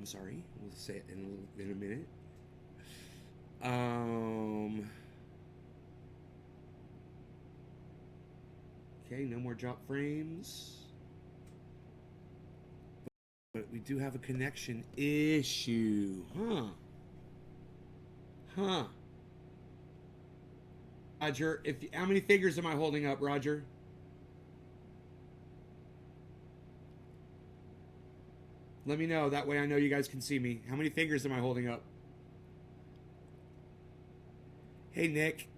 I'm sorry. We'll say it in a minute. Okay, no more drop frames. But we do have a connection issue. Huh. Roger, how many fingers am I holding up, Roger? Let me know. That way I know you guys can see me. How many fingers am I holding up? Hey, Nick.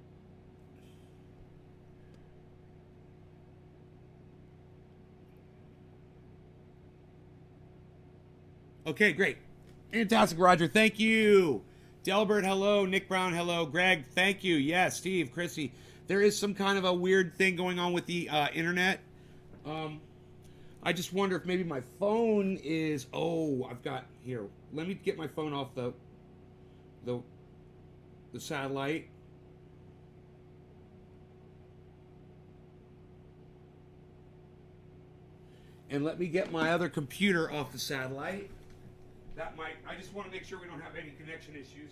Okay, great. Fantastic, Roger. Thank you. Delbert, hello. Nick Brown, hello. Greg, thank you. Yes, Steve, Chrissy. There is some kind of a weird thing going on with the internet. I just wonder if maybe my phone is... Oh, I've got... Here, let me get my phone off the satellite. And let me get my other computer off the satellite. That might... I just want to make sure we don't have any connection issues.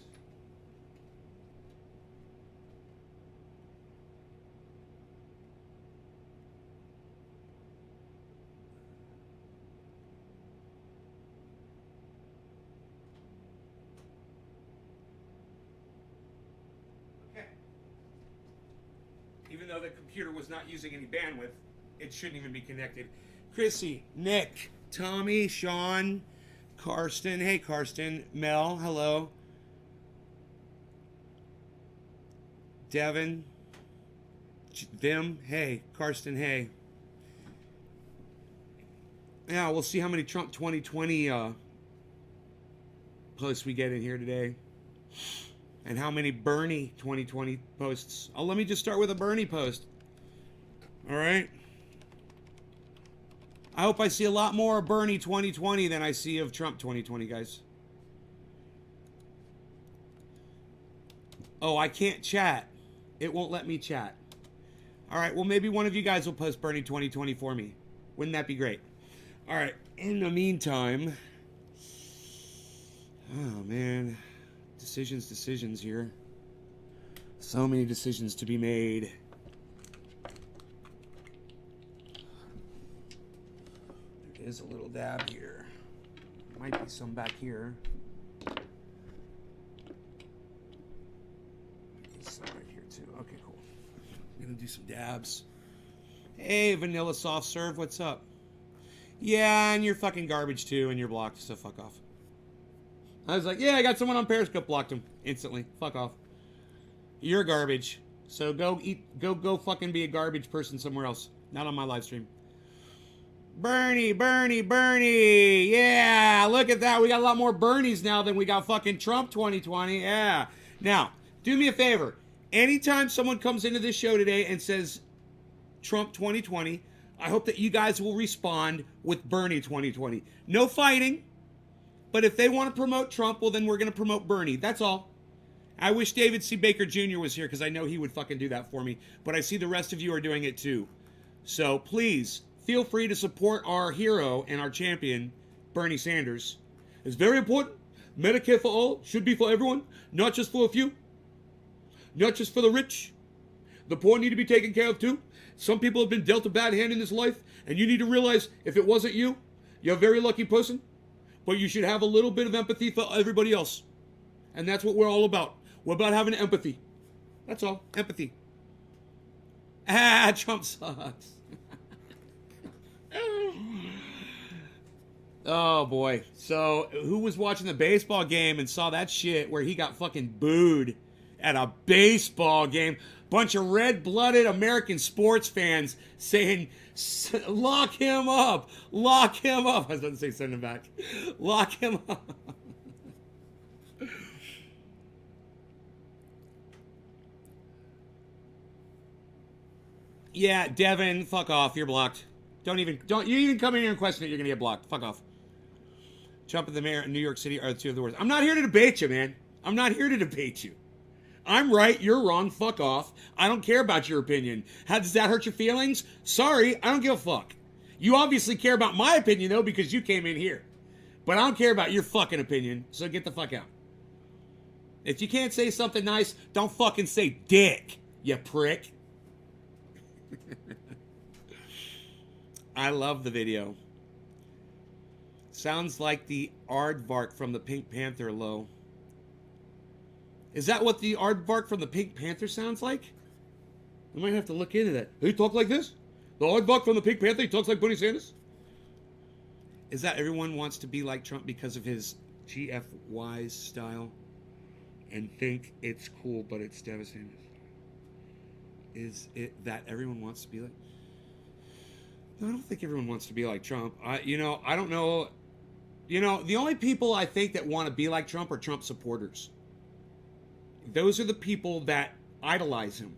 Okay. Even though the computer was not using any bandwidth, it shouldn't even be connected. Chrissy, Nick, Tommy, Sean, Karsten. Hey, Karsten. Mel, hello. Devin. Vim, hey. Karsten, hey. Yeah, we'll see how many Trump 2020 posts we get in here today. And how many Bernie 2020 posts. Oh, let me just start with a Bernie post. All right. I hope I see a lot more of Bernie 2020 than I see of Trump 2020, guys. Oh, I can't chat. It won't let me chat. All right, well, maybe one of you guys will post Bernie 2020 for me. Wouldn't that be great? All right, in the meantime... Oh, man. Decisions here. So many decisions to be made. There is a little dab here. Might be some back here. Some right here too. Okay, cool. I'm gonna do some dabs. Hey, Vanilla Soft Serve, what's up? Yeah, and you're fucking garbage too, and you're blocked, so fuck off. I was like, yeah, I got someone on Periscope, blocked him instantly. Fuck off. You're garbage. So go fucking be a garbage person somewhere else. Not on my live stream. Bernie. Yeah, look at that. We got a lot more Bernies now than we got fucking Trump 2020. Yeah. Now, do me a favor. Anytime someone comes into this show today and says Trump 2020, I hope that you guys will respond with Bernie 2020. No fighting. But if they want to promote Trump, well, then we're going to promote Bernie. That's all. I wish David C. Baker Jr. was here because I know he would fucking do that for me. But I see the rest of you are doing it too. So please, feel free to support our hero and our champion, Bernie Sanders. It's very important. Medicare for all should be for everyone, not just for a few. Not just for the rich. The poor need to be taken care of too. Some people have been dealt a bad hand in this life, and you need to realize if it wasn't you, you're a very lucky person. But you should have a little bit of empathy for everybody else. And that's what we're all about. We're about having empathy. That's all. Empathy. Trump sucks. Oh, boy. So, who was watching the baseball game and saw that shit where he got fucking booed at a baseball game? Bunch of red-blooded American sports fans saying, lock him up. Lock him up. I was about to say send him back. Lock him up. Yeah, Devin, fuck off. You're blocked. Don't you even come in here and question it. You're going to get blocked. Fuck off. Trump and the mayor in New York City are the two of the worst. I'm not here to debate you, man. I'm not here to debate you. I'm right, you're wrong, fuck off. I don't care about your opinion. How does that hurt your feelings? Sorry, I don't give a fuck. You obviously care about my opinion, though, because you came in here. But I don't care about your fucking opinion, so get the fuck out. If you can't say something nice, don't fucking say dick, you prick. I love the video. Sounds like the aardvark from the Pink Panther low. Is that what the aardvark from the Pink Panther sounds like? I might have to look into that. He talk like this? The aardvark from the Pink Panther, he talks like Bernie Sanders? Is that everyone wants to be like Trump because of his GFY's style and think it's cool, but it's devastating? Is it that everyone wants to be like... No, I don't think everyone wants to be like Trump. I don't know. The only people I think that want to be like Trump are Trump supporters. Those are the people that idolize him.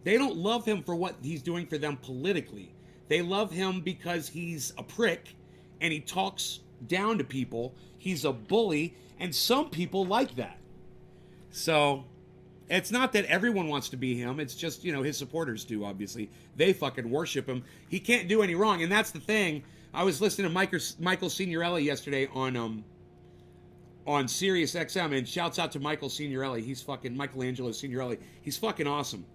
They don't love him for what he's doing for them politically. They love him because he's a prick and he talks down to people. He's a bully, and some people like that. So it's not that everyone wants to be him. It's just, his supporters do, obviously. They fucking worship him. He can't do any wrong, and that's the thing. I was listening to Michael Signorelli yesterday on Sirius XM, and shouts out to Michael Signorelli. He's fucking Michelangelo Signorelli. He's fucking awesome.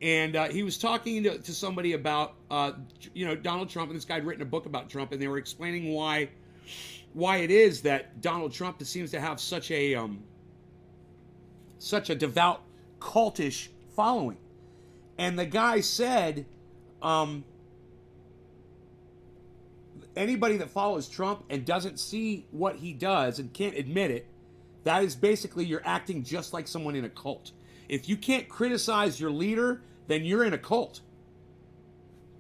And he was talking to somebody about, Donald Trump, and this guy had written a book about Trump, and they were explaining why it is that Donald Trump seems to have such a devout, cultish following. And the guy said, anybody that follows Trump and doesn't see what he does and can't admit it, that is basically you're acting just like someone in a cult. If you can't criticize your leader, then you're in a cult.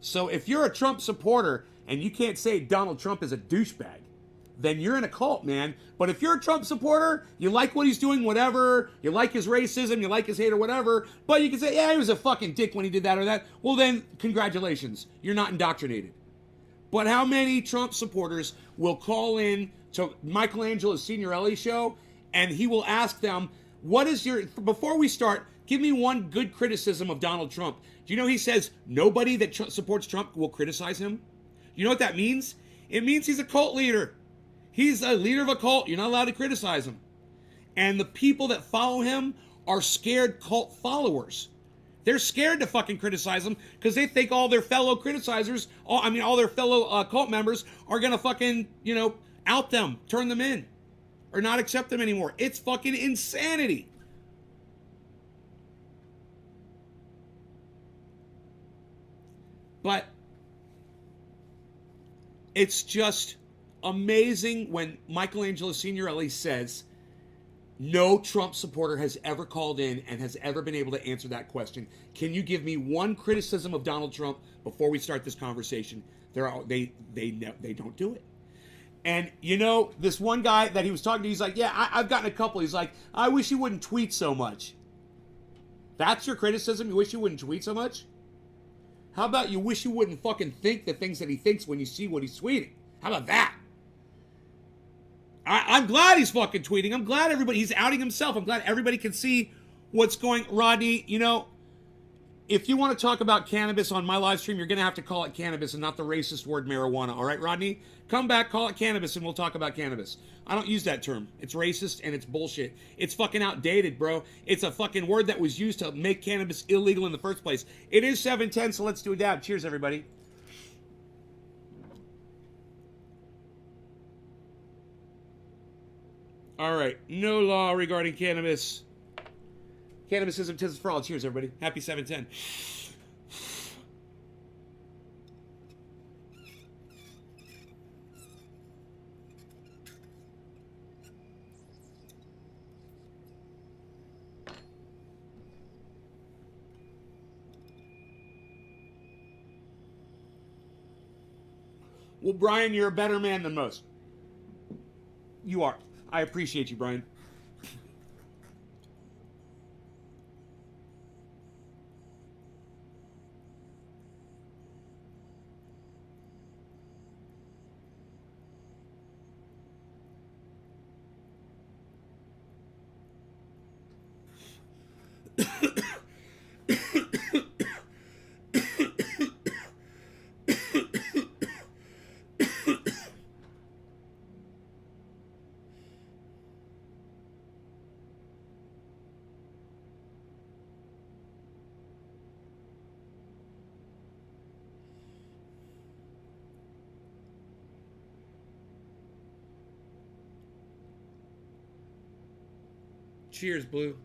So if you're a Trump supporter and you can't say Donald Trump is a douchebag, then you're in a cult, man. But if you're a Trump supporter, you like what he's doing, whatever, you like his racism, you like his hate or whatever, but you can say, yeah, he was a fucking dick when he did that or that, well then, congratulations, you're not indoctrinated. But how many Trump supporters will call in to Michelangelo Signorelli's show and he will ask them, before we start, give me one good criticism of Donald Trump. Do you know he says nobody that supports Trump will criticize him? You know what that means? It means he's a cult leader. He's a leader of a cult. You're not allowed to criticize him. And the people that follow him are scared cult followers. They're scared to fucking criticize him because they think all their fellow criticizers, all their fellow cult members are going to fucking, out them, turn them in, or not accept them anymore. It's fucking insanity. But it's just amazing when Michelangelo Signorelli says no Trump supporter has ever called in and has ever been able to answer that question. Can you give me one criticism of Donald Trump before we start this conversation? They don't do it. And this one guy that he was talking to, he's like, yeah, I've gotten a couple. He's like, I wish you wouldn't tweet so much. That's your criticism? You wish you wouldn't tweet so much? How about you wish you wouldn't fucking think the things that he thinks when you see what he's tweeting? How about that? I'm glad he's fucking tweeting. I'm glad he's outing himself. I'm glad everybody can see what's going. Rodney, if you want to talk about cannabis on my live stream, you're going to have to call it cannabis and not the racist word marijuana. All right, Rodney? Come back, call it cannabis, and we'll talk about cannabis. I don't use that term. It's racist and it's bullshit. It's fucking outdated, bro. It's a fucking word that was used to make cannabis illegal in the first place. It is 7:10, so let's do a dab. Cheers, everybody. All right. No law regarding cannabis. Cannabis isn't for all. Cheers, everybody. Happy 7:10. Well, Brian, you're a better man than most. You are. I appreciate you, Brian. Cheers, Blue.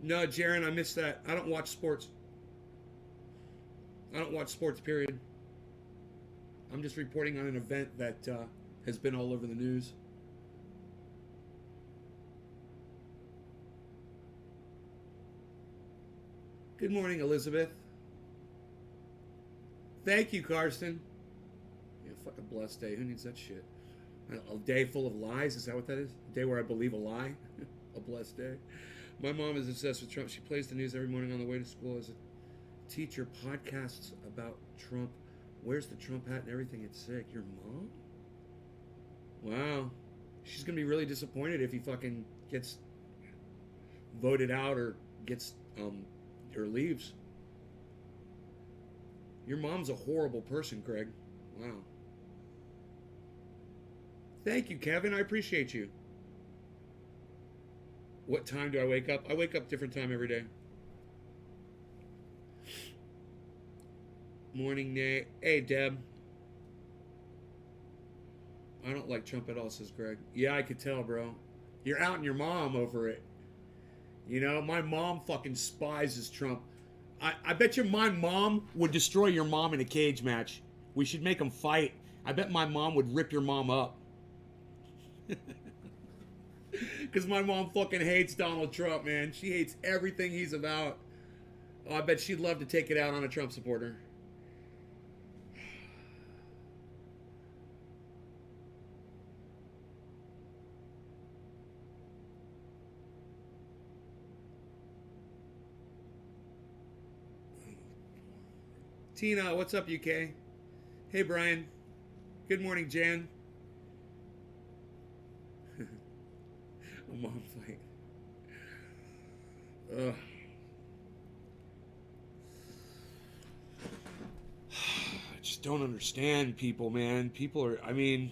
No, Jaron, I missed that. I don't watch sports. I don't watch sports, period. I'm just reporting on an event that has been all over the news. Good morning, Elizabeth. Thank you, Karsten. Yeah, fucking blessed day. Who needs that shit? A day full of lies? Is that what that is? A day where I believe a lie? A blessed day. My mom is obsessed with Trump. She plays the news every morning on the way to school as a teacher. Podcasts about Trump. Wears the Trump hat and everything. It's sick. Your mom? Wow. She's going to be really disappointed if he fucking gets voted out or gets, or leaves. Your mom's a horrible person, Greg. Wow. Thank you, Kevin. I appreciate you. What time do I wake up? I wake up different time every day. Morning, Nate. Hey, Deb. I don't like Trump at all, says Greg. Yeah, I could tell, bro. You're outing your mom over it. You know, my mom fucking despises Trump. I bet you my mom would destroy your mom in a cage match. We should make them fight. I bet my mom would rip your mom up. Because my mom fucking hates Donald Trump, man. She hates everything he's about. Oh, I bet she'd love to take it out on a Trump supporter. Tina, what's up, UK? Hey, Brian. Good morning, Jan. A mom fight. Ugh. I just don't understand people, man. People are, I mean,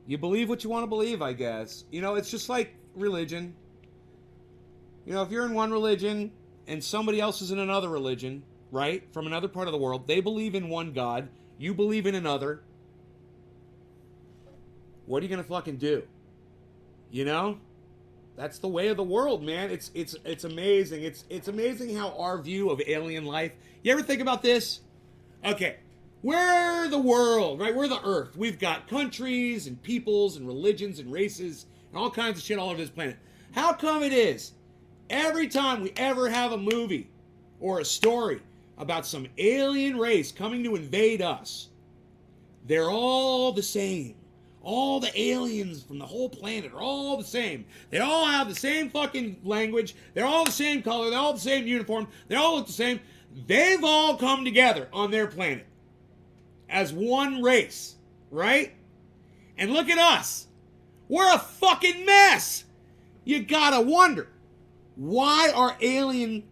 you believe what you want to believe, I guess. You know, it's just like religion. You know, if you're in one religion and somebody else is in another religion, right, from another part of the world, they believe in one God, you believe in another, what are you going to fucking do? You know? That's the way of the world, man. It's amazing. It's amazing how our view of alien life. You ever think about this? Okay. We're the world, right? We're the earth. We've got countries and peoples and religions and races and all kinds of shit all over this planet. How come it is every time we ever have a movie or a story about some alien race coming to invade us, they're all the same? All the aliens from the whole planet are all the same. They all have the same fucking language. They're all the same color. They're all the same uniform. They all look the same. They've all come together on their planet as one race, right? And look at us. We're a fucking mess. You gotta wonder, why are alien,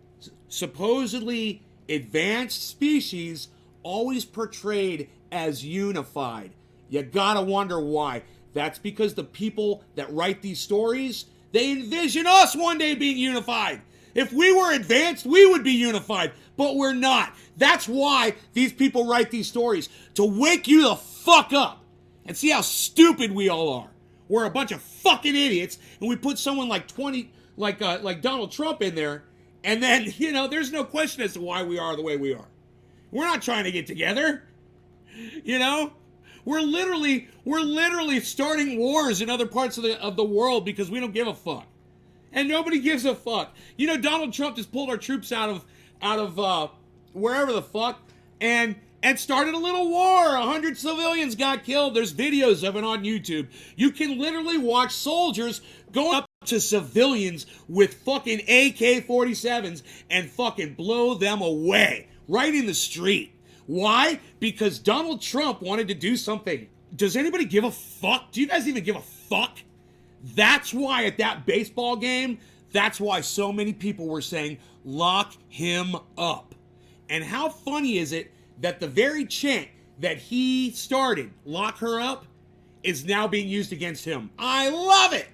supposedly advanced species always portrayed as unified? You gotta wonder why. That's because the people that write these stories, they envision us one day being unified. If we were advanced, we would be unified, but we're not. That's why these people write these stories, to wake you the fuck up and see how stupid we all are. We're a bunch of fucking idiots, and we put someone like Donald Trump in there, and then, you know, there's no question as to why we are the way we are. We're not trying to get together, you know? We're literally starting wars in other parts of the world because we don't give a fuck. And nobody gives a fuck. You know, Donald Trump just pulled our troops out of wherever the fuck and started a little war. 100 civilians got killed. There's videos of it on YouTube. You can literally watch soldiers go up to civilians with fucking AK-47s and fucking blow them away right in the street. Why? Because Donald Trump wanted to do something. Does anybody give a fuck? Do you guys even give a fuck? That's why at that baseball game, that's why so many people were saying, lock him up. And how funny is it that the very chant that he started, lock her up, is now being used against him? I love it.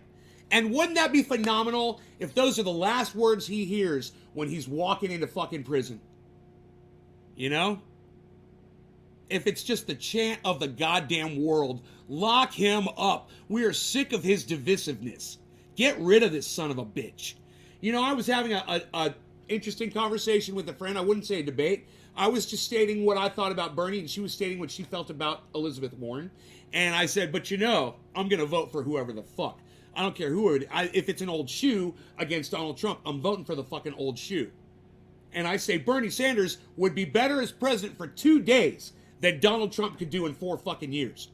And wouldn't that be phenomenal if those are the last words he hears when he's walking into fucking prison? You know? If it's just the chant of the goddamn world, lock him up. We are sick of his divisiveness. Get rid of this son of a bitch. You know, I was having a interesting conversation with a friend. I wouldn't say a debate. I was just stating what I thought about Bernie, and she was stating what she felt about Elizabeth Warren. And I said, but you know, I'm going to vote for whoever the fuck. I don't care who it is. If it's an old shoe against Donald Trump, I'm voting for the fucking old shoe. And I say Bernie Sanders would be better as president for 2 days than Donald Trump could do in 4 fucking years.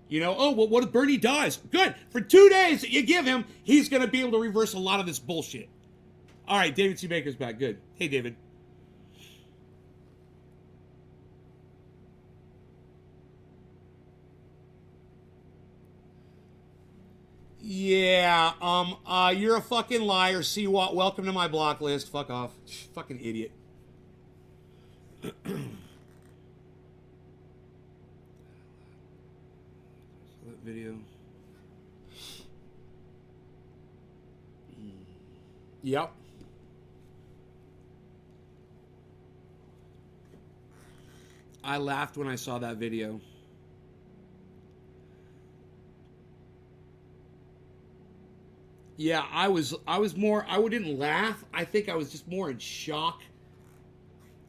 You know, oh, well, what if Bernie dies? Good. For 2 days that you give him, he's going to be able to reverse a lot of this bullshit. All right, David C. Baker's back. Good. Hey, David. Yeah, you're a fucking liar, Seawalt. Welcome to my block list. Fuck off. Fucking idiot. That video. Yep. I laughed when I saw that video. Yeah, I was more, I didn't laugh. I think I was just more in shock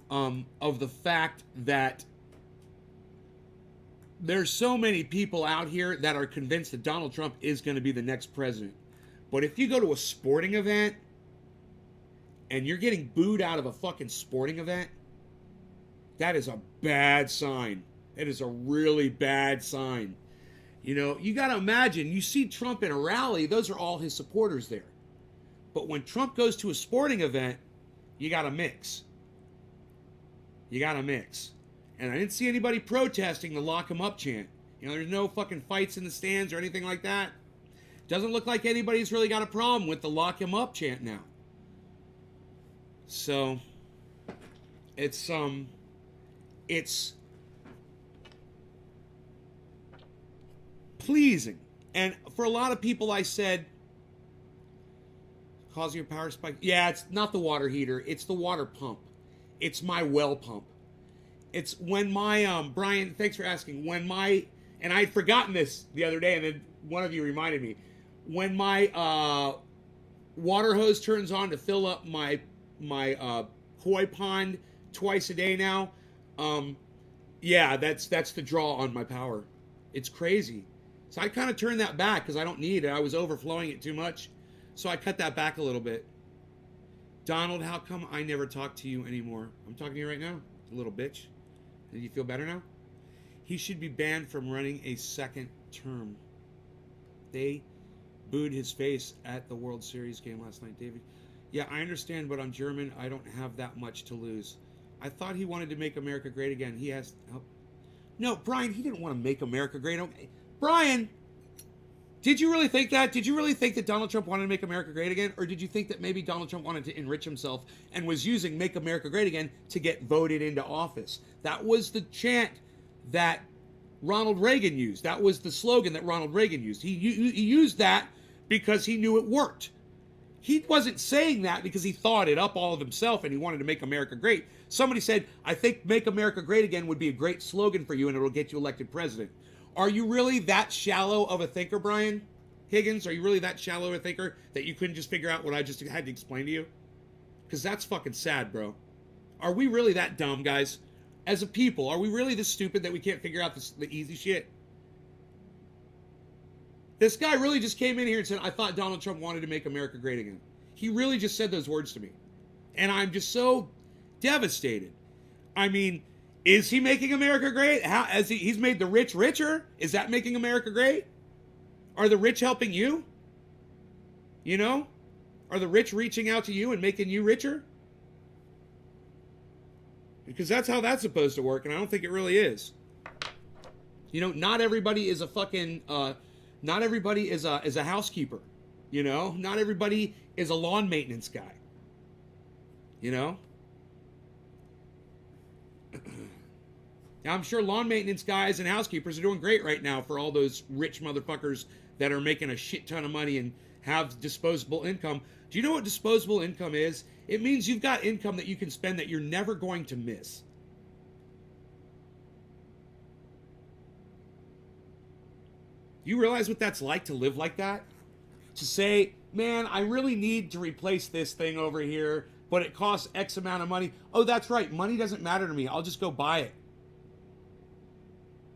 of the fact that there's so many people out here that are convinced that Donald Trump is going to be the next president. But if you go to a sporting event and you're getting booed out of a fucking sporting event, that is a bad sign. It is a really bad sign. You know, you got to imagine, you see Trump in a rally, those are all his supporters there. But when Trump goes to a sporting event, you got to mix. You got to mix. And I didn't see anybody protesting the lock him up chant. You know, there's no fucking fights in the stands or anything like that. Doesn't look like anybody's really got a problem with the lock him up chant now. So, it's pleasing. And for a lot of people, I said, causing a power spike. Yeah, it's not the water heater. It's the water pump. It's my well pump. It's when my, Brian, thanks for asking. When my, and I had forgotten this the other day, and then one of you reminded me. When my water hose turns on to fill up my koi pond twice a day now, yeah, that's the draw on my power. It's crazy. So I kind of turned that back because I don't need it. I was overflowing it too much. So I cut that back a little bit. Donald, how come I never talk to you anymore? I'm talking to you right now, you little bitch. Do you feel better now? He should be banned from running a second term. They booed his face at the World Series game last night, David. Yeah, I understand, but I'm German. I don't have that much to lose. I thought he wanted to make America great again. He has... Oh. No, Brian, he didn't want to make America great. Okay. Brian, did you really think that? Did you really think that Donald Trump wanted to make America great again? Or did you think that maybe Donald Trump wanted to enrich himself and was using Make America Great Again to get voted into office? That was the chant that Ronald Reagan used. That was the slogan that Ronald Reagan used. He used that because he knew it worked. He wasn't saying that because he thought it up all of himself and he wanted to make America great. Somebody said, I think Make America Great Again would be a great slogan for you and it'll get you elected president. Are you really that shallow of a thinker, Brian Higgins? Are you really that shallow of a thinker that you couldn't just figure out what I just had to explain to you? Because that's fucking sad, bro. Are we really that dumb, guys? As a people, are we really this stupid that we can't figure out the easy shit? This guy really just came in here and said, I thought Donald Trump wanted to make America great again. He really just said those words to me. And I'm just so devastated. I mean, is he making America great? How, as he's made the rich richer? Is that making America great? Are the rich helping you? You know? Are the rich reaching out to you and making you richer? Because that's how that's supposed to work, and I don't think it really is. You know, not everybody is a fucking, not everybody is a housekeeper. You know? Not everybody is a lawn maintenance guy. You know? Now, I'm sure lawn maintenance guys and housekeepers are doing great right now for all those rich motherfuckers that are making a shit ton of money have disposable income. Do you know what disposable income is? It means you've got income that you can spend that you're never going to miss. You realize what that's like to live like that? To say, man, I really need to replace this thing over here, but it costs X amount of money. Oh, that's right. Money doesn't matter to me. I'll just go buy it.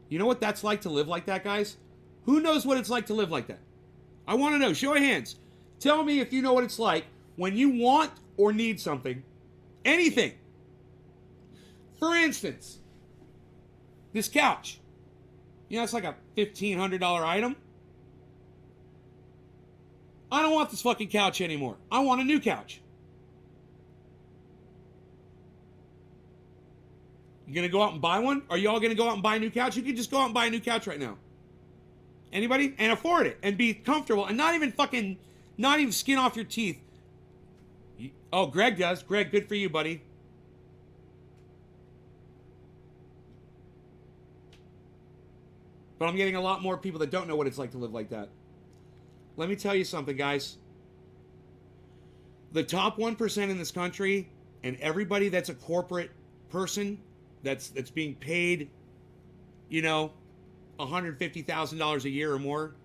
You know what that's like to live like that, guys? Who knows what it's like to live like that? I want to know. Show of hands. Tell me if you know what it's like when you want or need something. Anything. For instance, this couch. You know, it's like a $1,500 item. I don't want this fucking couch anymore. I want a new couch. You gonna go out and buy one? Are y'all gonna go out and buy a new couch? You can just go out and buy a new couch right now. Anybody? And afford it and be comfortable and not even skin off your teeth. Oh, Greg does. Greg, good for you, buddy. But I'm getting a lot more people that don't know what it's like to live like that. Let me tell you something, guys. The top 1% in this country and everybody that's a corporate person that's being paid, you know, $150,000 a year or more.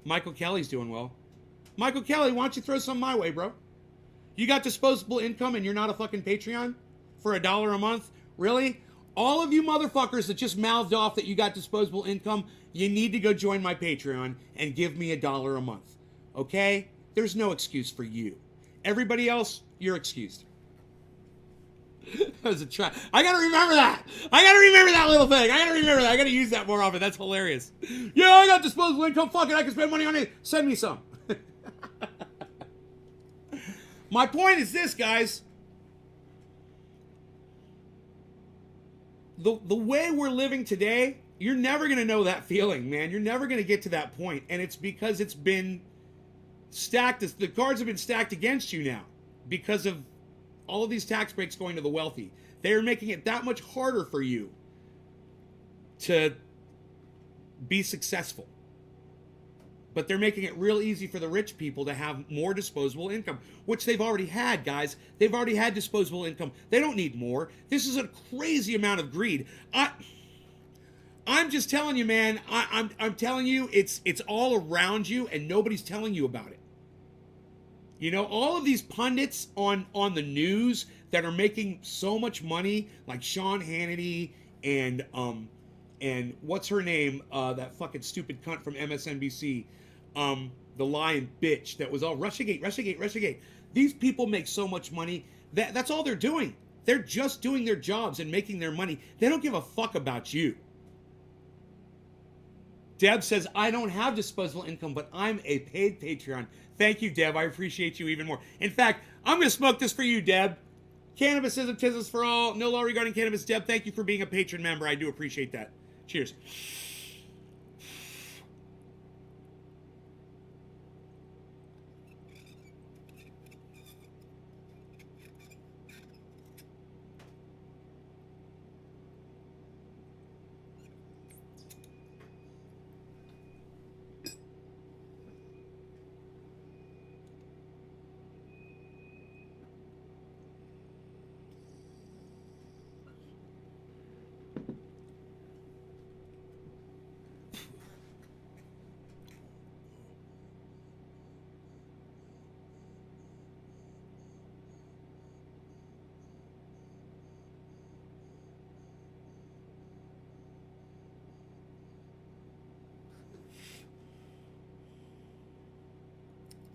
Michael Kelly's doing well. Michael Kelly, why don't you throw something my way, bro? You got disposable income and you're not a fucking Patreon for $1 a month? Really? All of you motherfuckers that just mouthed off that you got disposable income, you need to go join my Patreon and give me $1 a month. Okay? There's no excuse for you. Everybody else, you're excused. That was a try. I gotta remember that. I gotta remember that little thing. I gotta remember that. I gotta use that more often. That's hilarious. Yeah, I got disposable income. Fuck it. I can spend money on it. Send me some. My point is this, guys. The way we're living today, you're never going to know that feeling, man. You're never going to get to that point. And it's because it's been stacked. The cards have been stacked against you now because of all of these tax breaks going to the wealthy. They're making it that much harder for you to be successful. But they're making it real easy for the rich people to have more disposable income, which they've already had, guys. They've already had disposable income. They don't need more. This is a crazy amount of greed. I'm just telling you, man. I'm telling you, it's all around you, and nobody's telling you about it. You know, all of these pundits on the news that are making so much money, like Sean Hannity and what's her name? That fucking stupid cunt from MSNBC. The lying bitch that was all Russiagate. These people make so much money that's all they're doing. They're just doing their jobs and making their money. They don't give a fuck about you. Deb says, I don't have disposable income, but I'm a paid Patreon. Thank you, Deb. I appreciate you even more. In fact, I'm going to smoke this for you, Deb. Cannabism, tisms for all. No law regarding cannabis. Deb, thank you for being a patron member. I do appreciate that. Cheers.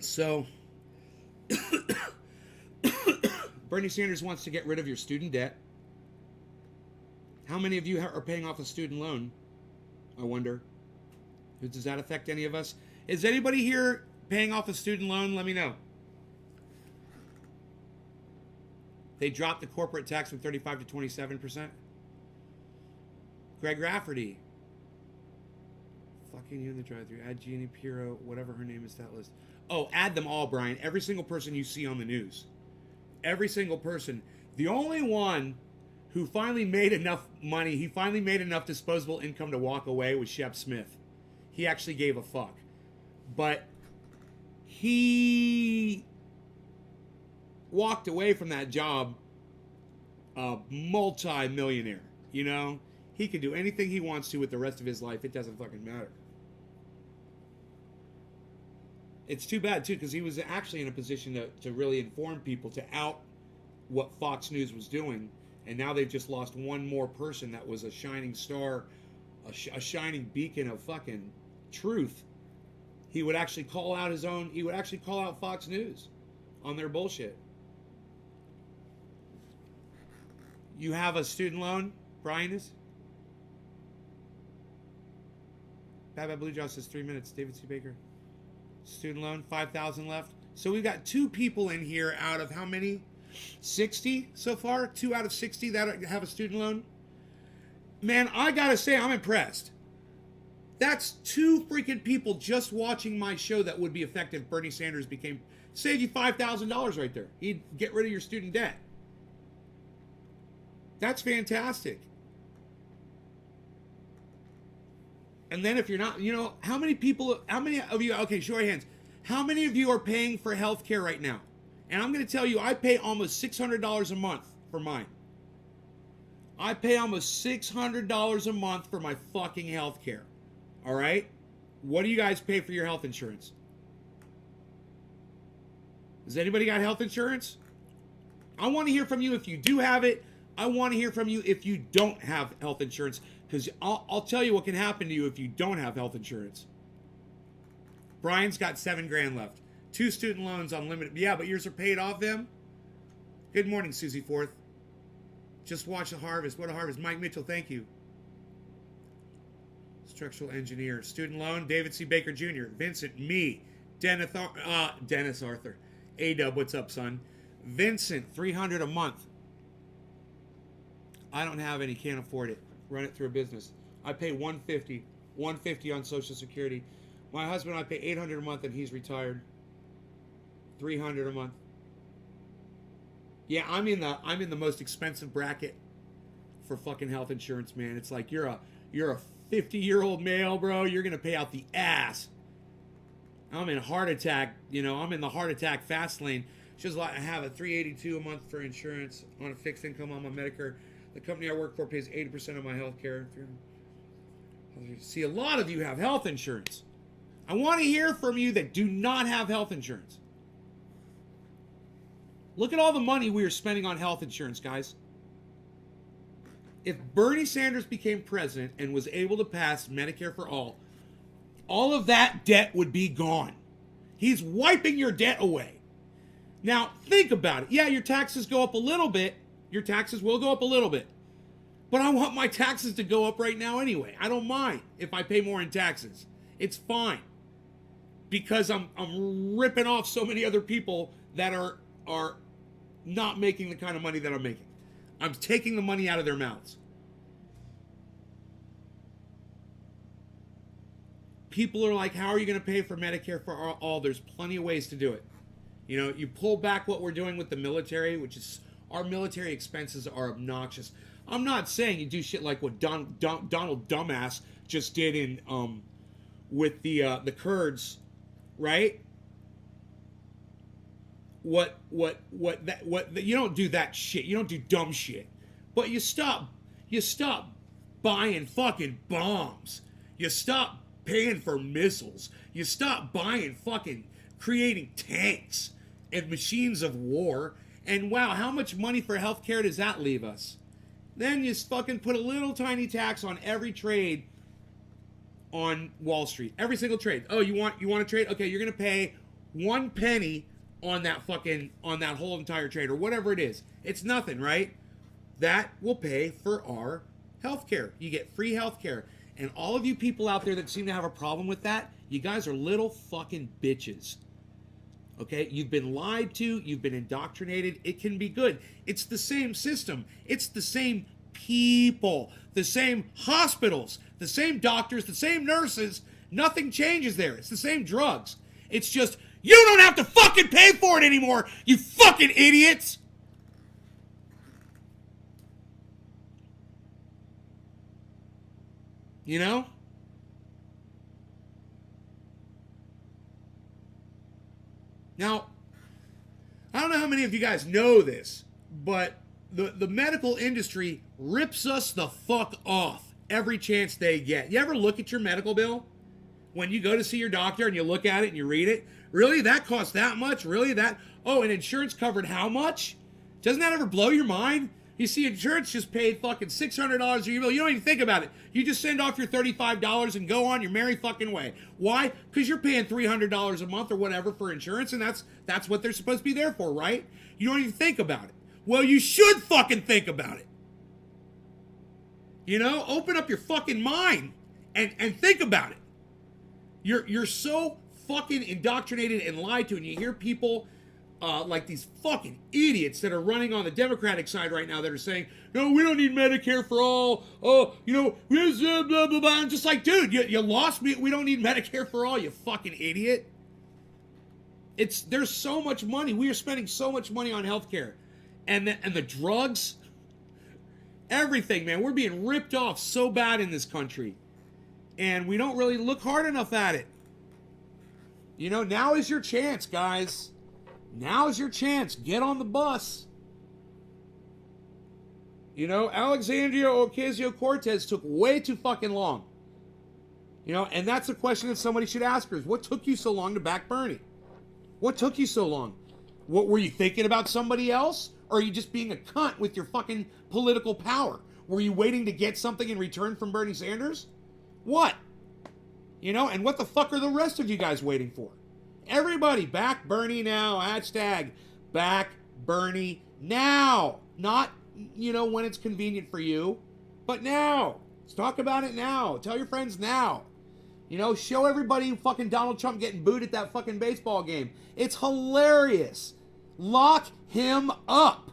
So, Bernie Sanders wants to get rid of your student debt. How many of you are paying off a student loan? I wonder. Does that affect any of us? Is anybody here paying off a student loan? Let me know. They dropped the corporate tax from 35 to 27%. Greg Rafferty. Fucking you in the drive-thru. Add Jeannie Pirro, whatever her name is, that list. Oh, add them all, Brian. Every single person you see on the news. Every single person. The only one who finally made enough money, he finally made enough disposable income to walk away was Shep Smith. He actually gave a fuck. But he walked away from that job a multi-millionaire. You know, he can do anything he wants to with the rest of his life. It doesn't fucking matter. It's too bad too, because he was actually in a position to really inform people, to out what Fox News was doing, and now they've just lost one more person that was a shining star, a shining beacon of fucking truth. He would actually call out his own. He would actually call out Fox News on their bullshit. You have a student loan, Brian is? Bad Blue Jaw says 3 minutes. David C. Baker. Student loan, 5,000 left. So we've got 2 people in here out of how many? 60 so far? 2 out of 60 that have a student loan? Man, I gotta say, I'm impressed. That's 2 freaking people just watching my show that would be effective if Bernie Sanders became... Save you $5,000 right there. He'd get rid of your student debt. That's fantastic. And then if you're not, you know, how many of you, okay, show your hands. How many of you are paying for health care right now? And I'm going to tell you, I pay almost $600 a month for mine. I pay almost $600 a month for my fucking health care. All right? What do you guys pay for your health insurance? Has anybody got health insurance? I want to hear from you if you do have it. I want to hear from you if you don't have health insurance, because I'll tell you what can happen to you if you don't have health insurance. Brian's got $7,000 left. 2 student loans unlimited. Yeah, but yours are paid off them. Good morning, Susie Forth. Just watch the harvest. What a harvest. Mike Mitchell, thank you. Structural engineer. Student loan, David C. Baker Jr. Vincent, me. Dennis Arthur. A-Dub, what's up, son? Vincent, $300 a month. I don't have any, can't afford it. Run it through a business. I pay $150 on Social Security. My husband, I pay $800 a month, and he's retired. $300 a month. Yeah, I'm in the most expensive bracket for fucking health insurance, man. It's like you're a 50-year-old male, bro. You're gonna pay out the ass. I'm in heart attack. You know, I'm in the heart attack fast lane. Just like I have a $382 a month for insurance on a fixed income on my Medicare. The company I work for pays 80% of my health care. See, a lot of you have health insurance. I want to hear from you that do not have health insurance. Look at all the money we are spending on health insurance, guys. If Bernie Sanders became president and was able to pass Medicare for all of that debt would be gone. He's wiping your debt away. Now, think about it. Yeah, your taxes go up a little bit. Your taxes will go up a little bit. But I want my taxes to go up right now anyway. I don't mind if I pay more in taxes. It's fine. Because I'm ripping off so many other people that are not making the kind of money that I'm making. I'm taking the money out of their mouths. People are like, how are you going to pay for Medicare for all? There's plenty of ways to do it. You know, you pull back what we're doing with the military, which is our military expenses are obnoxious. I'm not saying you do shit like what Donald Dumbass just did in with the Kurds, right? What you don't do that shit. You don't do dumb shit. But you stop buying fucking bombs. You stop paying for missiles. You stop buying fucking creating tanks and machines of war. And wow, how much money for healthcare does that leave us? Then you fucking put a little tiny tax on every trade on Wall Street. Every single trade. Oh, you want to trade? Okay, you're going to pay 1 penny on that whole entire trade or whatever it is. It's nothing, right? That will pay for our healthcare. You get free healthcare. And all of you people out there that seem to have a problem with that, you guys are little fucking bitches. Okay? You've been lied to. You've been indoctrinated. It can be good. It's the same system. It's the same people. The same hospitals. The same doctors. The same nurses. Nothing changes there. It's the same drugs. It's just, you don't have to fucking pay for it anymore, you fucking idiots! You know? Now, I don't know how many of you guys know this, but the medical industry rips us the fuck off every chance they get. You ever look at your medical bill? When you go to see your doctor and you look at it and you read it, really? That costs that much? Really? That? Oh, and insurance covered how much? Doesn't that ever blow your mind? You see, insurance just paid fucking $600 a year. You don't even think about it. You just send off your $35 and go on your merry fucking way. Why? Because you're paying $300 a month or whatever for insurance, and that's what they're supposed to be there for, right? You don't even think about it. Well, you should fucking think about it. You know, open up your fucking mind and think about it. You're so fucking indoctrinated and lied to, and you hear people like these fucking idiots that are running on the Democratic side right now that are saying, no, we don't need Medicare for all. Oh, you know, blah, blah, blah, blah. I'm just like, dude, you lost me. We don't need Medicare for all, you fucking idiot. There's so much money. We are spending so much money on healthcare. And the drugs, everything, man. We're being ripped off so bad in this country. And we don't really look hard enough at it. You know, now is your chance, guys. Now is your chance. Get on the bus. You know, Alexandria Ocasio-Cortez took way too fucking long. You know, and that's a question that somebody should ask her is, what took you so long to back Bernie? What took you so long? What were you thinking about somebody else? Or are you just being a cunt with your fucking political power? Were you waiting to get something in return from Bernie Sanders? What? You know, and what the fuck are the rest of you guys waiting for? Everybody, back Bernie now. Hashtag back Bernie now. Not, you know, when it's convenient for you, but now. Let's talk about it now. Tell your friends now. You know, show everybody fucking Donald Trump getting booed at that fucking baseball game. It's hilarious. Lock him up.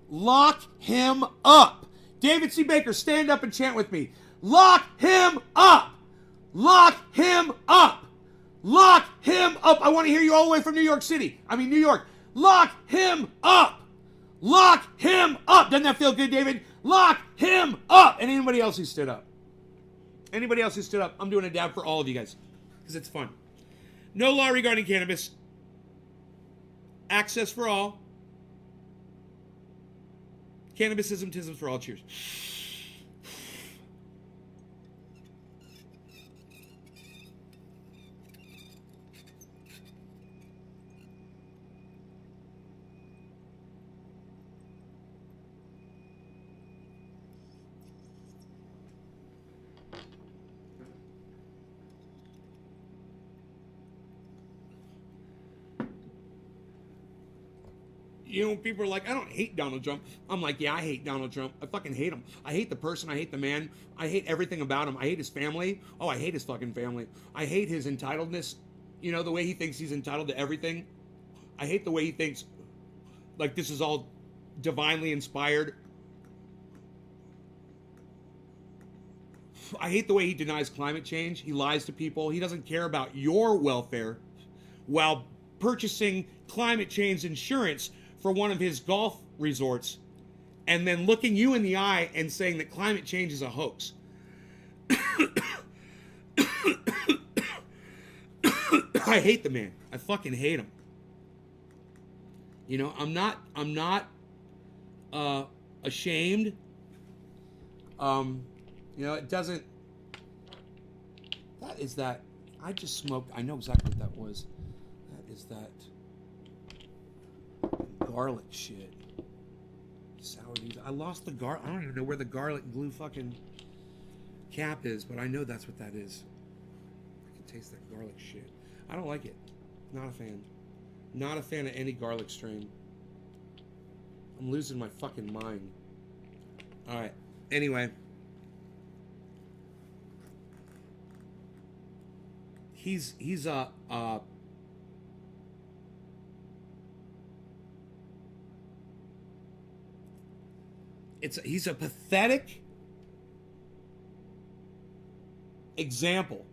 Lock him up. David C. Baker, stand up and chant with me. Lock him up. Lock him up. Lock him up. I want to hear you all the way from New York. Lock him up. Lock him up. Doesn't that feel good, David? Lock him up. And anybody else who stood up? Anybody else who stood up? I'm doing a dab for all of you guys because it's fun. No law regarding cannabis. Access for all. Cannabism, tism for all. Cheers. You know, people are like, I don't hate Donald Trump. I'm like, yeah, I hate Donald Trump. I fucking hate him. I hate the person. I hate the man. I hate everything about him. I hate his family. Oh, I hate his fucking family. I hate his entitledness. You know, the way he thinks he's entitled to everything. I hate the way he thinks, like, this is all divinely inspired. I hate the way he denies climate change. He lies to people. He doesn't care about your welfare while purchasing climate change insurance for one of his golf resorts and then looking you in the eye and saying that climate change is a hoax. I hate the man. I fucking hate him. You know, I'm not ashamed. You know, it doesn't. That is that. I just smoked. I know exactly what that was. That is that garlic shit. Sour diesel. I lost the garlic. I don't even know where the garlic glue fucking cap is, but I know that's what that is. I can taste that garlic shit. I don't like it. Not a fan. Not a fan of any garlic strain. I'm losing my fucking mind. Alright. Anyway. He's he's a pathetic example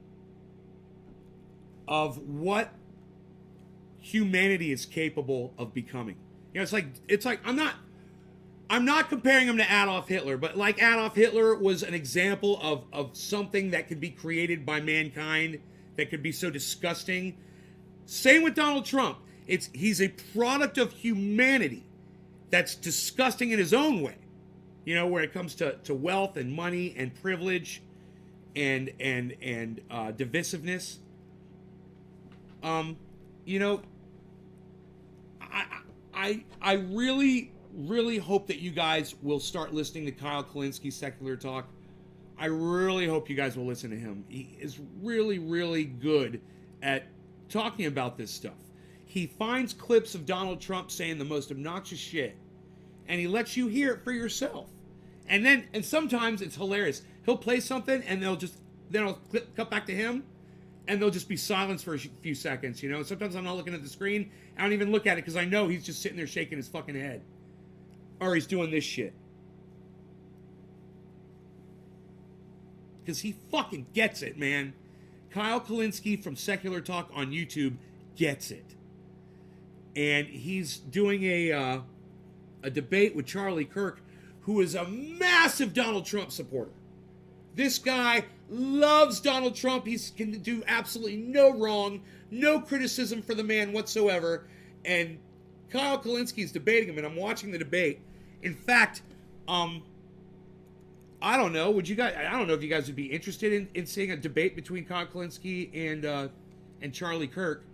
of what humanity is capable of becoming. You know, it's like I'm not comparing him to Adolf Hitler, but like Adolf Hitler was an example of something that could be created by mankind that could be so disgusting. Same with Donald Trump. He's a product of humanity that's disgusting in his own way. You know, where it comes to wealth and money and privilege and divisiveness. You know, I really hope that you guys will start listening to Kyle Kulinski's Secular Talk. I really hope you guys will listen to him. He is really good at talking about this stuff. He finds clips of Donald Trump saying the most obnoxious shit, and he lets you hear it for yourself. And sometimes it's hilarious. He'll play something, and then I'll cut back to him, and there'll just be silence for a few seconds, you know? Sometimes I'm not looking at the screen. I don't even look at it because I know he's just sitting there shaking his fucking head. Or he's doing this shit. Because he fucking gets it, man. Kyle Kulinski from Secular Talk on YouTube gets it. And he's doing a debate with Charlie Kirk, who is a massive Donald Trump supporter. This guy loves Donald Trump. He can do absolutely no wrong, no criticism for the man whatsoever. And Kyle Kulinski's debating him, and I'm watching the debate. In fact, I don't know. I don't know if you guys would be interested in seeing a debate between Kyle Kulinski and Charlie Kirk.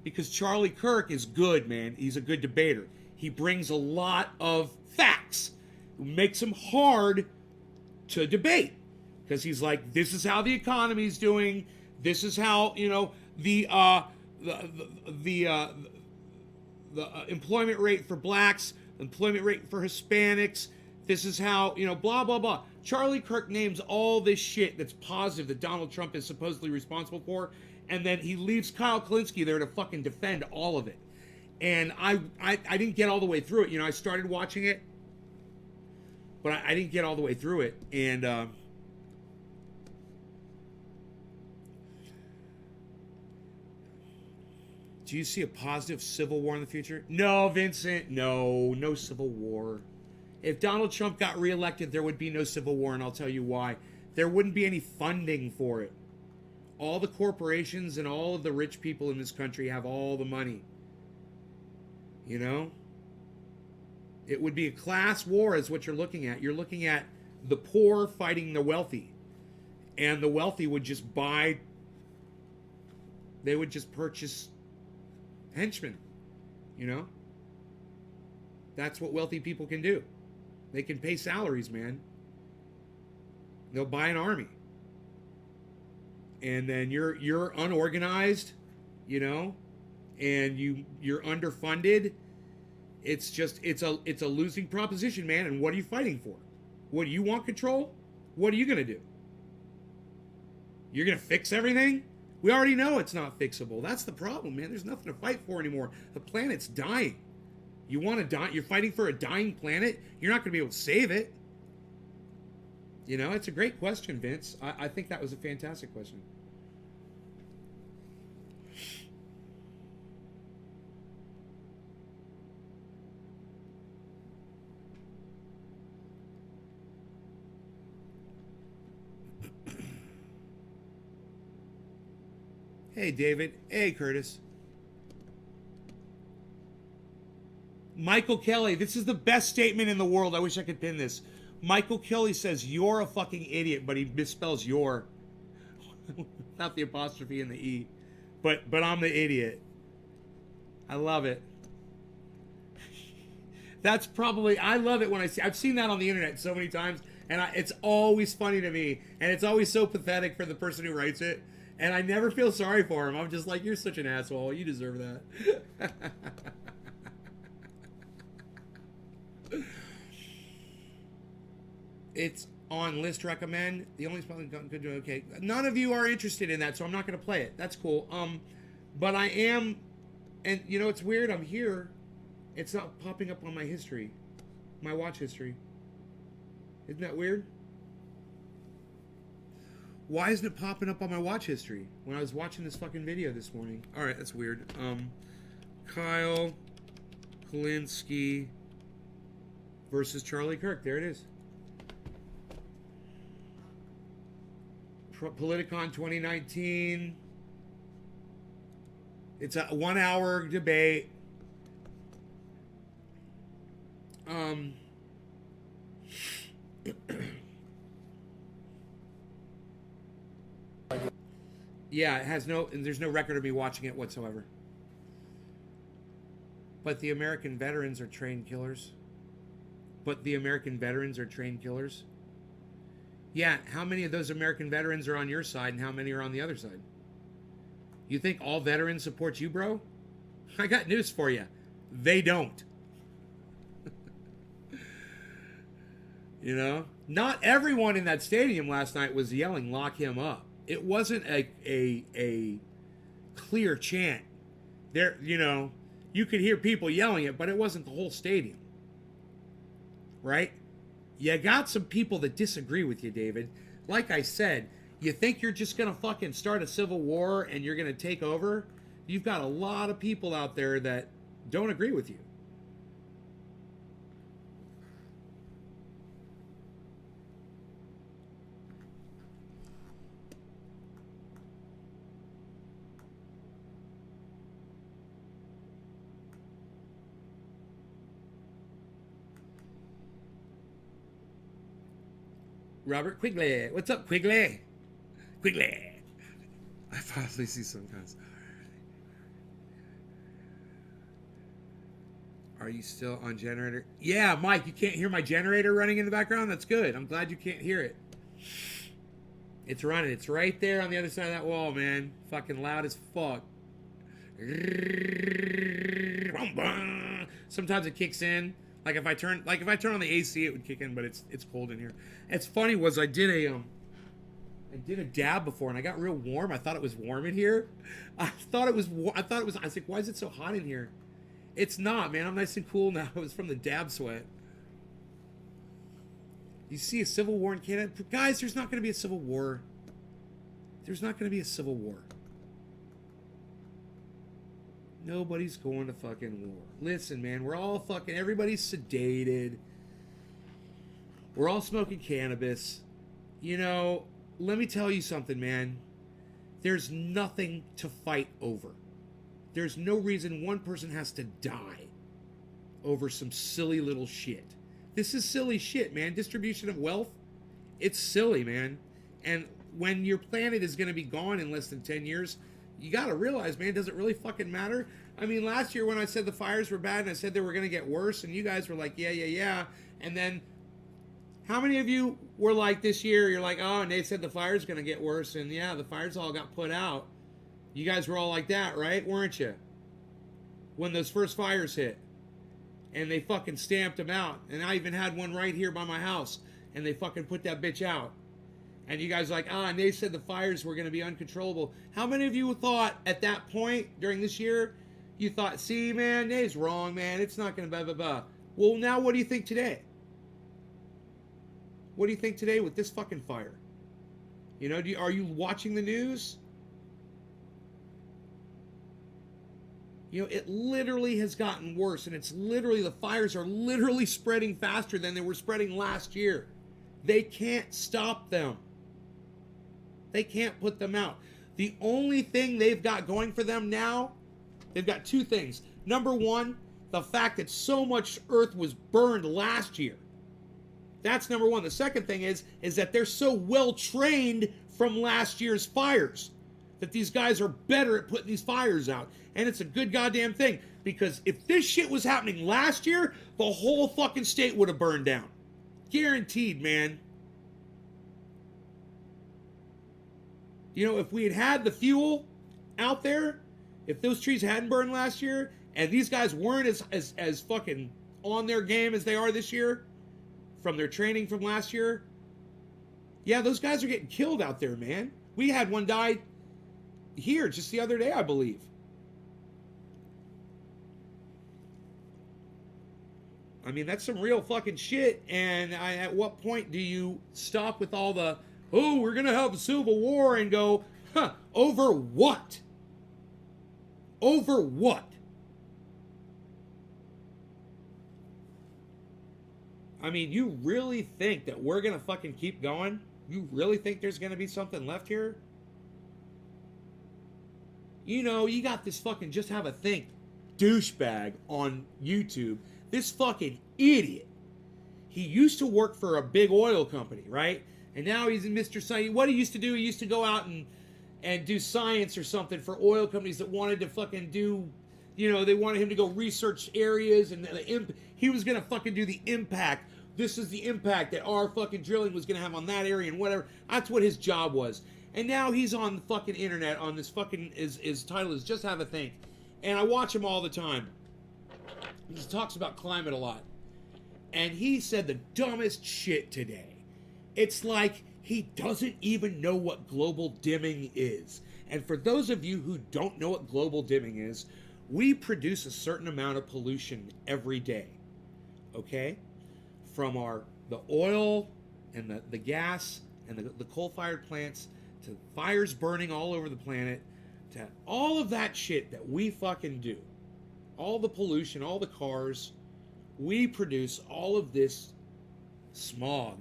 Because Charlie Kirk is good, man. He's a good debater. He brings a lot of facts. It makes him hard to debate. Because he's like, this is how the economy's doing. This is how, you know, the employment rate for blacks, employment rate for Hispanics. This is how, you know, blah, blah, blah. Charlie Kirk names all this shit that's positive that Donald Trump is supposedly responsible for. And then he leaves Kyle Kulinski there to fucking defend all of it. And I didn't get all the way through it. You know, I started watching it, but I didn't get all the way through it. And do you see a positive civil war in the future? No, Vincent. No civil war. If Donald Trump got reelected, there would be no civil war, and I'll tell you why. There wouldn't be any funding for it. All the corporations and all of the rich people in this country have all the money. You know? It would be a class war is what you're looking at. You're looking at the poor fighting the wealthy. And the wealthy would just buy... They would just purchase henchmen. You know? That's what wealthy people can do. They can pay salaries, man. They'll buy an army. And then you're unorganized, you know, and you're underfunded. It's a losing proposition, man. And what are you fighting for? What do you want control? What are you gonna do? You're gonna fix everything? We already know it's not fixable. That's the problem, man. There's nothing to fight for anymore. The planet's dying. You want to die? You're fighting for a dying planet? You're not gonna be able to save it. You know, it's a great question, Vince. I think that was a fantastic question. Hey, David. Hey, Curtis. Michael Kelly. This is the best statement in the world. I wish I could pin this. Michael Kelly says, "You're a fucking idiot," but he misspells "your," not the apostrophe and the E. But I'm the idiot. I love it. That's probably, I love it when I've seen that on the internet so many times, and it's always funny to me, and it's always so pathetic for the person who writes it, and I never feel sorry for him. I'm just like, you're such an asshole. You deserve that. It's on list recommend. The only spelling could do okay. None of you are interested in that, so I'm not going to play it. That's cool. But I am, and you know it's weird. I'm here. It's not popping up on my history, my watch history. Isn't that weird? Why isn't it popping up on my watch history when I was watching this fucking video this morning? All right, that's weird. Kyle Kulinski versus Charlie Kirk. There it is. Politicon 2019. It's a 1 hour debate. Yeah, it has there's no record of me watching it whatsoever. But the American veterans are trained killers. But the American veterans are trained killers. Yeah, how many of those American veterans are on your side and how many are on the other side? You think all veterans support you, bro? I got news for you. They don't. You know? Not everyone in that stadium last night was yelling, lock him up. It wasn't a clear chant. There, you know, you could hear people yelling it, but it wasn't the whole stadium. Right? You got some people that disagree with you, David. Like I said, you think you're just going to fucking start a civil war and you're going to take over? You've got a lot of people out there that don't agree with you. Robert Quigley. What's up, Quigley? Quigley. I probably see sometimes. Are you still on generator? Yeah, Mike, you can't hear my generator running in the background? That's good. I'm glad you can't hear it. It's running. It's right there on the other side of that wall, man. Fucking loud as fuck. Sometimes it kicks in. Like if I turn on the AC, it would kick in, but it's cold in here. It's funny was I did a dab before and I got real warm. I thought it was warm in here. I was like, why is it so hot in here? It's not, man. I'm nice and cool now. It was from the dab sweat. You see a civil war in Canada? Guys, there's not going to be a civil war. There's not going to be a civil war. Nobody's going to fucking war. Listen, man, we're all fucking, everybody's sedated. We're all smoking cannabis. You know, let me tell you something, man. There's nothing to fight over. There's no reason one person has to die over some silly little shit. This is silly shit, man. Distribution of wealth, it's silly, man. And when your planet is going to be gone in less than 10 years, you got to realize, man, does it really fucking matter? I mean, last year when I said the fires were bad and I said they were going to get worse, and you guys were like, yeah. And then how many of you were like this year, you're like, oh, and they said the fire's going to get worse, and yeah, the fires all got put out. You guys were all like that, right? Weren't you? When those first fires hit. And they fucking stamped them out. And I even had one right here by my house. And they fucking put that bitch out. And you guys are like, and they said the fires were going to be uncontrollable. How many of you thought at that point during this year, you thought, see, man, Nate's wrong, man. It's not going to blah, blah, blah. Well, now what do you think today? What do you think today with this fucking fire? You know, are you watching the news? You know, it literally has gotten worse, and the fires are literally spreading faster than they were spreading last year. They can't stop them. They can't put them out. The only thing they've got going for them now, they've got two things. Number one, the fact that so much earth was burned last year. That's number one. The second thing is that they're so well trained from last year's fires that these guys are better at putting these fires out. And it's a good goddamn thing, because if this shit was happening last year, the whole fucking state would have burned down. Guaranteed, man. You know, if we had had the fuel out there, if those trees hadn't burned last year, and these guys weren't as fucking on their game as they are this year, from their training from last year, yeah, those guys are getting killed out there, man. We had one die here just the other day, I believe. I mean, that's some real fucking shit. And at what point do you stop with all the, oh, we're going to have a civil war, and go, over what? Over what? I mean, you really think that we're going to fucking keep going? You really think there's going to be something left here? You know, you got this fucking Just Have a Think douchebag on YouTube. This fucking idiot. He used to work for a big oil company, right? And now he's in Mr. Science. What he used to do, he used to go out and do science or something for oil companies that wanted to fucking do, you know, they wanted him to go research areas and he was going to fucking do the impact. This is the impact that our fucking drilling was going to have on that area and whatever. That's what his job was. And now he's on the fucking internet on this fucking, his title is Just Have a Think. And I watch him all the time. He talks about climate a lot. And he said the dumbest shit today. It's like he doesn't even know what global dimming is. And for those of you who don't know what global dimming is, we produce a certain amount of pollution every day. Okay? From the oil and the gas and the coal-fired plants to fires burning all over the planet to all of that shit that we fucking do. All the pollution, all the cars, we produce all of this smog.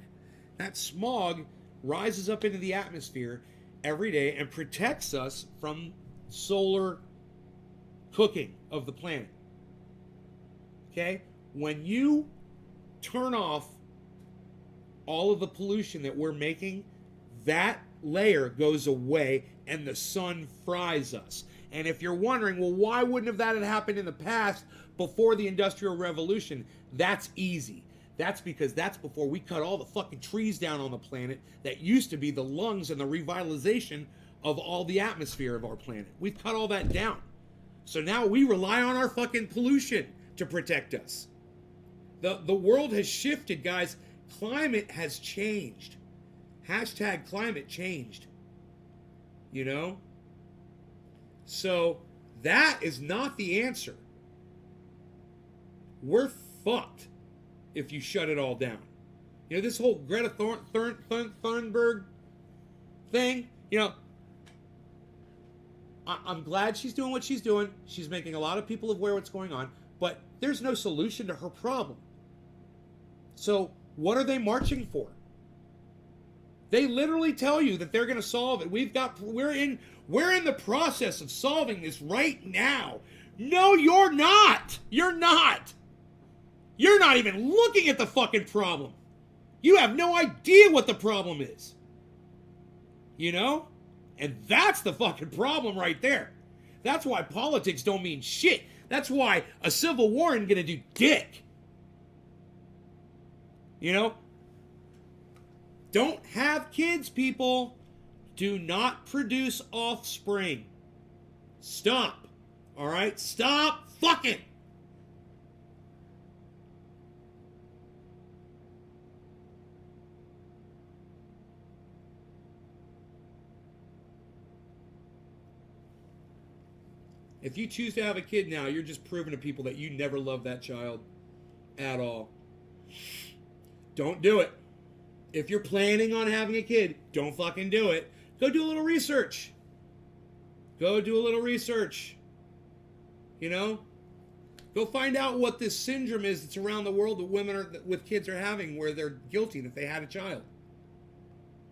That smog rises up into the atmosphere every day and protects us from solar cooking of the planet. Okay? When you turn off all of the pollution that we're making, that layer goes away and the sun fries us. And if you're wondering, well, why wouldn't have that had happened in the past before the Industrial Revolution? That's easy. That's because that's before we cut all the fucking trees down on the planet that used to be the lungs and the revitalization of all the atmosphere of our planet. We've cut all that down. So now we rely on our fucking pollution to protect us. The world has shifted, guys. Climate has changed. Hashtag climate changed. You know? So that is not the answer. We're fucked if you shut it all down. You know, this whole Greta Thunberg thing, you know, I'm glad she's doing what she's doing. She's making a lot of people aware what's going on, but there's no solution to her problem. So what are they marching for? They literally tell you that they're going to solve it. We're in the process of solving this right now. No, you're not. You're not. You're not even looking at the fucking problem. You have no idea what the problem is. You know? And that's the fucking problem right there. That's why politics don't mean shit. That's why a civil war ain't gonna do dick. You know? Don't have kids, people. Do not produce offspring. Stop. All right? Stop fucking. If you choose to have a kid now, you're just proving to people that you never loved that child at all. Don't do it. If you're planning on having a kid, don't fucking do it. Go do a little research. Go do a little research. You know? Go find out what this syndrome is that's around the world that women with kids are having where they're guilty that they had a child.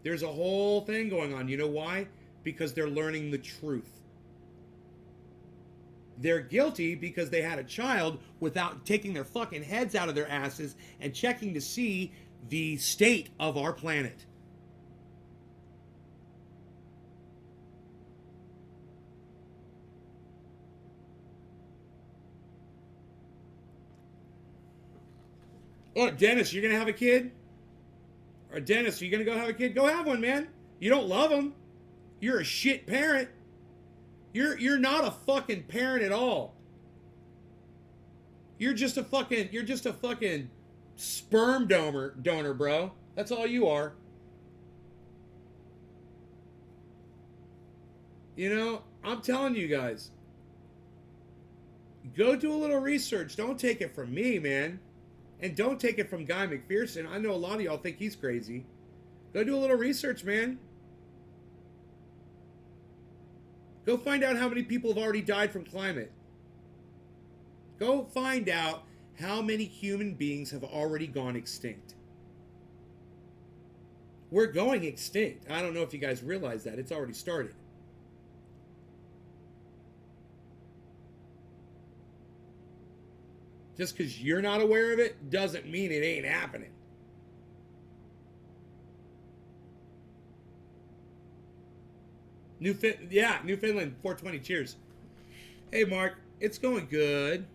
There's a whole thing going on. You know why? Because they're learning the truth. They're guilty because they had a child without taking their fucking heads out of their asses and checking to see the state of our planet. Oh, Dennis, you're going to have a kid? Or Dennis, are you going to go have a kid? Go have one, man. You don't love them. You're a shit parent. You're not a fucking parent at all. You're just a fucking sperm donor, bro. That's all you are. You know, I'm telling you guys. Go do a little research. Don't take it from me, man. And don't take it from Guy McPherson. I know a lot of y'all think he's crazy. Go do a little research, man. Go find out how many people have already died from climate. Go find out how many human beings have already gone extinct. We're going extinct. I don't know if you guys realize that. It's already started. Just because you're not aware of it doesn't mean it ain't happening. Newfoundland 420. Cheers. Hey, Mark. It's going good.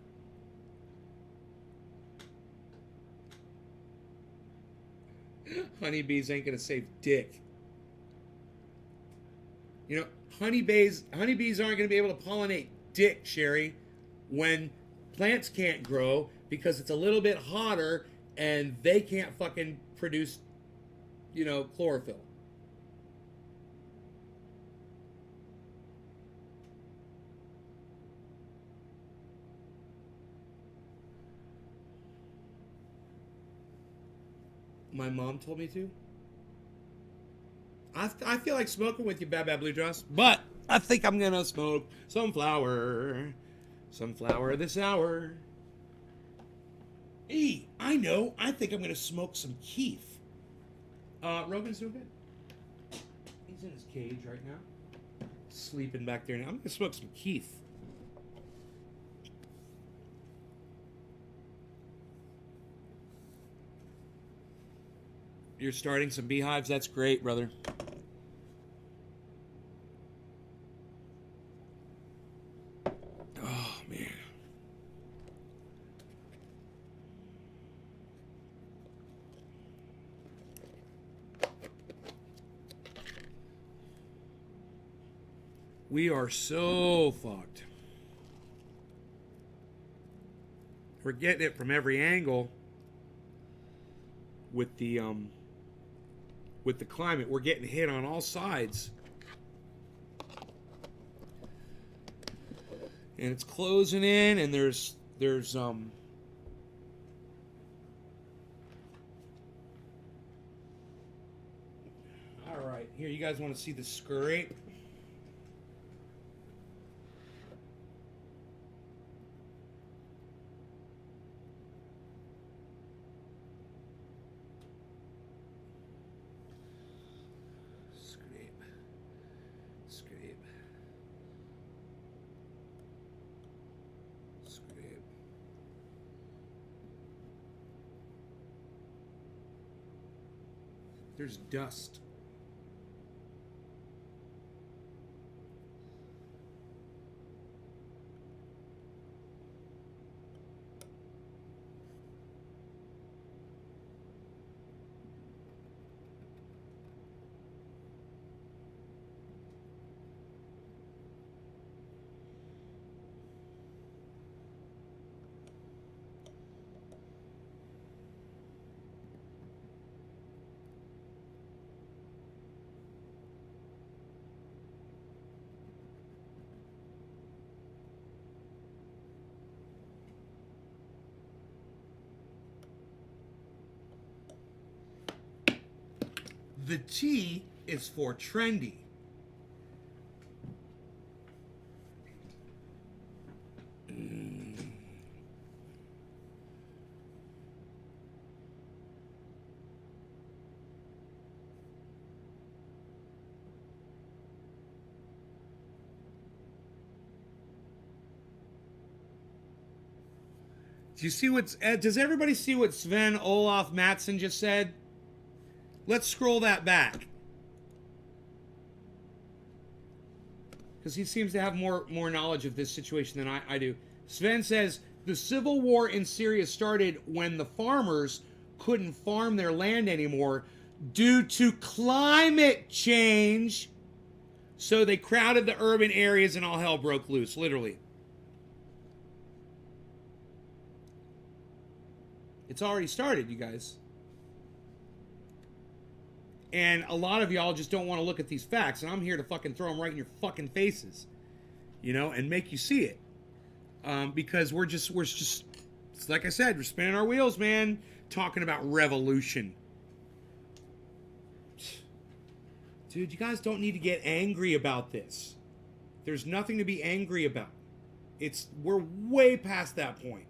Honeybees ain't gonna save dick. You know, honeybees aren't gonna be able to pollinate dick, Sherry, when plants can't grow because it's a little bit hotter and they can't fucking produce, chlorophyll. My mom told me to. I feel like smoking with you, Bad Bad Blue Dress, but I think I'm gonna smoke some flower this hour. Hey, I know. I think I'm gonna smoke some Keith. Rogan's doing good. He's in his cage right now, sleeping back there now. I'm gonna smoke some Keith. You're starting some beehives. That's great, brother. Oh, man. We are so fucked. We're getting it from every angle with the climate. We're getting hit on all sides. And it's closing in, and there's all right, here, you guys want to see the scrape? There's dust. The T is for trendy. Do you see what's? Does everybody see what Sven Olaf Matson just said? Let's scroll that back, because he seems to have more knowledge of this situation than I do. Sven says the civil war in Syria started when the farmers couldn't farm their land anymore due to climate change, so they crowded the urban areas and all hell broke loose, literally. It's already started, you guys. And a lot of y'all just don't want to look at these facts, and I'm here to fucking throw them right in your fucking faces, and make you see it. Because we're just, it's like I said, we're spinning our wheels, man, talking about revolution. Dude, you guys don't need to get angry about this. There's nothing to be angry about. We're way past that point.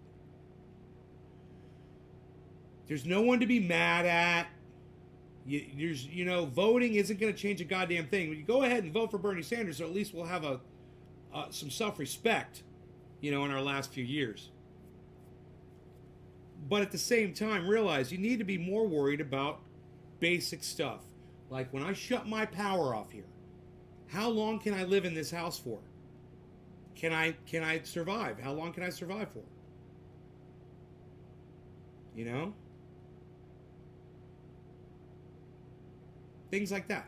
There's no one to be mad at. Voting isn't going to change a goddamn thing. When you go ahead and vote for Bernie Sanders, so at least we'll have some self-respect, in our last few years. But at the same time, realize you need to be more worried about basic stuff. Like when I shut my power off here, how long can I live in this house for? Can I survive? How long can I survive for? You know? Things like that.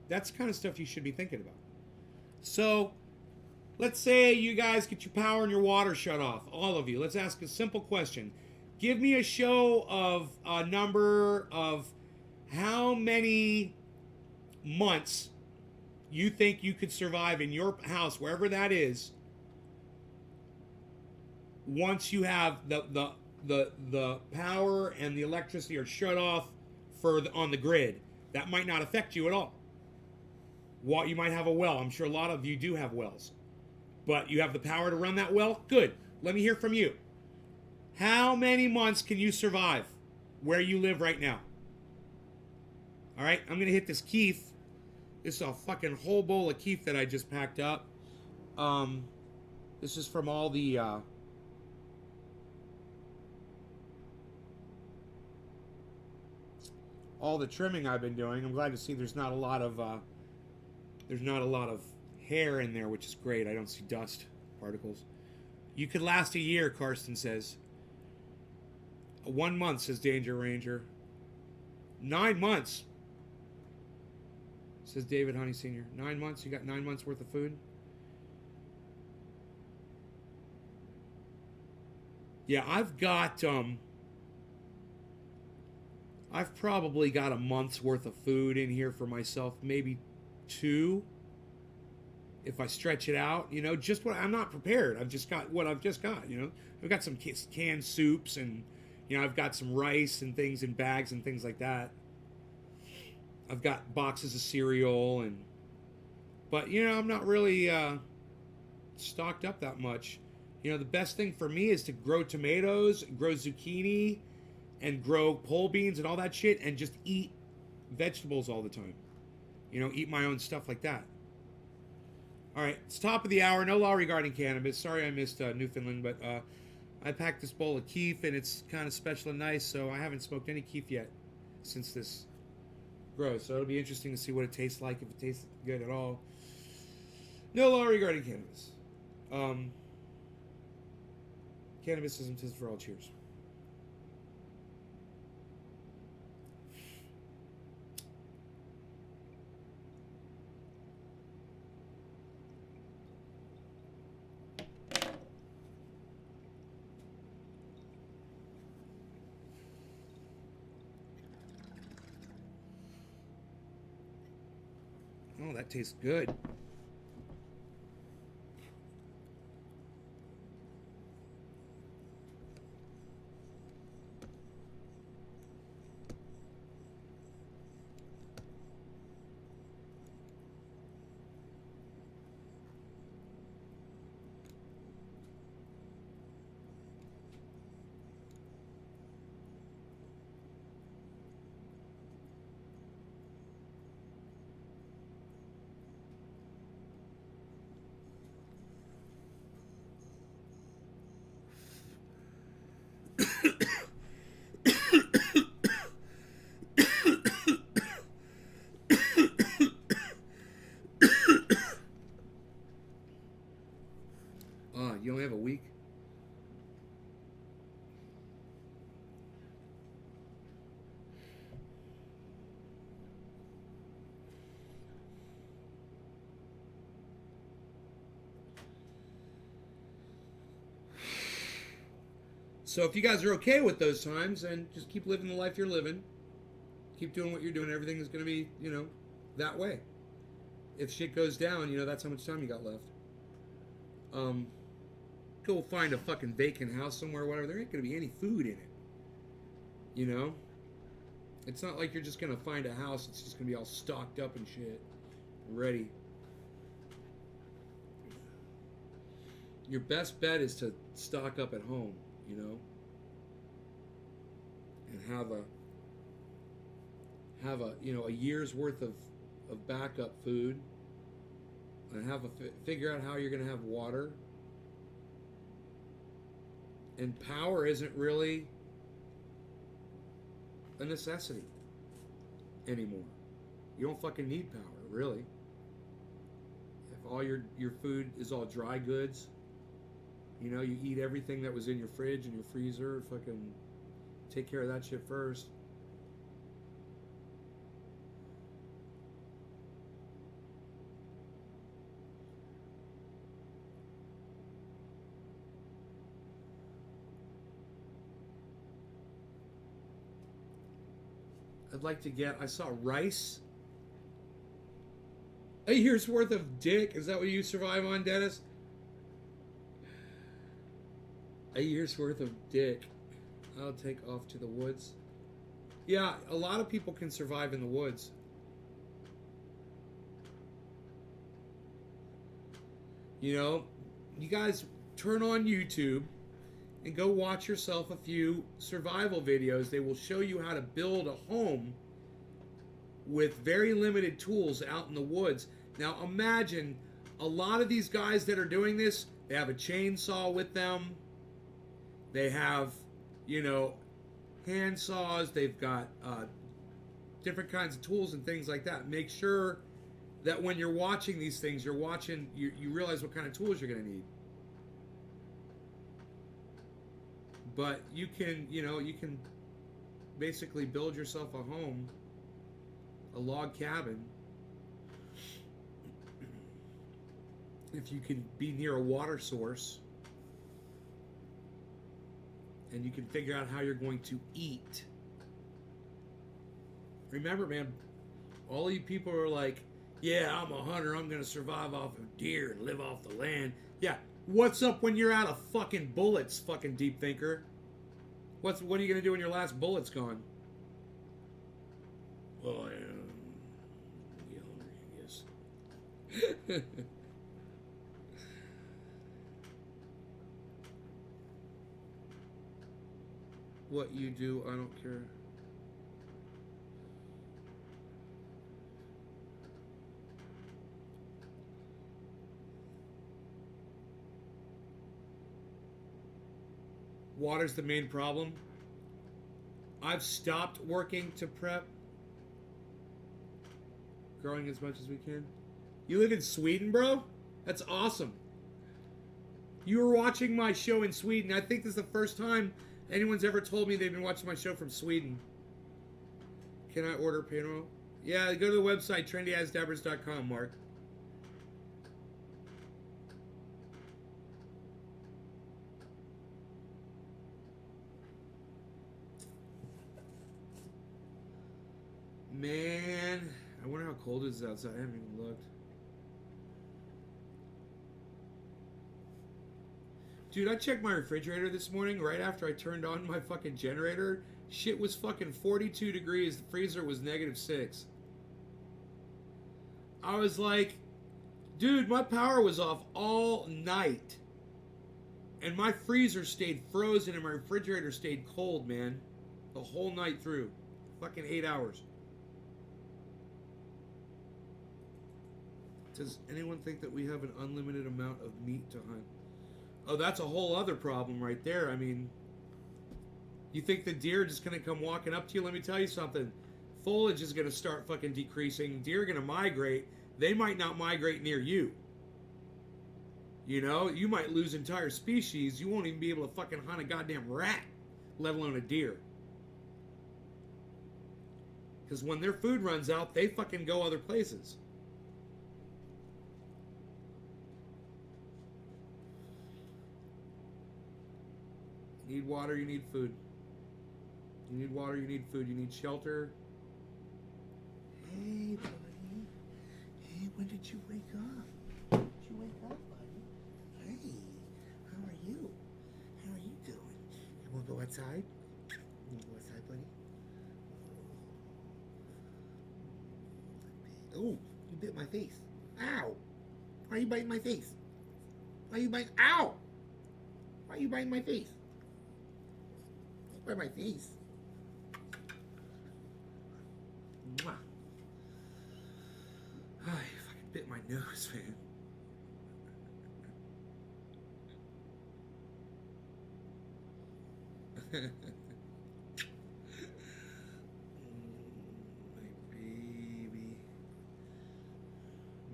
That's the kind of stuff you should be thinking about. So, let's say you guys get your power and your water shut off. All of you. Let's ask a simple question. Give me a show of a number of how many months you think you could survive in your house, wherever that is, once you have the power and the electricity are shut off on the grid. That might not affect you at all. You might have a well. I'm sure a lot of you do have wells. But you have the power to run that well? Good. Let me hear from you. How many months can you survive where you live right now? All right, I'm going to hit this Keith. This is a fucking whole bowl of Keith that I just packed up. This is from all the... all the trimming I've been doing. I'm glad to see there's not a lot of hair in there, which is great. I don't see dust particles. You could last a year, Karsten says. 1 month, says Danger Ranger. 9 months, says David Honey Sr. 9 months? You got 9 months worth of food? Yeah, I've probably got a month's worth of food in here for myself, maybe 2, if I stretch it out. You know, just what I'm not prepared. I've just got what I've just got. You know, I've got some canned soups, and you know, I've got some rice and things in bags and things like that. I've got boxes of cereal, but you know, I'm not really stocked up that much. You know, the best thing for me is to grow tomatoes, grow zucchini, and grow pole beans and all that shit, and just eat vegetables all the time. You know, eat my own stuff like that. All right, it's top of the hour. No law regarding cannabis. Sorry I missed Newfoundland, but I packed this bowl of Keef, and it's kind of special and nice, so I haven't smoked any Keef yet since this grows. So it'll be interesting to see what it tastes like, if it tastes good at all. No law regarding cannabis. Cannabis isn't just for all. Cheers. Oh, that tastes good. You only have a week? So if you guys are okay with those times, then just keep living the life you're living. Keep doing what you're doing. Everything is going to be, you know, that way. If shit goes down, you know, that's how much time you got left. Go find a fucking vacant house somewhere, whatever. There ain't going to be any food in it. You know? It's not like you're just going to find a house that's just going to be all stocked up and shit. Ready. Your best bet is to stock up at home, you know? And have a you know, a year's worth of backup food. And figure out how you're going to have water. And power isn't really a necessity anymore. You don't fucking need power, really. If all your food is all dry goods, you know, you eat everything that was in your fridge and your freezer, fucking take care of that shit first. I'd like to get, I saw rice. A year's worth of dick. Is that what you survive on, Dennis? A year's worth of dick. I'll take off to the woods. Yeah, a lot of people can survive in the woods. You know, you guys turn on YouTube and go watch yourself a few survival videos. They will show you how to build a home with very limited tools out in the woods. Now imagine a lot of these guys that are doing this, they have a chainsaw with them. They have, you know, hand saws. They've got different kinds of tools and things like that. Make sure that when you're watching these things, you're watching, you realize what kind of tools you're going to need. But you can, you know, you can basically build yourself a home, a log cabin, if you can be near a water source, and you can figure out how you're going to eat. Remember, man, all you people are like, yeah, I'm a hunter, I'm going to survive off of deer and live off the land. Yeah, what's up when you're out of fucking bullets, fucking deep thinker? What are you going to do when your last bullet's gone? Well, I be hungry, I guess. What you do, I don't care. Water's the main problem. I've stopped working to prep. Growing as much as we can. You live in Sweden, bro? That's awesome. You were watching my show in Sweden. I think this is the first time anyone's ever told me they've been watching my show from Sweden. Can I order payroll? Yeah, go to the website, trendyasdabbers.com, Mark. Man, I wonder how cold it is outside. I haven't even looked. Dude, I checked my refrigerator this morning right after I turned on my fucking generator. Shit was fucking 42 degrees. The freezer was -6. I was like, dude, my power was off all night. And my freezer stayed frozen and my refrigerator stayed cold, man. The whole night through. Fucking 8 hours. Does anyone think that we have an unlimited amount of meat to hunt? Oh, that's a whole other problem right there. I mean, you think the deer are just going to come walking up to you? Let me tell you something. Foliage is going to start fucking decreasing. Deer are going to migrate. They might not migrate near you. You know, you might lose entire species. You won't even be able to fucking hunt a goddamn rat, let alone a deer. Because when their food runs out, they fucking go other places. You need water, you need food. You need water, you need food, you need shelter. Hey, buddy. Hey, when did you wake up? Did you wake up, buddy? Hey, how are you? How are you doing? You want to go outside? You want to go outside, buddy? Oh, you bit my face. Ow! Why are you biting my face? Why are you biting? Ow! Why are you biting my face? By my face. Mwah. I fucking bit my nose, man. baby.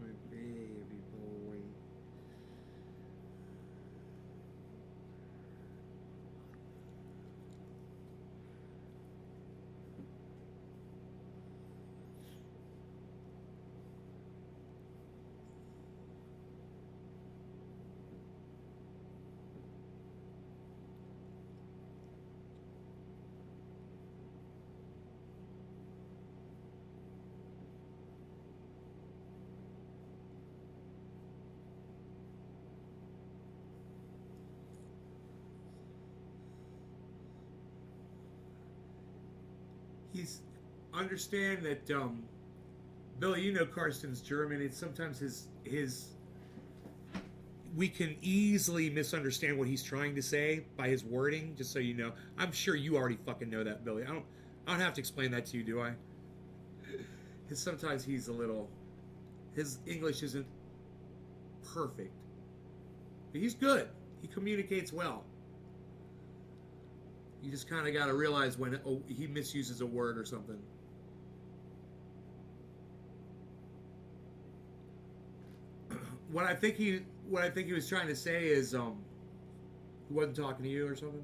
My baby boy. He's understand that Billy, you know Karsten's German. It's sometimes his we can easily misunderstand what he's trying to say by his wording, just so you know. I'm sure you already fucking know that, Billy. I don't have to explain that to you, do I? Because sometimes he's a little his English isn't perfect. But he's good. He communicates well. You just kind of got to realize when he misuses a word or something. What I think he was trying to say is he wasn't talking to you or something.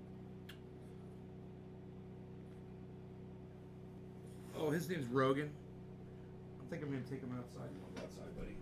Oh, his name's Rogan. I think I'm gonna take him outside. You want to go outside, buddy?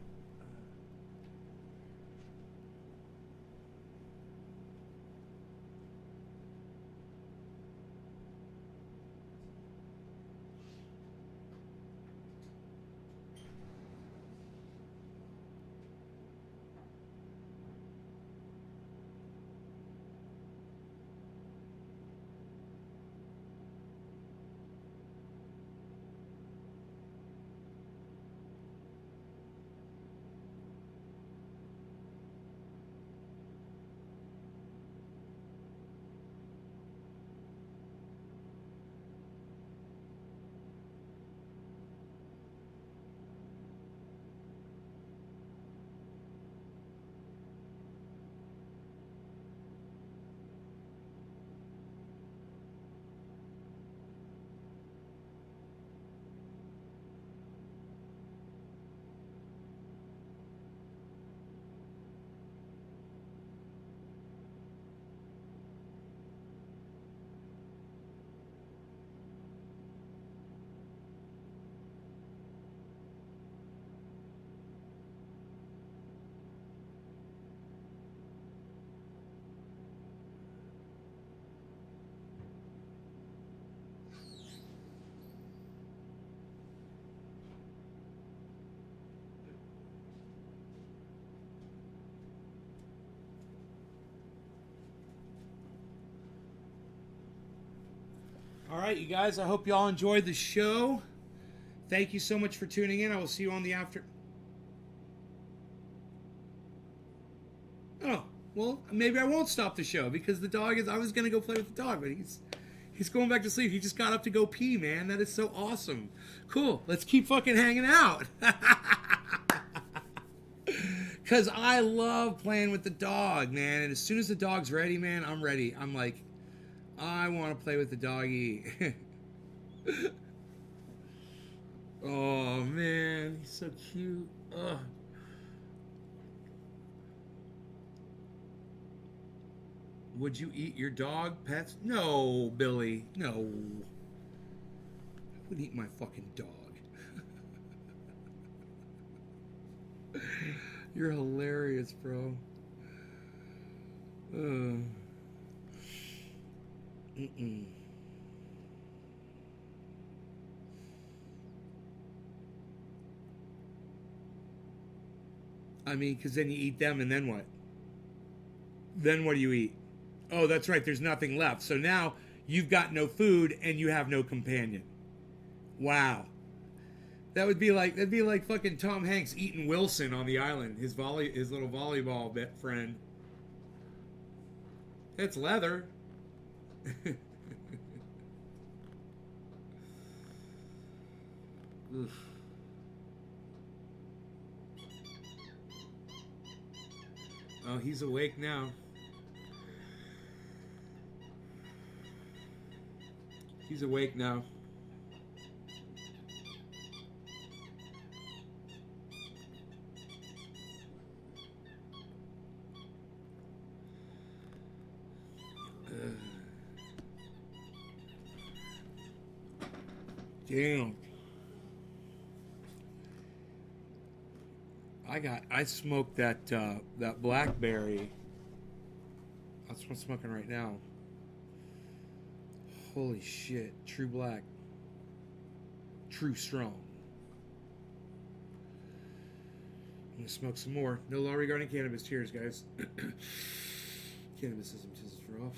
All right, you guys. I hope you all enjoyed the show. Thank you so much for tuning in. I will see you on the after. Oh, well, maybe I won't stop the show because the dog is. I was gonna go play with the dog, but he's going back to sleep. He just got up to go pee, man. That is so awesome. Cool. Let's keep fucking hanging out. Cause I love playing with the dog, man. And as soon as the dog's ready, man, I'm ready. I'm like, I want to play with the doggy. Oh man, he's so cute. Ugh. Would you eat your dog pets? No, Billy. No. I would eat my fucking dog. You're hilarious, bro. Mm-mm. I mean, because then you eat them and then what? Then what do you eat? Oh, that's right. There's nothing left. So now you've got no food and you have no companion. Wow. That'd be like fucking Tom Hanks eating Wilson on the island, his little volleyball bit friend. It's leather. Oof. Oh, he's awake now. He's awake now. Damn. I smoked that blackberry. That's what I'm smoking right now. Holy shit. True black. True strong. I'm gonna smoke some more. No law regarding cannabis. Cheers, guys. Cannabis isn't just for off.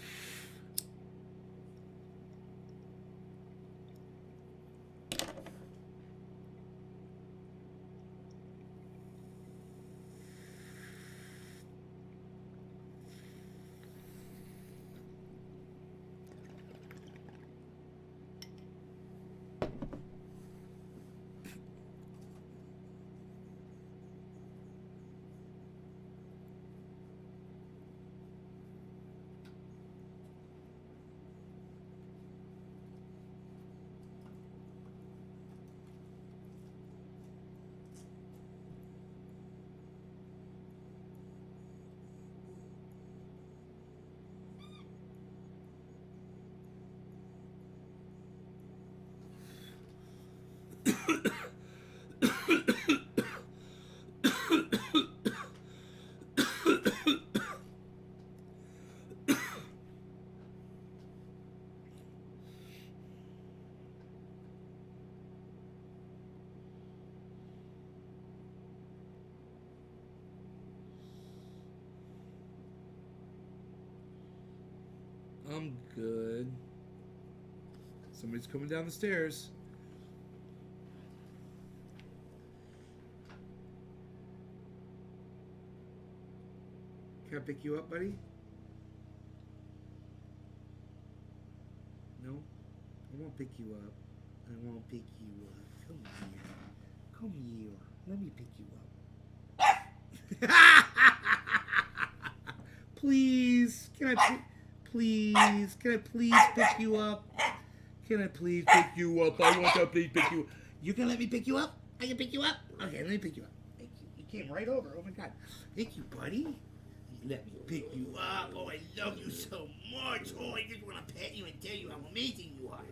I'm good. Somebody's coming down the stairs. Can I pick you up, buddy? No? I won't pick you up. I won't pick you up. Come here. Come here. Let me pick you up. Please. Can I please? Can I please pick you up? Can I please pick you up? I want to please pick you up. You can let me pick you up? I can pick you up? Okay, let me pick you up. Thank you. You came right over. Oh my God. Thank you, buddy. Let me pick you up. Oh, I love you so much. Oh, I just want to pet you and tell you how amazing you are.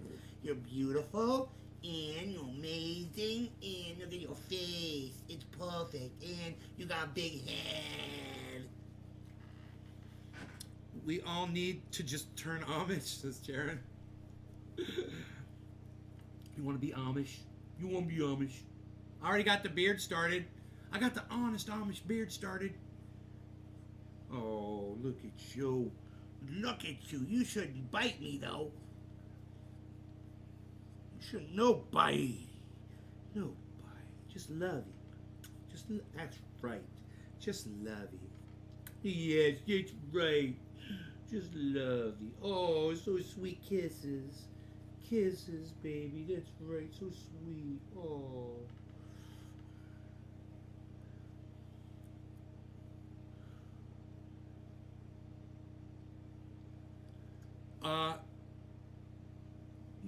You're beautiful, and you're amazing, and look at your face. It's perfect, and you got a big head. We all need to just turn Amish, says Jaron. You want to be Amish? You want to be Amish? I already got the beard started. I got the honest Amish beard started. Oh, look at you. Look at you. You shouldn't bite me, though. You shouldn't. No bite. No bite. Just love it. That's right. Just love it. Yes, that's right. Just love it. Oh, so sweet kisses. Kisses, baby. That's right. So sweet. Oh.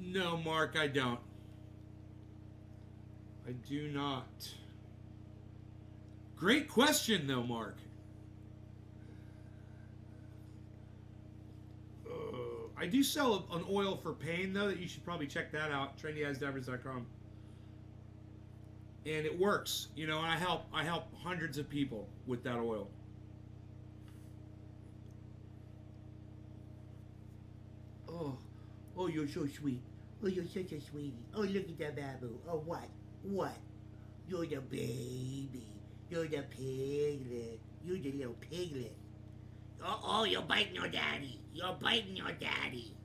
No, Mark, I don't. I do not. Great question, though, Mark. I do sell an oil for pain, though, that you should probably check that out. TrendyAsDivers.com. And it works, you know. And I help hundreds of people with that oil. Oh, you're so sweet. Oh, you're such a sweetie. Oh, look at that babu. Oh, what? What? You're the baby. You're the piglet. You're the little piglet. Oh, you're biting your daddy. You're biting your daddy.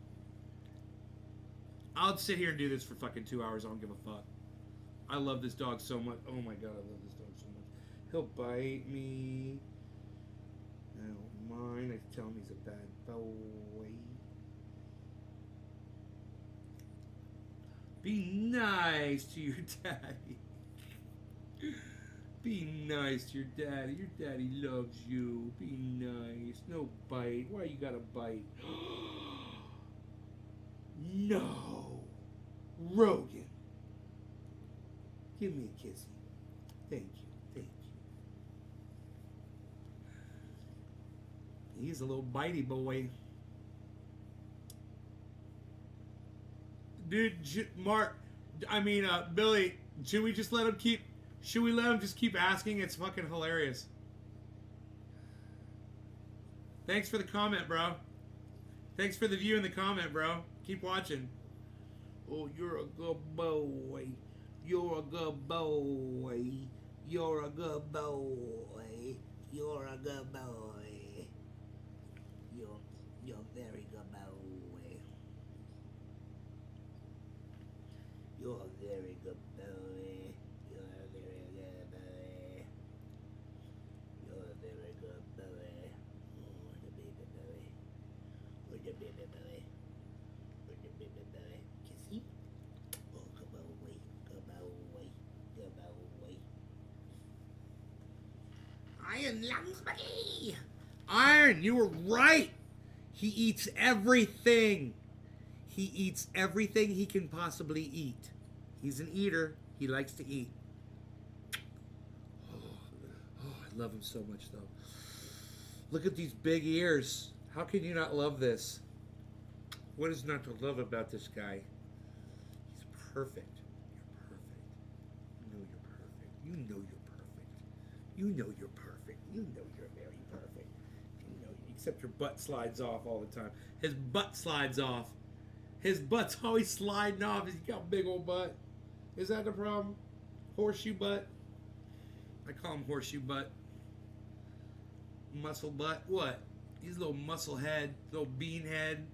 I'll sit here and do this for fucking 2 hours. I don't give a fuck. I love this dog so much. Oh my God, I love this dog so much. He'll bite me. I don't mind. I tell him he's a bad boy. Be nice to your daddy. Be nice to your daddy. Your daddy loves you. Be nice. No bite. Why you gotta bite? No. Rogan. Give me a kissy. Thank you. Thank you. He's a little bitey boy. Dude, Mark, Billy, should we just let him keep... Should we let him just keep asking? It's fucking hilarious. Thanks for the comment, bro. Thanks for the view in the comment, bro. Keep watching. Oh, you're a good boy. You're a good boy. You're a good boy. You're a good boy. You're very good boy. You're a very good boy. You're a very good boy. You're a very good boy. Oh, the baby boy. Oh, the baby boy. Oh, the baby boy. Kissy. Oh, good boy. Good boy. Good boy. Iron lungs, buddy. Iron, you were right. He eats everything. He eats everything he can possibly eat. He's an eater. He likes to eat. Oh, I love him so much, though. Look at these big ears. How can you not love this? What is not to love about this guy? He's perfect. You're perfect. You know you're perfect. You know you're perfect. You know you're perfect. You know you're very perfect. You know, except your butt slides off all the time. His butt slides off. His butt's always sliding off. He's got a big old butt. Is that the problem? Horseshoe butt? I call him horseshoe butt. Muscle butt. What? He's a little muscle head. Little bean head.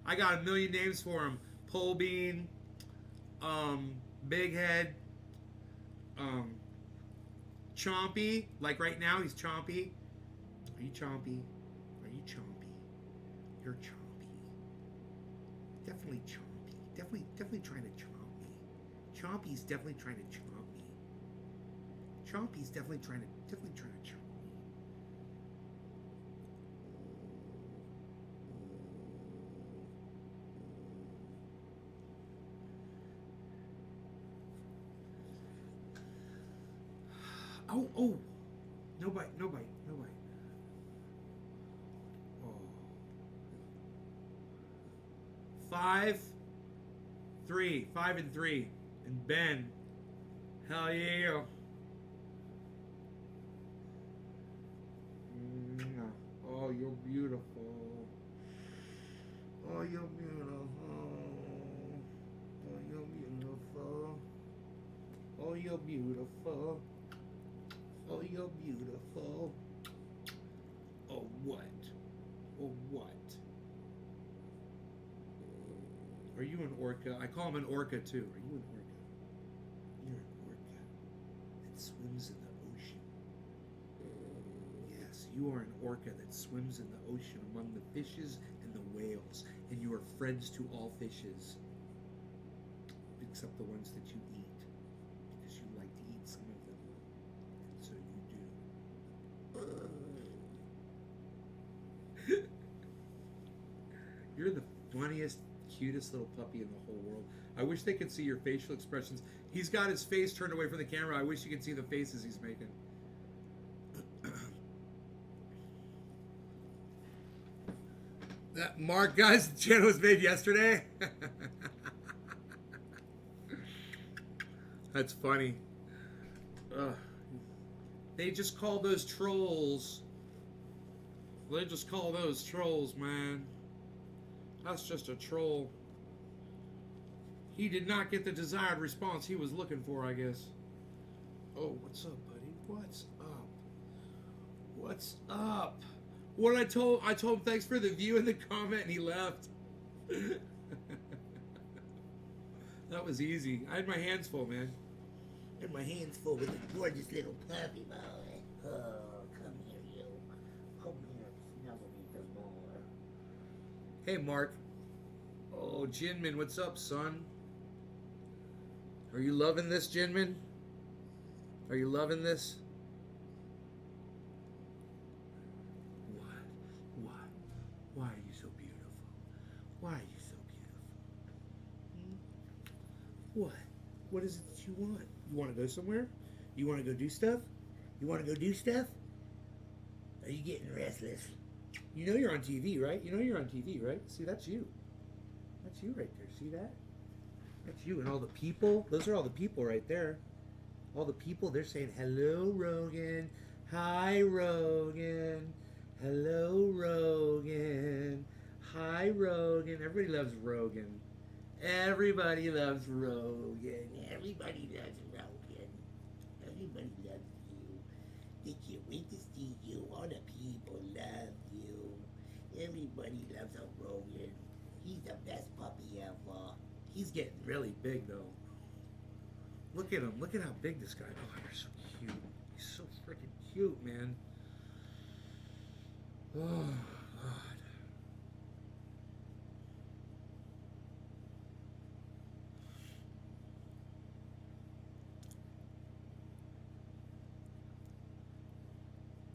I got a million names for him. Pole bean. Big head. Chompy. Like right now, he's chompy. Are you chompy? Are you chompy? You're chompy. Definitely chompy. Definitely trying to chomp me. Chompy's definitely trying to chomp me. Chompy's definitely trying to chomp me. Oh. No bite. Oh. 5, 3. 5 and 3. And Ben. Hell yeah. Oh, you're beautiful. Oh, you're beautiful. Oh, you're beautiful. Oh, you're beautiful. Oh, you're beautiful. Oh, what? Oh, what? Are you an orca? I call him an orca, too. Are you an orca? You're an orca that swims in the ocean. Yes, you are an orca that swims in the ocean among the fishes and the whales, and you are friends to all fishes, except the ones that you eat, because you like to eat some of them, and so you do. You're the funniest, cutest little puppy in the whole world. I wish they could see your facial expressions. He's got his face turned away from the camera. I wish you could see the faces he's making. That Mark, guys, the channel was made yesterday. That's funny. They just call those trolls. They just call those trolls, man. That's just a troll. He did not get the desired response he was looking for, I guess. Oh, what's up, buddy? What's up? What's up? What I told him thanks for the view in the comment, and he left. That was easy. I had my hands full, man. I had my hands full with a gorgeous little puppy boy. Oh, come here, you. Come here, snuggle me some more. Hey, Mark. Oh, Jinmin, what's up, son? Are you loving this, Jinmin? Are you loving this? What? Why are you so beautiful? Why are you so beautiful? What? What is it that you want? You want to go somewhere? You want to go do stuff? You want to go do stuff? Are you getting restless? You know you're on TV, right? You know you're on TV, right? See, that's you. That's you right there. See that? That's you and all the people. Those are all the people right there. All the people, they're saying, hello, Rogan. Hi, Rogan. Hello, Rogan. Hi, Rogan. Everybody loves Rogan. Everybody loves Rogan. Everybody loves Rogan. Everybody loves you. They can't wait to see you. All the people love you. Everybody loves a Rogan. He's the best puppy ever. He's getting really big, though. Look at him. Look at how big this guy is. Oh, you're so cute. He's so freaking cute, man. Oh, God.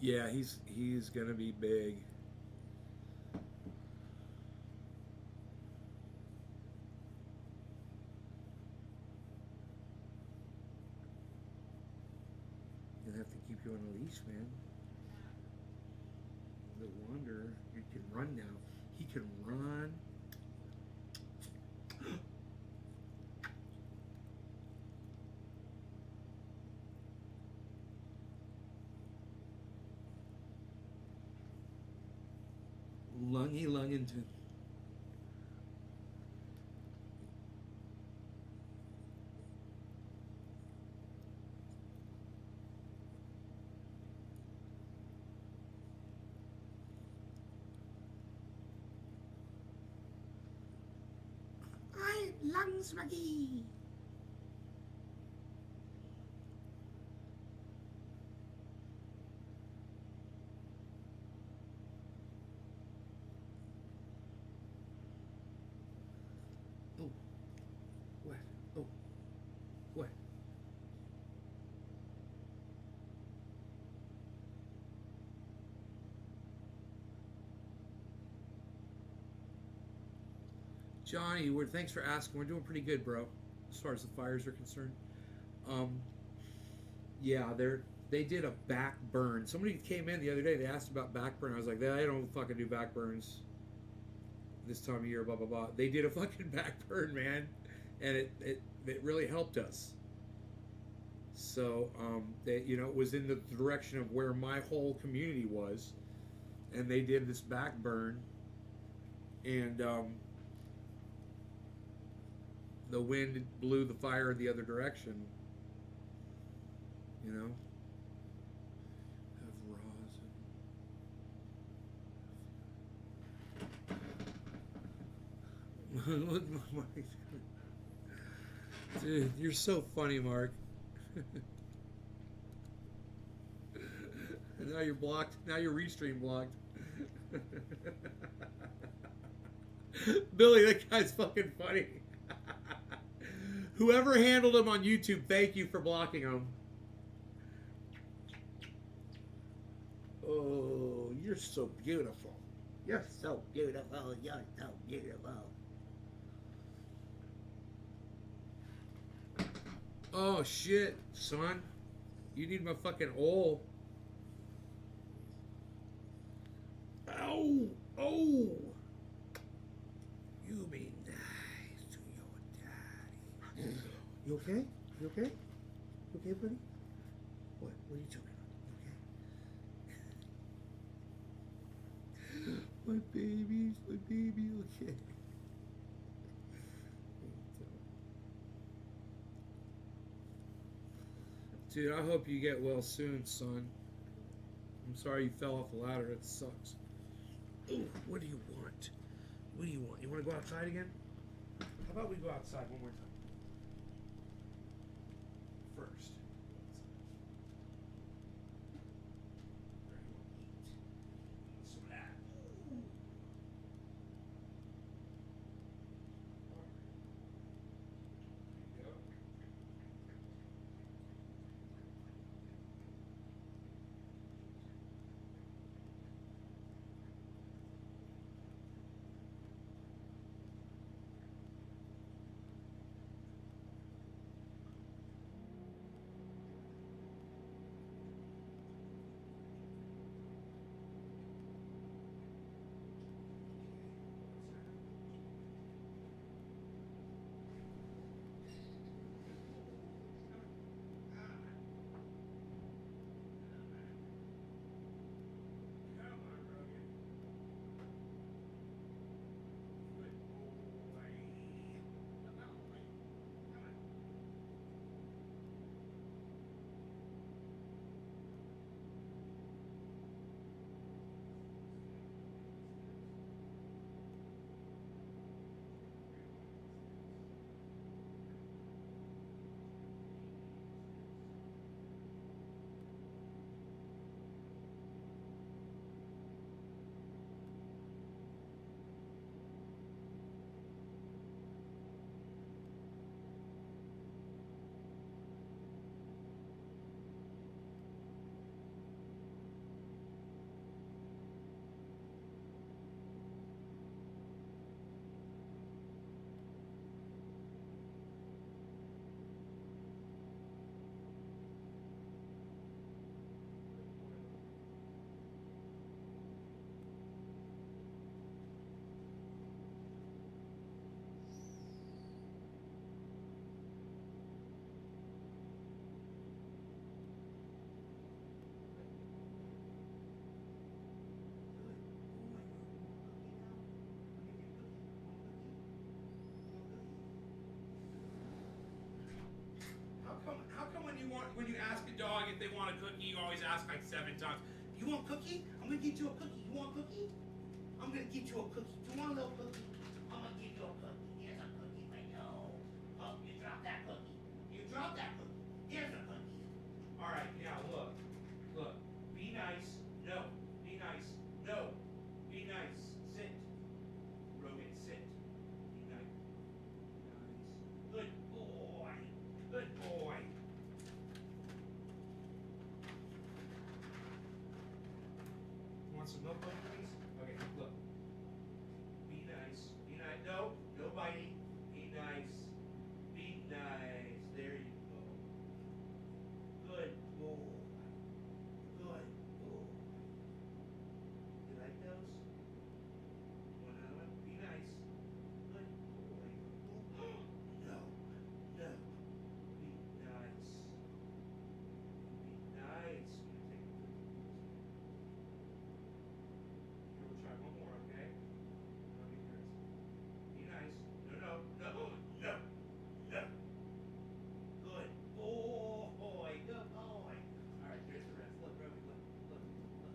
Yeah, he's gonna be big. He'll have to keep you on a leash, man. No wonder you can run now. He can run. Lungington. I lungs McGee. Oh, what? Oh, what? Johnny, thanks for asking. We're doing pretty good, bro, as far as the fires are concerned. Um, yeah, they did a back burn. Somebody came in the other day. They asked about back burn. I was like, they don't fucking do back burns this time of year. Blah blah blah. They did a fucking back burn, man, and it really helped us. So they it was in the direction of where my whole community was, and they did this back burn, and the wind blew the fire in the other direction. You know. Have rosin. Dude, you're so funny, Mark. Now you're blocked. Now your restream blocked. Billy, that guy's fucking funny. Whoever handled him on YouTube, thank you for blocking him. Oh, you're so beautiful. You're so beautiful. You're so beautiful. Oh shit, son. You need my fucking oil. Oh, oh. You be nice to your daddy. You okay? You okay? You okay, buddy? What? What are you doing? You okay? My baby, okay. Dude, I hope you get well soon, son. I'm sorry you fell off the ladder. It sucks. Ooh, what do you want? What do you want? You want to go outside again? How about we go outside one more time? First. Some of that. There you go. when you ask a dog if they want a cookie, you always ask like 7 times. You want a cookie? I'm gonna get you a cookie. You want a cookie? I'm gonna get you a cookie. Do you want a little cookie? I'm gonna give you a cookie. Here's a cookie for you. Oh, you dropped that cookie. You dropped that cookie. Here's a cookie. All right, now look. Look. Be nice. No. Be nice. No. Be nice. Sit. Rogan, sit. Be nice. Nice. Good boy. Good boy. Want some milk, please? Okay, look. Be nice. Be nice. No. No biting. Be nice. Be nice. There you go. Good boy. Good boy. You like those? Want another one? Be nice. Good boy. No. No. Be nice. Be nice. We'll try one more, okay? Be nice. No, no, no, no, no. Good boy. Good boy. All right, here's the rest. Look, Roby, look, look, look.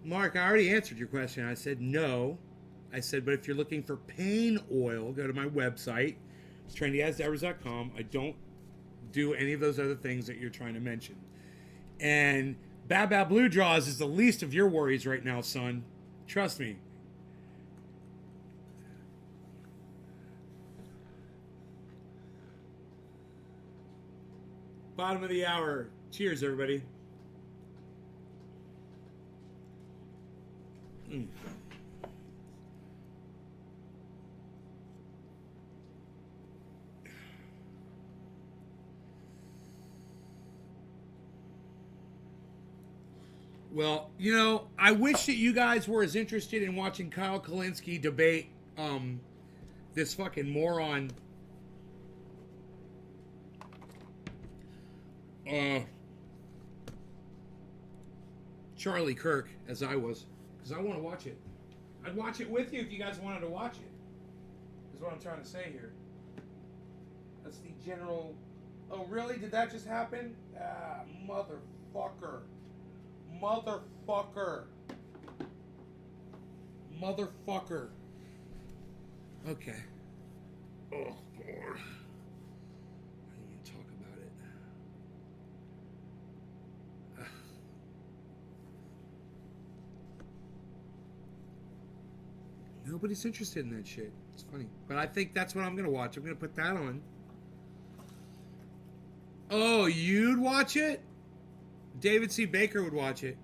Mark, I already answered your question. I said no. I said, but if you're looking for pain oil, go to my website. It's trendyasdowers.com. I don't do any of those other things that you're trying to mention. And Bad Bad Blue Draws is the least of your worries right now, son. Trust me. Bottom of the hour. Cheers, everybody. Well, you know, I wish that you guys were as interested in watching Kyle Kalinske debate this fucking moron Charlie Kirk as I was, because I want to watch it. I'd watch it with you if you guys wanted to watch it. Is what I'm trying to say here. That's the general. Oh, really? Did that just happen? Ah, motherfucker. Motherfucker. Motherfucker. Okay. Oh, God. I didn't even talk about it. Nobody's interested in that shit. It's funny. But I think that's what I'm going to watch. I'm going to put that on. Oh, you'd watch it? David C. Baker would watch it.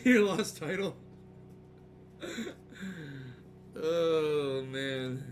Your lost title? Oh, man.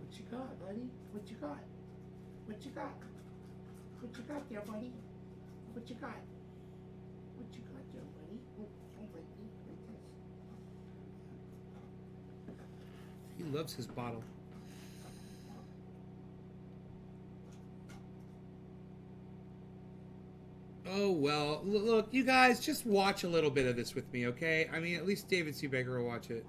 What you got, buddy? What you got? What you got? What you got there, buddy? What you got? What you got there, buddy? Oh, buddy, like this. loves his bottle. Oh, well, look, you guys, just watch a little bit of this with me, okay? I mean, at least David C. Baker will watch it.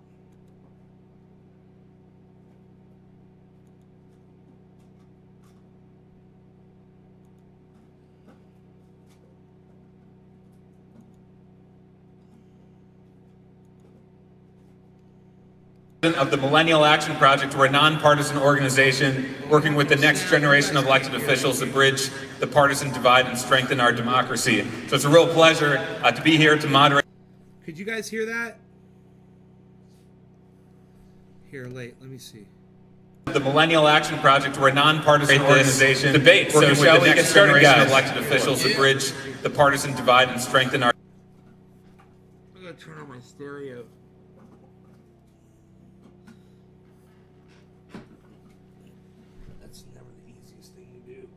Of the Millennial Action Project. We're a nonpartisan organization working with the next generation of elected officials to bridge the partisan divide and strengthen our democracy. So it's a real pleasure to be here to moderate. Could you guys hear that? Here, let me see. The Millennial Action Project. We're a nonpartisan organization debate. So shall we get started, guys? Of elected officials to bridge the partisan divide and strengthen our. I'm gonna turn on my stereo. That's never the easiest thing to do.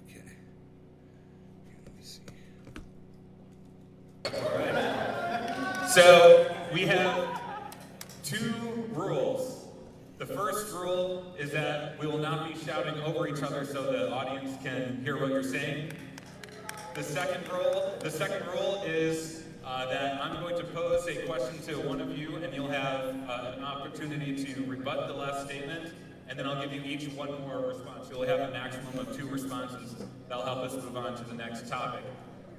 Okay. Here, let me see. So we have two rules. The first rule is that we will not be shouting over each other so the audience can hear what you're saying. The second rule is that I'm going to pose a question to one of you, and you'll have an opportunity to rebut the last statement, and then I'll give you each one more response. You'll have a maximum of 2 responses. That'll help us move on to the next topic.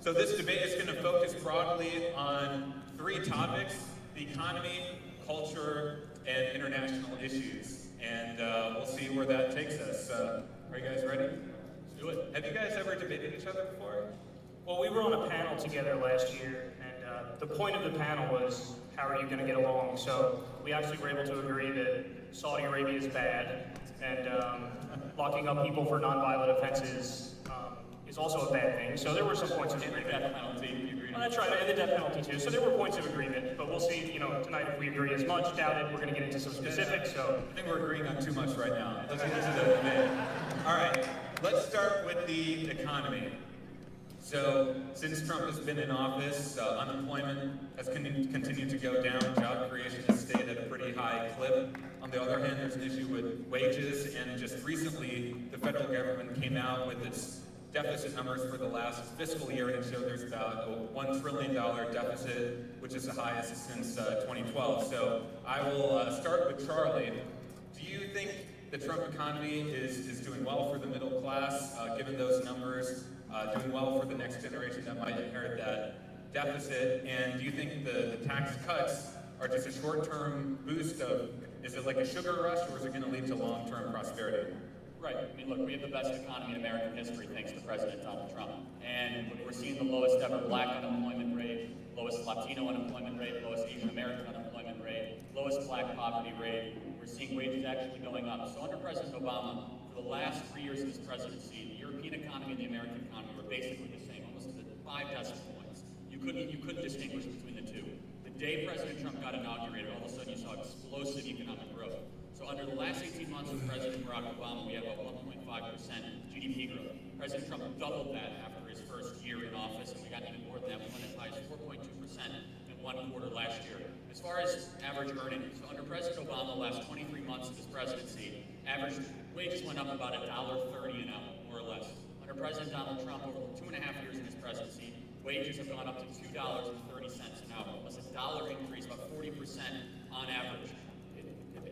So this debate is going to focus broadly on 3 topics: the economy, culture, and international issues. And we'll see where that takes us. Are you guys ready? Let's do it. Have you guys ever debated each other before? Well, we were on a panel together last year, and the point of the panel was, how are you going to get along? So we actually were able to agree that Saudi Arabia is bad, and locking up people for nonviolent offenses is also a bad thing. So there were some points of agreement. Death penalty, you agree? That's right, and the death penalty too. So there were points of agreement, but we'll see, tonight if we agree as much. Doubt it, we're going to get into some specifics. So I think we're agreeing on too much right now. Let's get into the debate. All right, let's start with the economy. So, since Trump has been in office, unemployment has continued to go down. Job creation has stayed at a pretty high clip. On the other hand, there's an issue with wages, and just recently, the federal government came out with its deficit numbers for the last fiscal year, and it showed there's about a $1 trillion deficit, which is the highest since 2012. So, I will start with Charlie. Do you think the Trump economy is doing well for the middle class, given those numbers? Doing well for the next generation that might inherit that deficit? And do you think the tax cuts are just a short-term boost of, is it like a sugar rush, or is it going to lead to long-term prosperity? Right. I mean, look, we have the best economy in American history thanks to President Donald Trump. And we're seeing the lowest ever black unemployment rate, lowest Latino unemployment rate, lowest Asian American unemployment rate, lowest black poverty rate. We're seeing wages actually going up. So under President Obama, for the last 3 years of his presidency, the European economy and the American economy were basically the same, almost to 5 decimal points. You couldn't distinguish between the two. The day President Trump got inaugurated, all of a sudden you saw explosive economic growth. So under the last 18 months of President Barack Obama, we have a 1.5% GDP growth. President Trump doubled that after his first year in office, and we got even more than that. We went as high as 4.2% in 1 quarter last year. As far as average earnings, so under President Obama, the last 23 months of his presidency, average wages went up about $1.30 an hour, more or less. Under President Donald Trump, over 2.5 years in his presidency, wages have gone up to $2.30 an hour. That's a dollar increase, about 40% on average.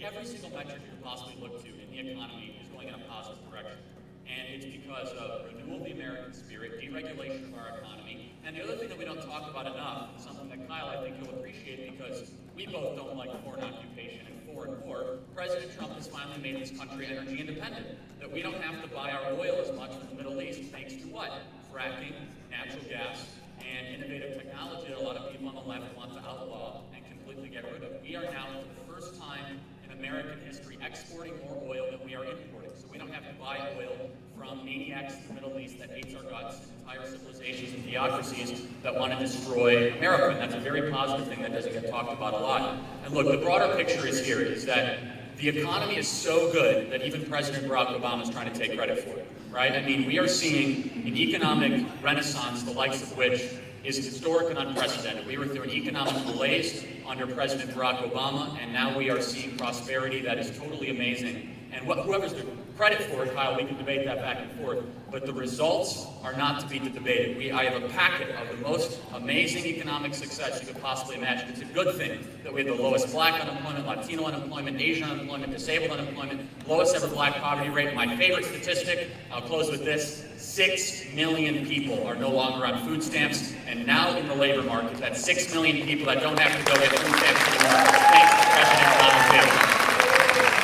Every single metric you could possibly look to in the economy is going in a positive direction. And it's because of renewal of the American spirit, deregulation of our economy, and the other thing that we don't talk about enough, something that Kyle, I think, you'll appreciate because we both don't like foreign occupation and foreign war. President Trump has finally made this country energy independent, that we don't have to buy our oil as much from the Middle East, thanks to what? Fracking, natural gas, and innovative technology that a lot of people on the left want to outlaw and completely get rid of. We are now, for the first time in American history, exporting more oil than we are importing. So we don't have to buy oil from maniacs in the Middle East that hates our guts, and entire civilizations and theocracies that want to destroy America. And that's a very positive thing that doesn't get talked about a lot. And look, the broader picture is here, is that The economy is so good that even President Barack Obama is trying to take credit for it, right? I mean, we are seeing an economic renaissance, the likes of which is historic and unprecedented. We were through an economic malaise under President Barack Obama, and now we are seeing prosperity that is totally amazing. And whoever's the credit for it, Kyle, we can debate that back and forth, but the results are not to be debated. I have a packet of the most amazing economic success you could possibly imagine. It's a good thing that we have the lowest black unemployment, Latino unemployment, Asian unemployment, disabled unemployment, lowest ever black poverty rate. My favorite statistic, I'll close with this, 6 million people are no longer on food stamps, and now in the labor market, that's 6 million people that don't have to go get food stamps anymore, thanks to President Donald Trump.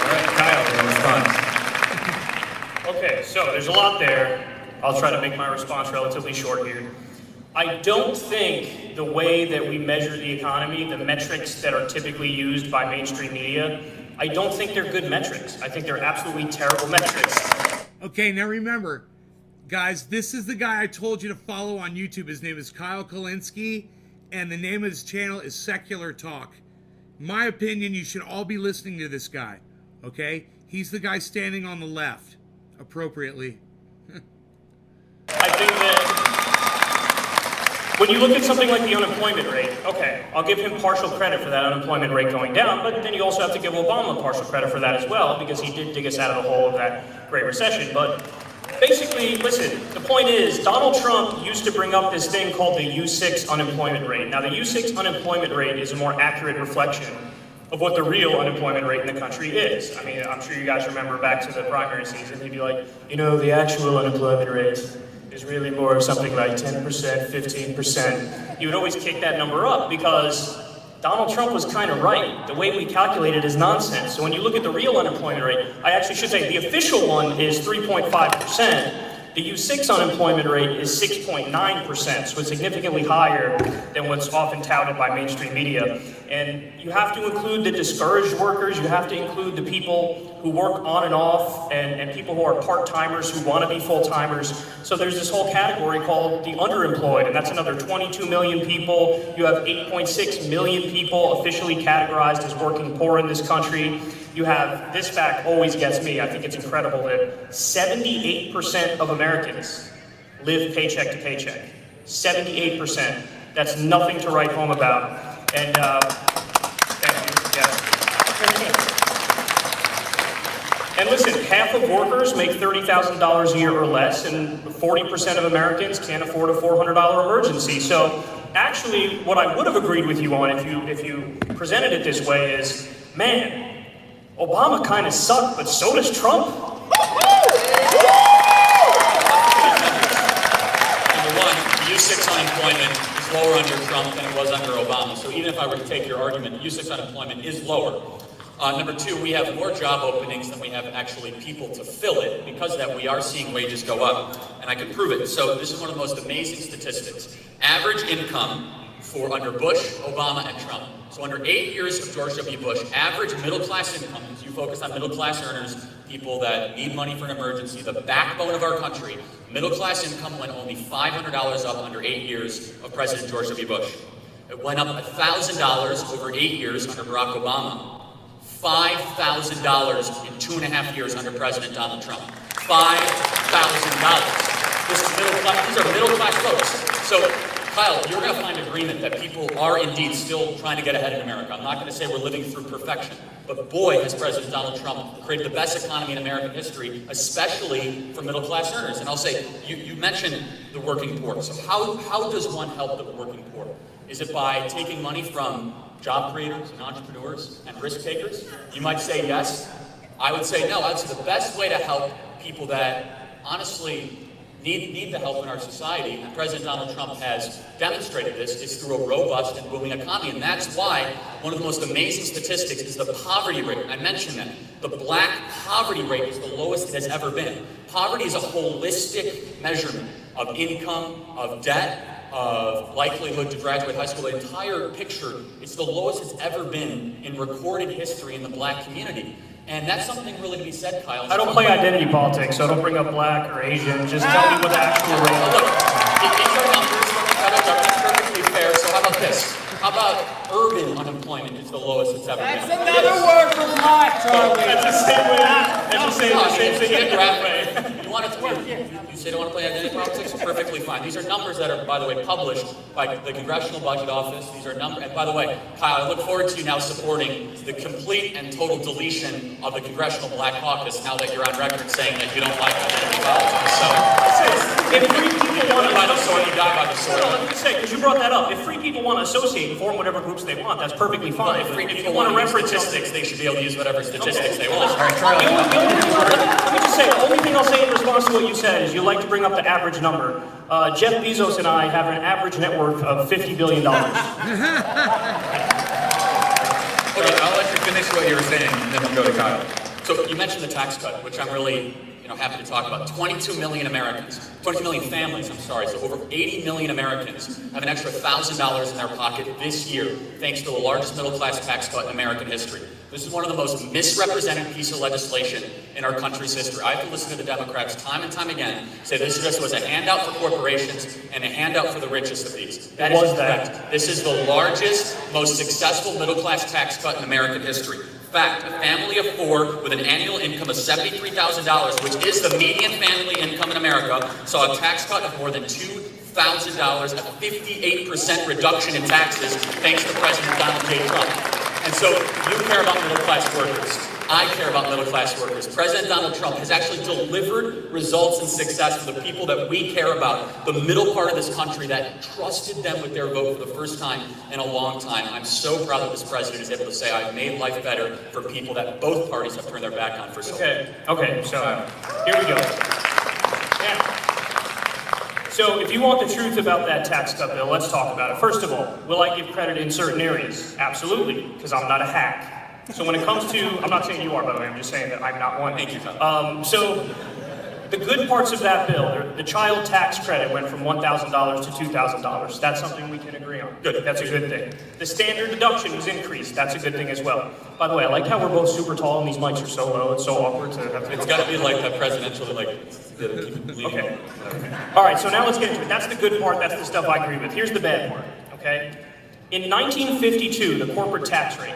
All right, Kyle, your response. Okay, so there's a lot there. I'll try to make my response relatively short here. I don't think the way that we measure the economy, the metrics that are typically used by mainstream media, I don't think they're good metrics. I think they're absolutely terrible metrics. Okay, now remember, guys, this is the guy I told you to follow on YouTube. His name is Kyle Kulinski, and the name of his channel is Secular Talk. My opinion, you should all be listening to this guy, okay? He's the guy standing on the left, appropriately. I think that when you look at something like the unemployment rate, okay, I'll give him partial credit for that unemployment rate going down, but then you also have to give Obama partial credit for that as well, because he did dig us out of the hole of that Great Recession. But basically, listen, the point is, Donald Trump used to bring up this thing called the U6 unemployment rate. Now, the U6 unemployment rate is a more accurate reflection of what the real unemployment rate in the country is. I mean, I'm sure you guys remember back to the primary season, he'd be like, you know, the actual unemployment rate is really more something like 10%, 15%. You would always kick that number up because Donald Trump was kind of right. The way we calculate it is nonsense. So when you look at the real unemployment rate, I actually should say the official one is 3.5%. The U6 unemployment rate is 6.9%, so it's significantly higher than what's often touted by mainstream media. And you have to include the discouraged workers, you have to include the people who work on and off, and people who are part-timers who want to be full-timers. So there's this whole category called the underemployed, and that's another 22 million people. You have 8.6 million people officially categorized as working poor in this country. You have, this fact always gets me, I think it's incredible that 78% of Americans live paycheck to paycheck. 78%. That's nothing to write home about. And, thank you, yeah. And listen, half of workers make $30,000 a year or less, and 40% of Americans can't afford a $400 emergency. So actually, what I would have agreed with you on if you presented it this way is, man, Obama kind of sucked, but so does Trump. Number one, U6 unemployment is lower under Trump than it was under Obama. So even if I were to take your argument, U6 unemployment is lower. Number two, we have more job openings than we have actually people to fill it. Because of that, we are seeing wages go up, and I can prove it. So this is one of the most amazing statistics. Average income for under Bush, Obama, and Trump. So under 8 years of George W. Bush, average middle-class income, because you focus on middle-class earners, people that need money for an emergency, the backbone of our country, middle-class income went only $500 up under 8 years of President George W. Bush. It went up $1,000 over 8 years under Barack Obama. $5,000 in 2.5 years under President Donald Trump. $5,000. This is middle class. These are middle class folks. So, Kyle, you're going to find agreement that people are indeed still trying to get ahead in America. I'm not going to say we're living through perfection, but boy, has President Donald Trump created the best economy in American history, especially for middle class earners. And I'll say, you mentioned the working poor. So how does one help the working poor? Is it by taking money from job creators and entrepreneurs and risk takers? You might say yes. I would say no. I would say the best way to help people that honestly need the help in our society, and President Donald Trump has demonstrated this, is through a robust and booming economy. And that's why one of the most amazing statistics is the poverty rate. I mentioned that. The black poverty rate is the lowest it has ever been. Poverty is a holistic measurement of income, of debt, of likelihood to graduate high school. The entire picture, it's the lowest it's ever been in recorded history in the black community. And that's something really to be said, Kyle. I don't play identity politics, so don't bring up black or Asian. Just tell me what the actual rate is. Look, these are numbers from the federal government, perfectly fair. So how about this? How about urban unemployment is the lowest it's ever That's been? another word for black, Charlie. That's the same way. That's the same thing in a different way. You want to you say you don't want to play identity politics? Perfectly fine. These are numbers that are, by the way, published by the Congressional Budget Office. These are numbers, and by the way, Kyle, I look forward to you now supporting the complete and total deletion of the Congressional Black Caucus now that you're on record saying that you don't like identity politics. So, If free people want to by the sword, you die by the sword. No, let me say, because you brought that up. If free people want to associate and form whatever groups they want, that's perfectly fine. If free If people you want to use reference statistics, they should be able to use whatever statistics they want. Let me just say, the only thing I'll say in response to what you said is you like to bring up the average number. Jeff Bezos and I have an average net worth of $50 billion. Okay, I'll let you finish what you were saying, and then we'll go to Kyle. So you mentioned the tax cut, which I'm really happy to talk about. 22 million Americans, 22 million families, I'm sorry, so over 80 million Americans have an extra $1,000 in their pocket this year, thanks to the largest middle-class tax cut in American history. This is one of the most misrepresented pieces of legislation in our country's history. I have to listen to the Democrats time and time again say this just was a handout for corporations and a handout for the richest of these. That is incorrect. This is the largest, most successful middle-class tax cut in American history. Fact, a family of four with an annual income of $73,000, which is the median family income in America, saw a tax cut of more than $2,000, a 58% reduction in taxes, thanks to President Donald J. Trump. And so you care about middle-class workers. I care about middle-class workers. President Donald Trump has actually delivered results and success for the people that we care about, the middle part of this country that trusted them with their vote for the first time in a long time. I'm so proud that this president is able to say, I've made life better for people that both parties have turned their back on for so long. Okay, so here we go. Yeah. So if you want the truth about that tax cut bill, let's talk about it. First of all, will I give credit in certain areas? Absolutely, because I'm not a hack. So when it comes to, I'm not saying you are, by the way, I'm just saying that I'm not one. Thank you, Tom. So the good parts of that bill, the child tax credit went from $1,000 to $2,000. That's something we can agree on. Good, that's a good thing. The standard deduction was increased. That's a good thing as well. By the way, I like how we're both super tall and these mics are so low. It's so awkward to have to. It's got to be like that presidential, Okay. All right, so now let's get into it. That's the good part. That's the stuff I agree with. Here's the bad part, okay? In 1952, the corporate tax rate,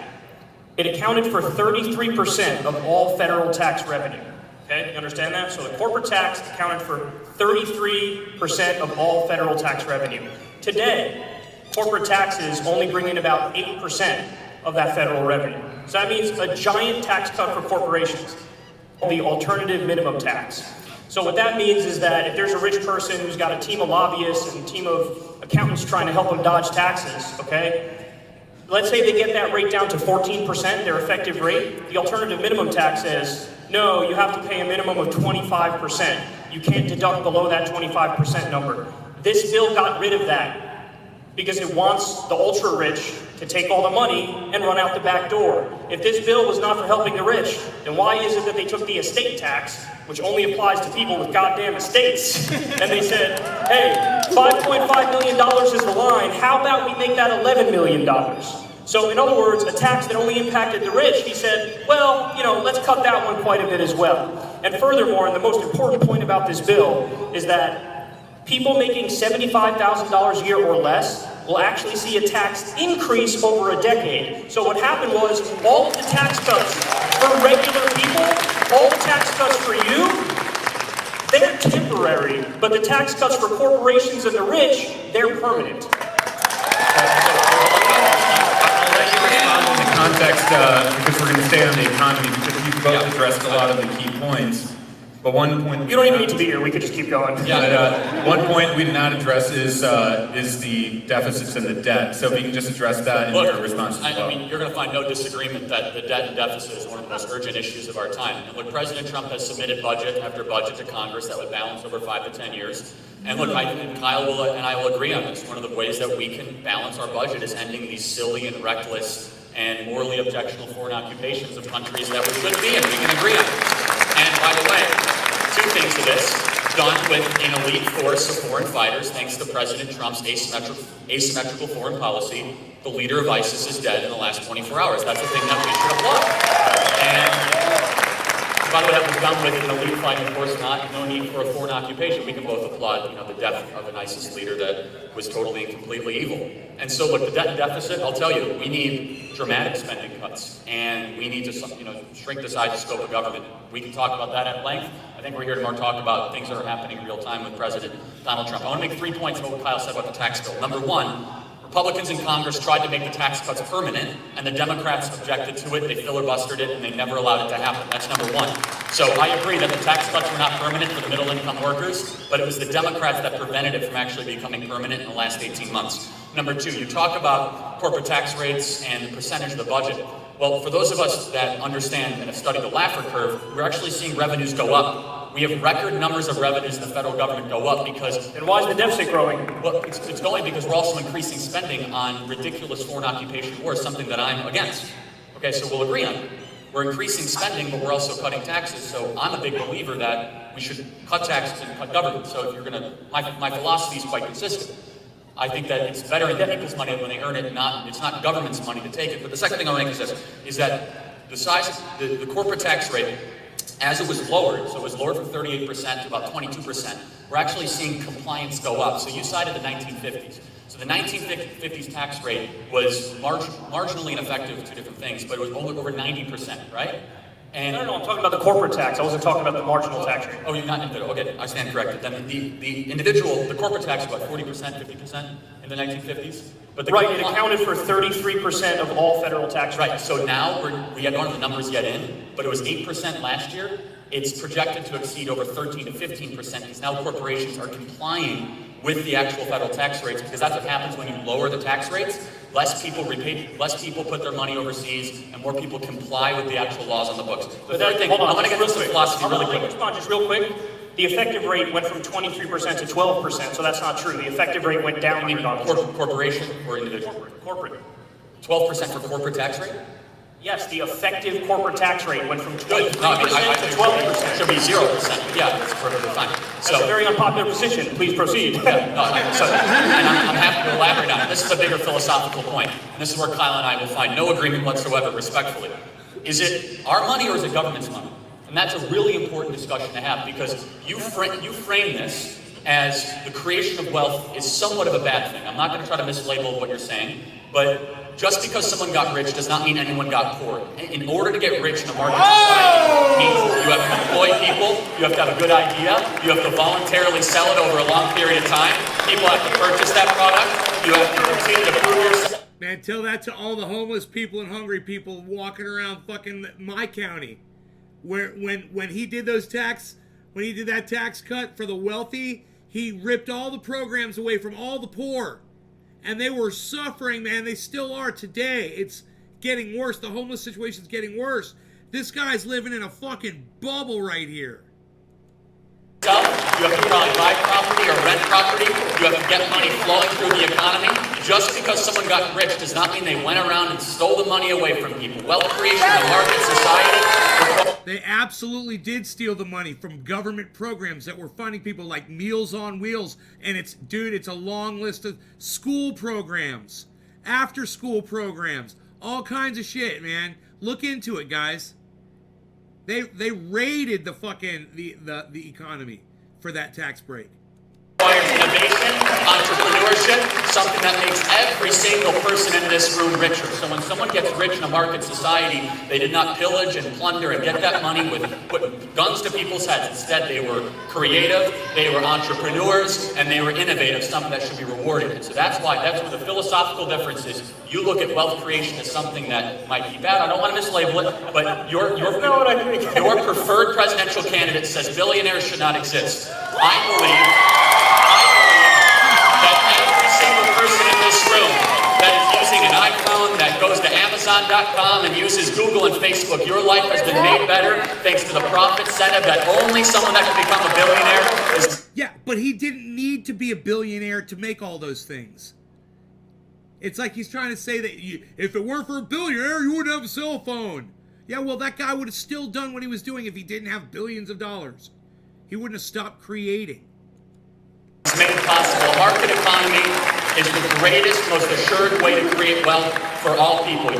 it accounted for 33% of all federal tax revenue. Okay, you understand that? So the corporate tax accounted for 33% of all federal tax revenue. Today, corporate taxes only bring in about 8% of that federal revenue. So that means a giant tax cut for corporations, the alternative minimum tax. So what that means is that if there's a rich person who's got a team of lobbyists and a team of accountants trying to help them dodge taxes, okay? Let's say they get that rate down to 14%, their effective rate. The alternative minimum tax says, no, you have to pay a minimum of 25%. You can't deduct below that 25% number. This bill got rid of that because it wants the ultra-rich to take all the money and run out the back door. If this bill was not for helping the rich, then why is it that they took the estate tax, which only applies to people with goddamn estates, and they said, hey, $5.5 million is the line, how about we make that $11 million? So in other words, a tax that only impacted the rich, he said, well, let's cut that one quite a bit as well. And furthermore, and the most important point about this bill is that people making $75,000 a year or less will actually see a tax increase over a decade. So what happened was all of the tax cuts for regular people, all the tax cuts for you, they're temporary, but the tax cuts for corporations and the rich, they're permanent. I'll let you respond in the context, because we're going to stay on the economy, because you've both addressed a lot of the key points. But one point you don't even need to be here. We could just keep going. Yeah. But, one point we did not address is the deficits and the debt. So if you can just address that in your response as well. I mean, you're going to find no disagreement that the debt and deficit is one of the most urgent issues of our time. And look, President Trump has submitted budget after budget to Congress that would balance over 5 to 10 years. And look, Kyle and I will agree on this. One of the ways that we can balance our budget is ending these silly and reckless and morally objectionable foreign occupations of countries that we shouldn't be in. We can agree on it. And by the way, 2 things to this, done with an elite force of foreign fighters, thanks to President Trump's asymmetrical foreign policy. The leader of ISIS is dead in the last 24 hours. That's a thing that we should applaud. And by the way, that was done with an elite fighting force, no need for a foreign occupation. We can both applaud, the death of an ISIS leader that was totally and completely evil. And so, look, the debt and deficit, I'll tell you, we need dramatic spending cuts, and we need to, shrink the size and scope of government. We can talk about that at length. I think we're here tomorrow to talk about things that are happening in real time with President Donald Trump. I want to make 3 points on what Kyle said about the tax bill. Number one, Republicans in Congress tried to make the tax cuts permanent, and the Democrats objected to it, they filibustered it, and they never allowed it to happen. That's number one. So I agree that the tax cuts were not permanent for the middle-income workers, but it was the Democrats that prevented it from actually becoming permanent in the last 18 months. Number two, you talk about corporate tax rates and the percentage of the budget. Well, for those of us that understand and have studied the Laffer curve, we're actually seeing revenues go up. We have record numbers of revenues in the federal government go up because... And why is the deficit growing? Well, it's going because we're also increasing spending on ridiculous foreign occupation wars, something that I'm against. Okay, so we'll agree on it. We're increasing spending, but we're also cutting taxes. So I'm a big believer that we should cut taxes and cut government. So if you're going to... My philosophy is quite consistent. I think that it's better to get people's money when they earn it, it's not government's money to take it. But the second thing I want to make is that the corporate tax rate, as it was lowered, so it was lowered from 38% to about 22%, we're actually seeing compliance go up. So you cited the 1950s. So the 1950s tax rate was marginally ineffective, two different things, but it was over 90%, right? And No, I'm talking about the corporate tax. I wasn't talking about the marginal tax rate. Oh, you're not individual. Okay, I stand corrected. Then the corporate tax was what, 40%, 50% in the 1950s? But Right, it accounted for 33% of all federal tax rates. Right, so now we don't have the numbers yet in, but it was 8% last year. It's projected to exceed over 13 to 15% because now corporations are complying with the actual federal tax rates, because that's what happens when you lower the tax rates. Less people put their money overseas, and more people comply with the actual laws on the books. The third thing, I'm going to get into philosophy really quick. Respond just real quick. The effective rate went from 23% to 12%, so that's not true. The effective rate went down. You mean corporation or individual? Corporate. 12% for corporate tax rate? Yes, the effective corporate tax rate went from 23% No, I mean, to 12%. it should be 0%. Yeah, that's perfectly fine. That's a very unpopular position. Please proceed. And I'm happy to elaborate on it. This is a bigger philosophical point, and this is where Kyle and I will find no agreement whatsoever, respectfully. Is it our money or is it government's money? And that's a really important discussion to have, because you frame this as the creation of wealth is somewhat of a bad thing. I'm not going to try to mislabel what you're saying, but just because someone got rich does not mean anyone got poor. In order to get rich in a market society, means you have to employ people, you have to have a good idea, you have to voluntarily sell it over a long period of time, people have to purchase that product, you have to continue to prove yourself. Man, tell that to all the homeless people and hungry people walking around fucking my county. Where when he did that tax cut for the wealthy, he ripped all the programs away from all the poor. And they were suffering, man. They still are today. It's getting worse. The homeless situation's getting worse. This guy's living in a fucking bubble right here. You have to probably buy property or rent property. You have to get money flowing through the economy. Just because someone got rich does not mean they went around and stole the money away from people. Wealth creation in a market society. They absolutely did steal the money from government programs that were funding people like Meals on Wheels. And it's a long list of school programs, after school programs, all kinds of shit, man. Look into it, guys. They raided the fucking the economy for that tax break. Innovation, entrepreneurship, something that makes every single person in this room richer. So when someone gets rich in a market society, they did not pillage and plunder and get that money with putting guns to people's heads. Instead, they were creative, they were entrepreneurs, and they were innovative, something that should be rewarded. And so that's where the philosophical difference is. You look at wealth creation as something that might be bad. I don't want to mislabel it, but your preferred presidential candidate says billionaires should not exist. I believe that every single person in this room that is using an iPhone, that goes to Amazon.com and uses Google and Facebook, your life has been made better thanks to the profit incentive that only someone that can become a billionaire is. Yeah, but he didn't need to be a billionaire to make all those things. It's like he's trying to say that if it weren't for a billionaire, you wouldn't have a cell phone. Yeah, well, that guy would have still done what he was doing if he didn't have billions of dollars. He wouldn't have stopped creating. It's made possible. A market economy is the greatest, most assured way to create wealth for all people.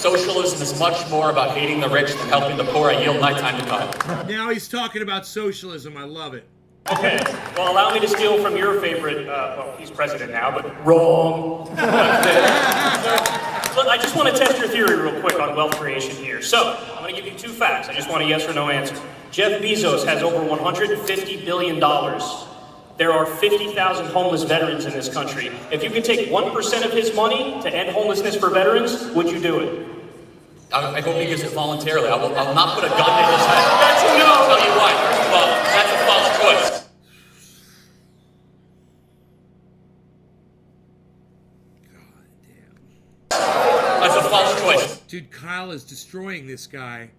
Socialism is much more about hating the rich than helping the poor. I yield my time to Kyle. Now he's talking about socialism. I love it. Okay, well, allow me to steal from your favorite, well, he's president now, but wrong. Look, I just want to test your theory real quick on wealth creation here. So, I'm going to give you two facts. I just want a yes or no answer. Jeff Bezos has over $150 billion. There are 50,000 homeless veterans in this country. If you could take 1% of his money to end homelessness for veterans, would you do it? I hope he gives it voluntarily. I will not put a gun to his head. That's a no! I'll tell you why. First of all, that's a false choice. That's a false choice. Dude, Kyle is destroying this guy.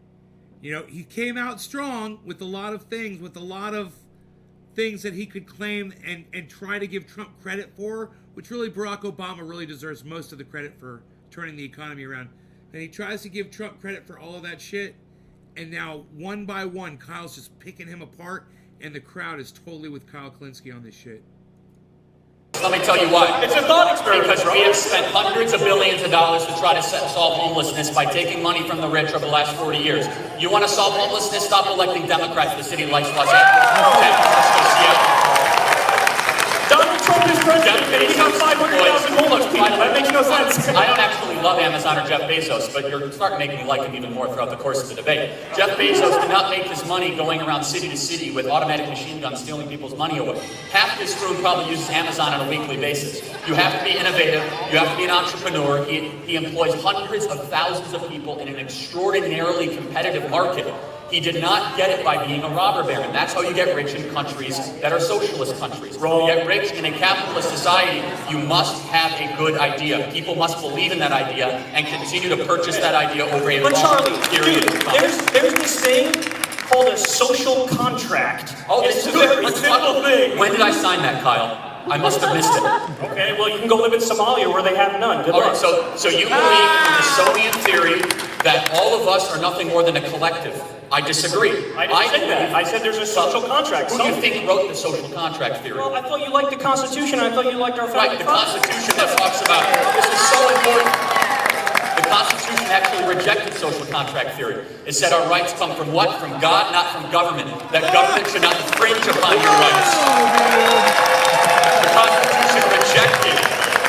You know, he came out strong with a lot of things, that he could claim and try to give Trump credit for, which really Barack Obama really deserves most of the credit for turning the economy around. And he tries to give Trump credit for all of that shit, and now one by one, Kyle's just picking him apart, and the crowd is totally with Kyle Klinsky on this shit. Let me tell you why. It's a thought experiment, Because bro. we have spent hundreds of billions of dollars to try to solve homelessness by taking money from the rich over the last 40 years. You want to solve homelessness? Stop electing Democrats to the city like Los Angeles, San Francisco, Seattle. Donald Trump is president, and he got 500,000 homeless people. That makes no sense. I don't actually love Amazon or Jeff Bezos, but you're starting to make me like him even more throughout the course of the debate. Jeff Bezos did not make his money going around city to city with automatic machine guns stealing people's money away. Half this crew probably uses Amazon on a weekly basis. You have to be innovative. You have to be an entrepreneur. He employs hundreds of thousands of people in an extraordinarily competitive market. He did not get it by being a robber baron. That's how you get rich in countries that are socialist countries. Wrong. To get rich in a capitalist society, you must have a good idea. People must believe in that idea and continue to purchase that idea over a But long Charlie, period dude, of time. there's this thing called a social contract. Oh, And this it's is a good. very Let's talk- simple thing. When did I sign that, Kyle? I must have missed it. Okay, well, you can go live in Somalia where they have none. Good All luck. right, so you believe in the Soviet theory that all of us are nothing more than a collective. I disagree. I didn't say that. I said there's a social contract. Who do you think wrote the social contract theory? Well, I thought you liked the Constitution. I thought you liked our Right, founding the fathers. Constitution that talks about, this is so important. The Constitution actually rejected social contract theory. It said our rights come from what? From God, not from government. That government should not infringe upon your rights. The Constitution rejected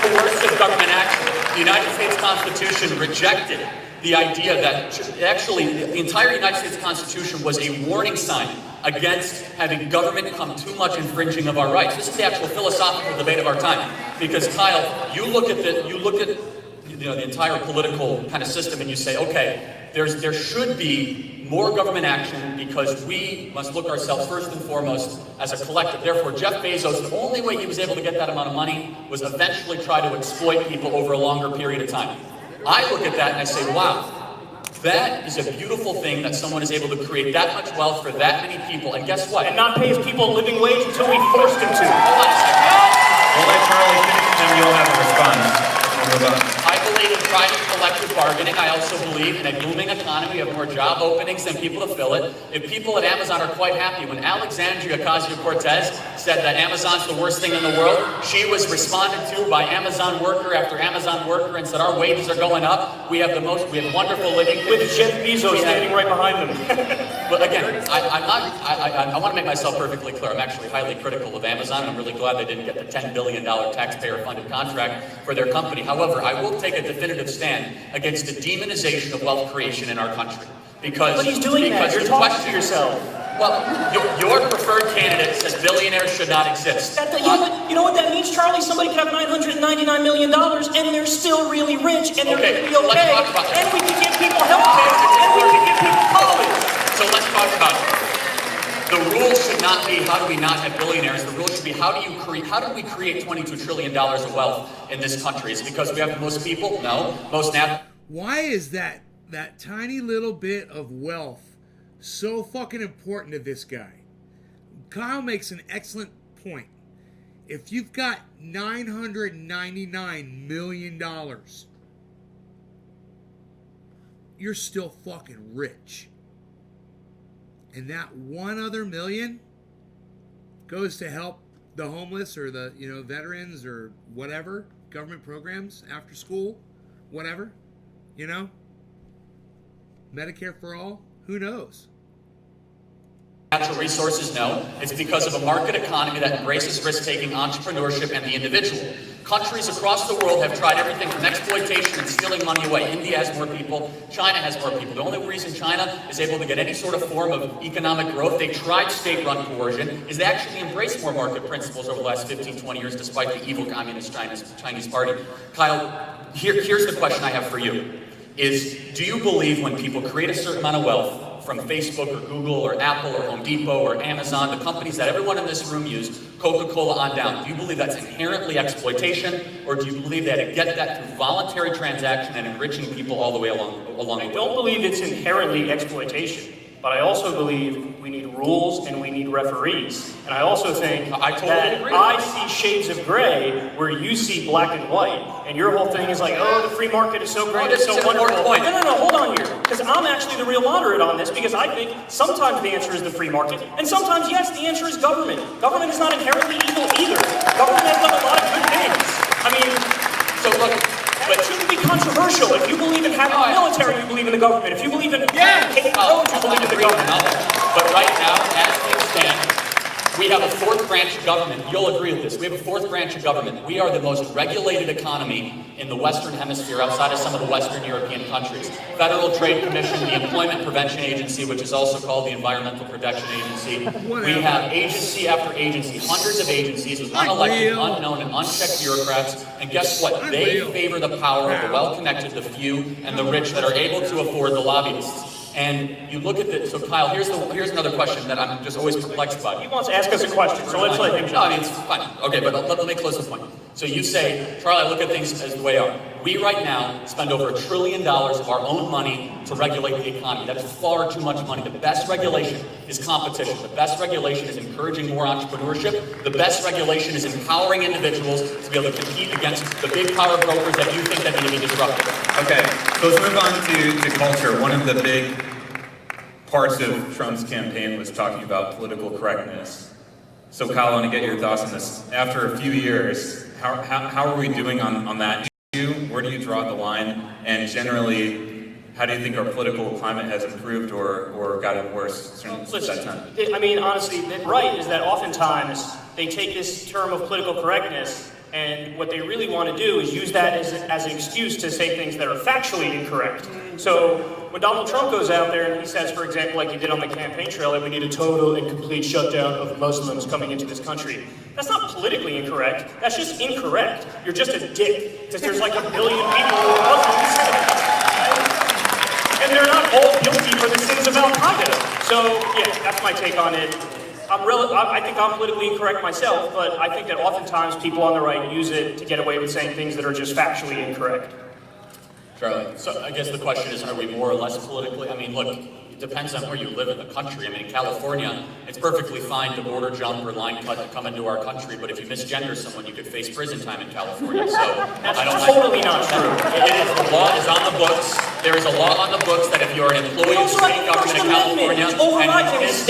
coercive government action. The United States Constitution rejected the idea that actually the entire United States Constitution was a warning sign against having government come too much infringing of our rights. This is the actual philosophical debate of our time. Because Kyle, you look at the entire political kind of system and you say, okay, there should be more government action because we must look ourselves first and foremost as a collective. Therefore, Jeff Bezos, the only way he was able to get that amount of money was eventually try to exploit people over a longer period of time. I look at that and I say, wow, that is a beautiful thing that someone is able to create that much wealth for that many people. And guess what? And not pay his people a living wage until we forced him to. Hold on a second. We'll let Charlie finish and then you'll have a response. We'll move on. I believe in private collective bargaining. I also believe in a booming economy. We have more job openings than people to fill it. If people at Amazon are quite happy, when Alexandria Ocasio-Cortez said that Amazon's the worst thing in the world, she was responded to by Amazon worker after Amazon worker and said our wages are going up. We have wonderful living With Jeff Bezos standing right behind them. But again, I want to make myself perfectly clear. I'm actually highly critical of Amazon, and I'm really glad they didn't get the $10 billion taxpayer-funded contract for their company. However, I will take a definitive stand against the demonization of wealth creation in our country. Because But he's doing that. You're the talking question- to yourself. Well, your preferred candidate says billionaires should not exist. You know what that means, Charlie? Somebody could have $999 million and they're still really rich and they're Okay, going to be let's okay. talk about that. And we can give people health care and we can give people college. So let's talk about it. The rule should not be how do we not have billionaires. The rule should be how do we create $22 trillion of wealth in this country? Is it because we have the most people? No. Why is that tiny little bit of wealth so fucking important to this guy? Kyle makes an excellent point. If you've got $999 million, you're still fucking rich. And that one other million goes to help the homeless or the veterans or whatever, government programs, after school, whatever, Medicare for all? Who knows? Natural resources? No. It's because of a market economy that embraces risk-taking, entrepreneurship, and the individual. Countries across the world have tried everything from exploitation and stealing money away. India has more people. China has more people. The only reason China is able to get any sort of form of economic growth, they tried state-run coercion, is they actually embraced more market principles over the last 15, 20 years, despite the evil communist Chinese party. Kyle, here's the question I have for you. Do you believe when people create a certain amount of wealth, from Facebook or Google or Apple or Home Depot or Amazon, the companies that everyone in this room use, Coca-Cola on down, do you believe that's inherently exploitation, or do you believe they had to get that through voluntary transaction and enriching people all the way along the way? I don't believe it's inherently exploitation, but I also believe we need rules and we need referees. And I also think I see shades of gray where you see black and white, and your whole thing is like, oh, the free market is so great, it's so wonderful. No, hold on here, because I'm actually the real moderate on this, because I think sometimes the answer is the free market, and sometimes, yes, the answer is government. Government is not inherently evil either. Government has done a lot of good things. I mean, so look, but it shouldn't be controversial. If you believe in having the military, you believe in the government. If you believe in taking roads, you believe in the government. But right now, as things stand, we have a fourth branch of government. You'll agree with this. We have a fourth branch of government. We are the most regulated economy in the Western Hemisphere outside of some of the Western European countries. Federal Trade Commission, the Employment Prevention Agency, which is also called the Environmental Protection Agency. We have agency after agency, hundreds of agencies with unelected, unknown, and unchecked bureaucrats. And guess what? They favor the power of the well-connected, the few, and the rich that are able to afford the lobbyists. And you look at this, so Kyle, here's another question that I'm just always perplexed by. He wants to ask us a question, so let's let him No, I mean, it's fine. Okay, but let me close this point. So you say, Charlie, I look at things as the way they are. We right now spend over $1 trillion of our own money to regulate the economy. That's far too much money. The best regulation is competition. The best regulation is encouraging more entrepreneurship. The best regulation is empowering individuals to be able to compete against the big power brokers that you think that need to be disrupted. Okay, so let's move on to culture. One of the big parts of Trump's campaign was talking about political correctness. So Kyle, I want to get your thoughts on this. After a few years, how are we doing on that issue? Where do you draw the line? And generally, how do you think our political climate has improved or gotten worse since that time? I mean, honestly, right is that oftentimes they take this term of political correctness, and what they really want to do is use that as an excuse to say things that are factually incorrect. So when Donald Trump goes out there and he says, for example, like he did on the campaign trail, that we need a total and complete shutdown of Muslims coming into this country, that's not politically incorrect. That's just incorrect. You're just a dick, because there's like 1 billion people who are Muslims, and they're not all guilty for the sins of Al-Qaeda. So yeah, that's my take on it. I think I'm politically incorrect myself, but I think that oftentimes people on the right use it to get away with saying things that are just factually incorrect. Charlie, so I guess the question is, are we more or less politically? I mean, look, it depends on where you live in the country. I mean, in California, it's perfectly fine to border jump or line cut to come into our country, but if you misgender someone, you could face prison time in California. So that's totally not true. The law is on the books. There is a law on the books that if you're an employee of the state government of California and if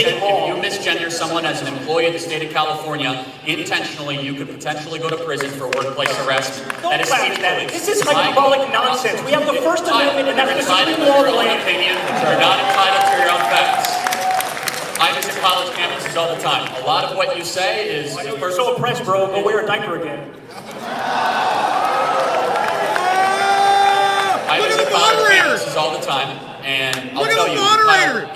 you misgender someone as an employee of the state of California intentionally, you could potentially go to prison for workplace harassment. That is speech police. This is hyperbolic nonsense. We have the First Amendment, and that's the Supreme Law of the land. You're not entitled to your own facts. I visit college campuses all the time. A lot of what you say is... You're so oppressed, bro. Go wear a diaper again. I visit college campuses all the time, and I'll tell you,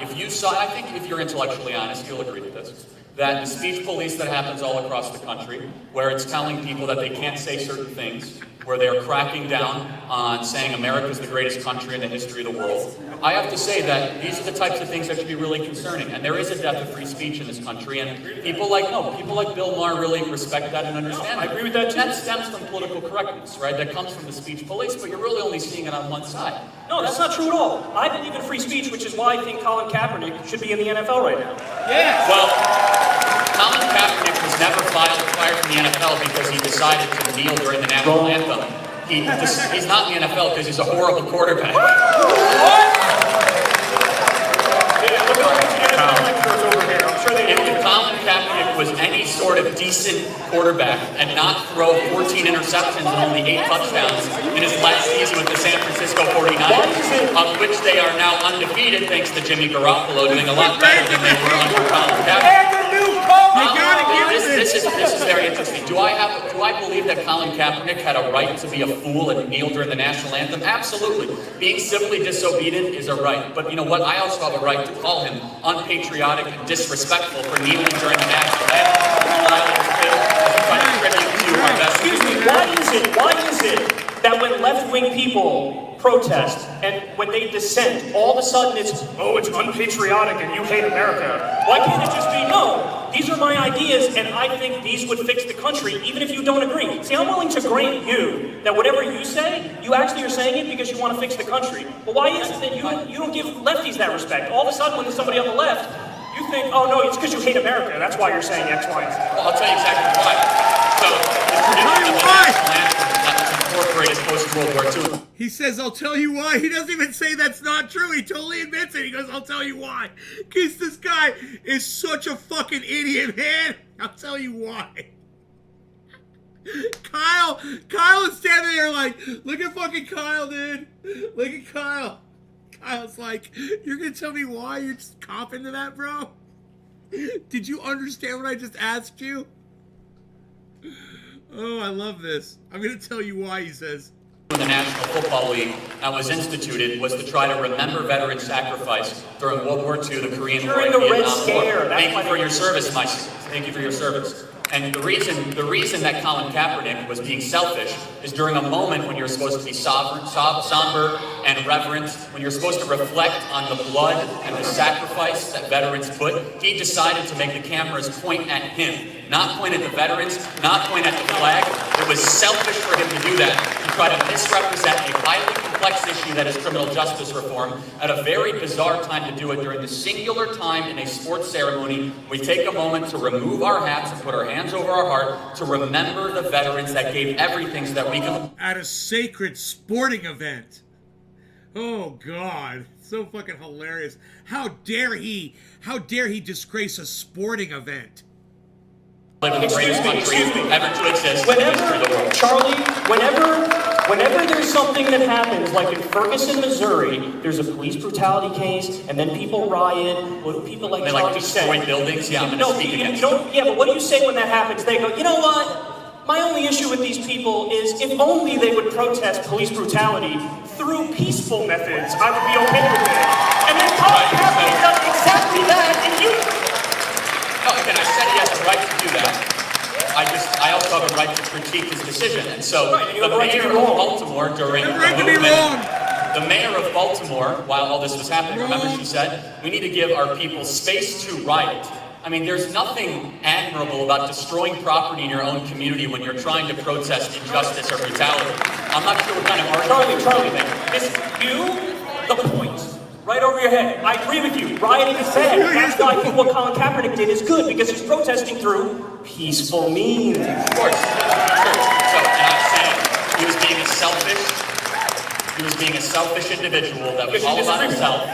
if you saw, I think if you're intellectually honest, you'll agree with this, that the speech police that happens all across the country, where it's telling people that they can't say certain things, where they're cracking down on saying America's the greatest country in the history of the world. I have to say that these are the types of things that should be really concerning, and there is a death of free speech in this country, and people like Bill Maher really respect that and understand. I agree with that too. That stems from political correctness, right? That comes from the speech police, but you're really only seeing it on one side. No, that's not true at all. I believe in free speech, which is why I think Colin Kaepernick should be in the NFL right now. Yes. Well, Colin Kaepernick was never fired from the NFL because he decided to kneel during the national anthem. He's not in the NFL because he's a horrible quarterback. If Colin Kaepernick was any sort sort of decent quarterback and not throw 14 interceptions and only 8 touchdowns in his last season with the San Francisco 49ers, of which they are now undefeated thanks to Jimmy Garoppolo doing a lot better than they were under Colin Kaepernick. This is very interesting. Do I believe that Colin Kaepernick had a right to be a fool and kneel during the national anthem? Absolutely. Being civilly disobedient is a right. But you know what? I also have a right to call him unpatriotic and disrespectful for kneeling during the national anthem. Excuse me, why is it that when left-wing people protest and when they dissent, all of a sudden it's unpatriotic and you hate America? Why can't it just be, no, these are my ideas and I think these would fix the country even if you don't agree? See, I'm willing to grant you that whatever you say, you actually are saying it because you want to fix the country. But why is it that you don't give lefties that respect? All of a sudden when there's somebody on the left, you think, oh no, it's because you hate America. That's why you're saying X, Y, and Z. Well, I'll tell you exactly why. So, the tradition of the national anthem that was incorporated post-World War II. He says, I'll tell you why. He doesn't even say that's not true. He totally admits it. He goes, I'll tell you why. Because this guy is such a fucking idiot, man. I'll tell you why. Kyle is standing there like, look at fucking Kyle, dude. Look at Kyle. Kyle's like, you're going to tell me why? You're just copping to that, bro? Did you understand what I just asked you? Oh, I love this. I'm going to tell you why, he says. When the National Football League was instituted was to try to remember veteran sacrifice during World War II, the Korean War, and the Vietnam War. Thank you for your service, Mike. Thank you for your service. And the reason that Colin Kaepernick was being selfish is during a moment when you're supposed to be somber and reverent, when you're supposed to reflect on the blood and the sacrifice that veterans put, he decided to make the cameras point at him. Not point at the veterans, not point at the flag. It was selfish for him to do that, to try to misrepresent a highly complex issue that is criminal justice reform at a very bizarre time to do it during the singular time in a sports ceremony. We take a moment to remove our hats and put our hands over our heart to remember the veterans that gave everything so that we can... At a sacred sporting event. Oh, God. So fucking hilarious. How dare he disgrace a sporting event? Live in the greatest country ever to exist in the history of the world. Charlie, whenever there's something that happens, like in Ferguson, Missouri, there's a police brutality case, and then people riot. What do people like? They Charlie like destroy buildings. Yeah, I'm going to speak against it. Yeah, but what do you say when that happens? They go, you know what? My only issue with these people is if only they would protest police brutality through peaceful methods, I would be okay with it. And then Colin Kaepernick does exactly that, and you... No, again, I said he has the right to do that. I also have a right to critique his decision. And so the mayor of Baltimore during the movement, the mayor of Baltimore, while all this was happening, remember she said, we need to give our people space to riot. I mean, there's nothing admirable about destroying property in your own community when you're trying to protest injustice or brutality. I'm not sure what kind of argument Charlie, is you the point? Right over your head. I agree with you. Rioting is bad. That's why I think what Colin Kaepernick did is good, because he's protesting through peaceful means. Of course. So, and I'm saying he was being a selfish individual that was all about himself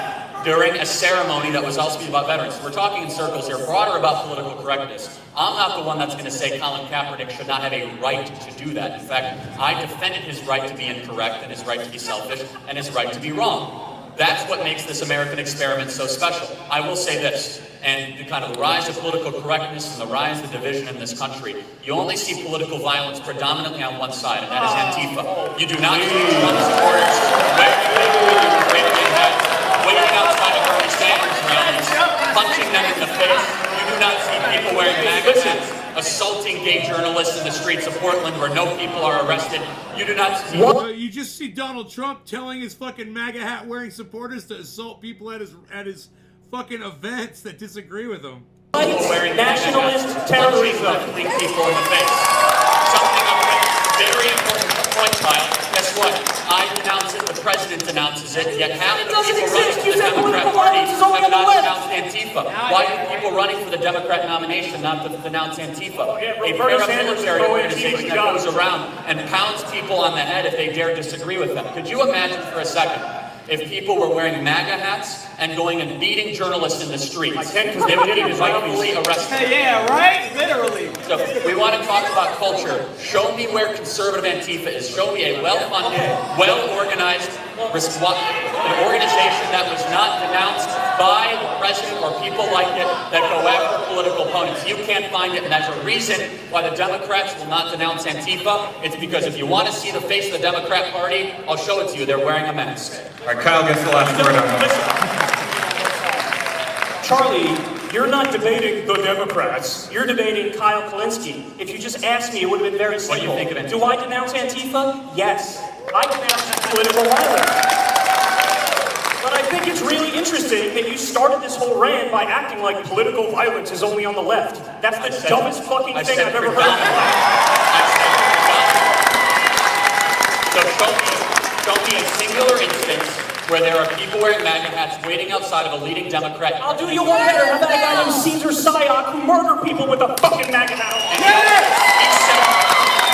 during a ceremony that was also about veterans. We're talking in circles here, broader about political correctness. I'm not the one that's going to say Colin Kaepernick should not have a right to do that. In fact, I defended his right to be incorrect and his right to be selfish and his right to be wrong. That's what makes this American experiment so special. I will say this, and the kind of the rise of political correctness and the rise of division in this country, you only see political violence predominantly on one side, and that is Antifa. You do not see Trump supporters waiting outside of Bernie Sanders rallies, punching them in the face. You do not see people wearing MAGA hats, assaulting gay journalists in the streets of Portland where no people are arrested. You do not see... You just see Donald Trump telling his fucking MAGA hat wearing supporters to assault people at his fucking events that disagree with him. Nationalist terrorism. Punching people in the face. Something very important point, Kyle. Guess what? I denounce it, the president denounces it, yet half the people running for the Democrat Party have not denounced Antifa. Why are people running for the Democrat nomination not to denounce Antifa? A paramilitary organization that goes around and pounds people on the head if they dare disagree with them. Could you imagine for a second if people were wearing MAGA hats and going and beating journalists in the streets. I can, because they would get his rightfully arrested. Yeah, right? Literally. So we want to talk about culture. Show me where conservative Antifa is. Show me a well-funded, well-organized an organization that was not denounced by the president or people like it that go after political opponents. You can't find it, and that's a reason why the Democrats will not denounce Antifa. It's because if you want to see the face of the Democrat Party, I'll show it to you. They're wearing a mask. All right, Kyle gets the last word on that. Charlie, you're not debating the Democrats. You're debating Kyle Kalinske. If you just asked me, it would have been very simple. What do you think of Antifa? Do I denounce Antifa? Yes. I denounce political violence. But I think it's really interesting that you started this whole rant by acting like political violence is only on the left. That's the dumbest fucking thing I've ever heard in my life. So show me a singular instance where there are people wearing MAGA hats waiting outside of a leading Democrat. I'll do you one better. How about that guy named Caesar Sayoc who murdered people with a fucking MAGA hat on?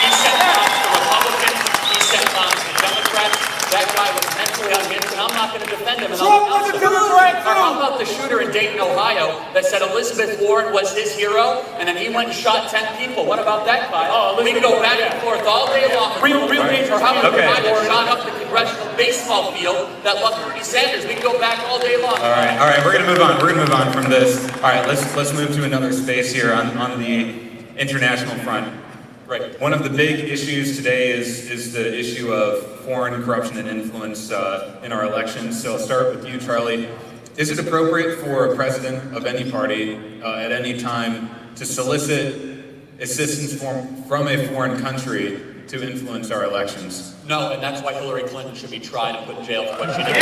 He sent bombs to Republicans. He sent bombs to Democrats. That guy was mentally unhinged, and I'm not going to defend him. Trump was a Democrat, too. Or how about the shooter in Dayton, Ohio, that said Elizabeth Warren was his hero, and then he went and shot 10 people? What about that guy? We can go back and forth all day long. Real dangerous. Or how about the guy that shot up the congressional baseball field that loved Bernie Sanders? We can go back all day long. All right, we're gonna move on. We're gonna move on from this. All right, let's move to another space here on the international front. Right. One of the big issues today is the issue of foreign corruption and influence in our elections. So I'll start with you, Charlie. Is it appropriate for a president of any party at any time to solicit assistance from a foreign country to influence our elections? No, and that's why Hillary Clinton should be tried and put in jail for what she did.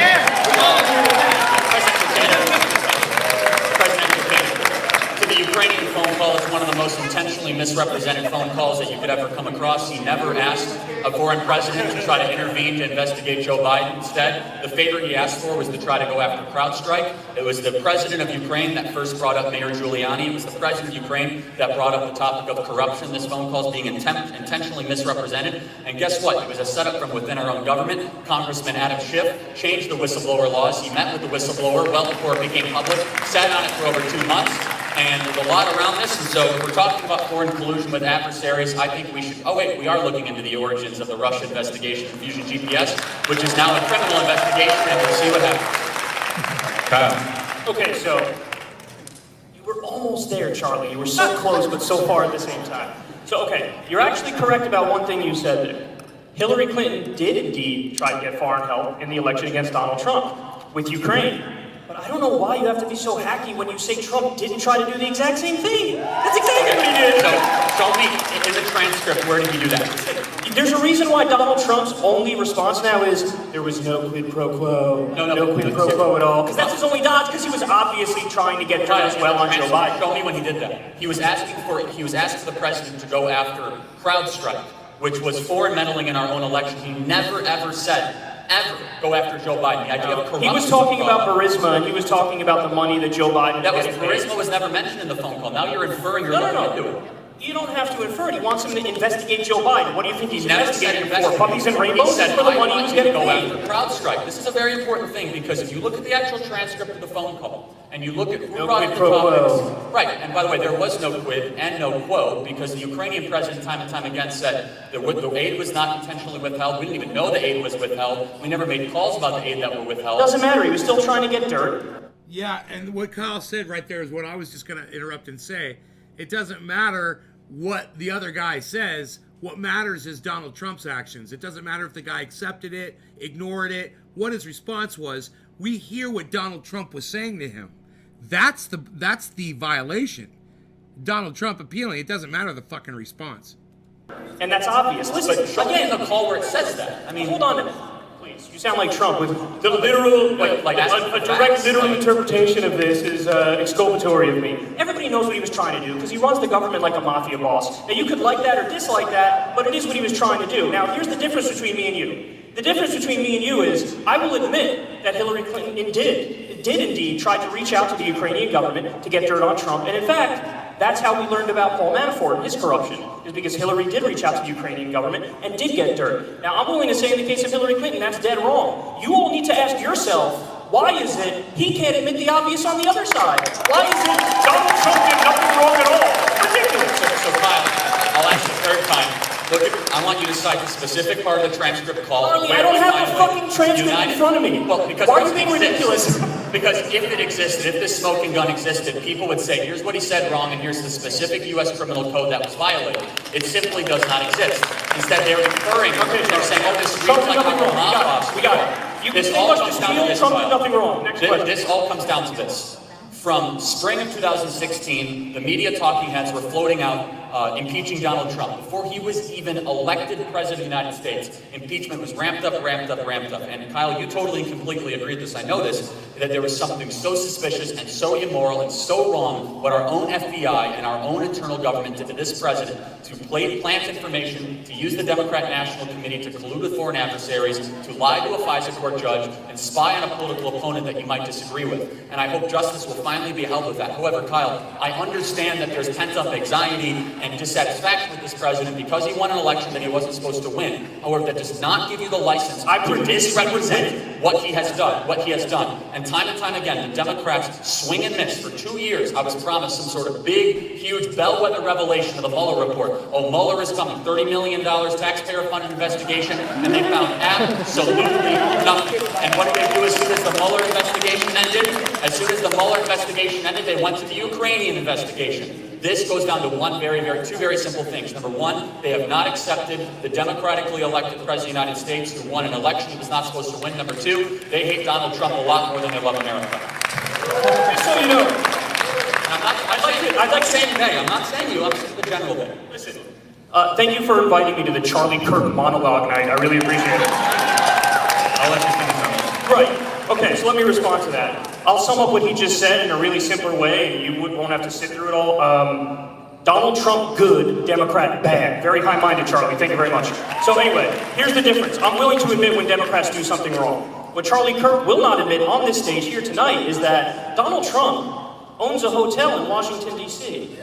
President Buchanan, to the Ukrainian phone call, it's one of the most intentionally misrepresented phone calls that you could ever come across. He never asked a foreign president to try to intervene to investigate Joe Biden. Instead, the favor he asked for was to try to go after CrowdStrike. It was the president of Ukraine that first brought up Mayor Giuliani. It was the president of Ukraine that brought up the topic of corruption. This phone call is being intentionally misrepresented. And guess what? It was a setup from within our own government. Congressman Adam Schiff changed the whistleblower laws. He met with the whistleblower well before it became public, sat on it for over 2 months. And there's a lot around this, and so if we're talking about foreign collusion with adversaries, I think we should, we are looking into the origins of the Russia investigation of Fusion GPS, which is now a criminal investigation, and we'll see what happens. Kyle. Okay, so you were almost there, Charlie. You were so close, but so far at the same time. So, okay, you're actually correct about one thing you said there. Hillary Clinton did indeed try to get foreign help in the election against Donald Trump with Ukraine. But I don't know why you have to be so hacky when you say Trump didn't try to do the exact same thing. That's exactly what he did. So, show me in the transcript, where did he do that? There's a reason why Donald Trump's only response now is, there was no quid pro quo, no quid pro quo at all. Because that's his only dodge, because he was obviously trying to get done as well on Joe Biden. Show me when he did that. He was asking the president to go after CrowdStrike, which was foreign meddling in our own election. He never ever said, ever go after Joe Biden. The idea of corruption. He was talking about Burisma, and he was talking about the money that Joe Biden. Burisma was never mentioned in the phone call. Now you're inferring you're looking into it. You don't have to infer it. He wants him to investigate Joe Biden. What do you think he's never investigating for? Puppies and rainbows? He said, for the money he was getting go paid. after CrowdStrike. This is a very important thing, because if you look at the actual transcript of the phone call, and you look at who brought up the topics, right, and by the way, there was no quid and no quo, because the Ukrainian president time and time again said that the aid was not intentionally withheld. We didn't even know the aid was withheld. We never made calls about the aid that were withheld. Doesn't matter. He was still trying to get dirt. Yeah, and what Kyle said right there is what I was just going to interrupt and say. It doesn't matter what the other guy says. What matters is Donald Trump's actions. It doesn't matter if the guy accepted it, ignored it, what his response was. We hear what Donald Trump was saying to him. That's the violation. Donald Trump appealing. It doesn't matter the fucking response. And that's obvious. Listen, but show me in the call where it says that. I mean, hold on a minute. Please, you sound like Trump with the literal, a direct literal interpretation of this is exculpatory of me. Everybody knows what he was trying to do, because he runs the government like a mafia boss. Now, you could like that or dislike that, but it is what he was trying to do. Now, here's the difference between me and you. The difference between me and you is, I will admit that Hillary Clinton did indeed try to reach out to the Ukrainian government to get dirt on Trump, and in fact, That's how we learned about Paul Manafort and his corruption, is because Hillary did reach out to the Ukrainian government and did get dirt. Now, I'm willing to say in the case of Hillary Clinton, that's dead wrong. You all need to ask yourself, why is it he can't admit the obvious on the other side? Why is it Donald Trump did nothing wrong at all? Ridiculous. So Kyle, I'll ask you a third time. Look, I want you to cite the specific part of the transcript called. Arlie, I don't have the fucking transcript in front of me. Well, because why are you being ridiculous? Because if it existed, if this smoking gun existed, people would say, here's what he said wrong, and here's the specific U.S. criminal code that was violated. It simply does not exist. Instead, they're inferring, they're saying, oh, this reads like a mob. We got it. You can say much to steal, Trump did nothing wrong. Next question. This all comes down to this. From spring of 2016, the media talking heads were floating out impeaching Donald Trump. Before he was even elected president of the United States, impeachment was ramped up. And Kyle, you totally and completely agreed with this, I know this, that there was something so suspicious and so immoral and so wrong what our own FBI and our own internal government did to this president to plant information, to use the Democrat National Committee to collude with foreign adversaries, to lie to a FISA court judge, and spy on a political opponent that you might disagree with. And I hope justice will finally be held with that. However, Kyle, I understand that there's pent-up anxiety and dissatisfaction with this president because he won an election that he wasn't supposed to win. However, that does not give you the license to misrepresent what he has done. And time again, the Democrats swing and miss. For 2 years, I was promised some sort of big, huge bellwether revelation of the Mueller report. Oh, Mueller is coming, $30 million taxpayer-funded investigation, and they found absolutely nothing. And what did they do as soon as the Mueller investigation ended? As soon as the Mueller investigation ended, they went to the Ukrainian investigation. This goes down to two very simple things. Number one, they have not accepted the democratically elected president of the United States who won an election he was not supposed to win. Number two, they hate Donald Trump a lot more than they love America. Just so you know, I'm not saying they. I'm not saying you. I'm saying the general they. Listen, thank you for inviting me to the Charlie Kirk monologue night. I really appreciate it. I'll let you finish on that. Right. Okay, so let me respond to that. I'll sum up what he just said in a really simpler way, and you won't have to sit through it all. Donald Trump, good. Democrat, bad. Very high-minded, Charlie. Thank you very much. So anyway, here's the difference. I'm willing to admit when Democrats do something wrong. What Charlie Kirk will not admit on this stage here tonight is that Donald Trump owns a hotel in Washington, D.C.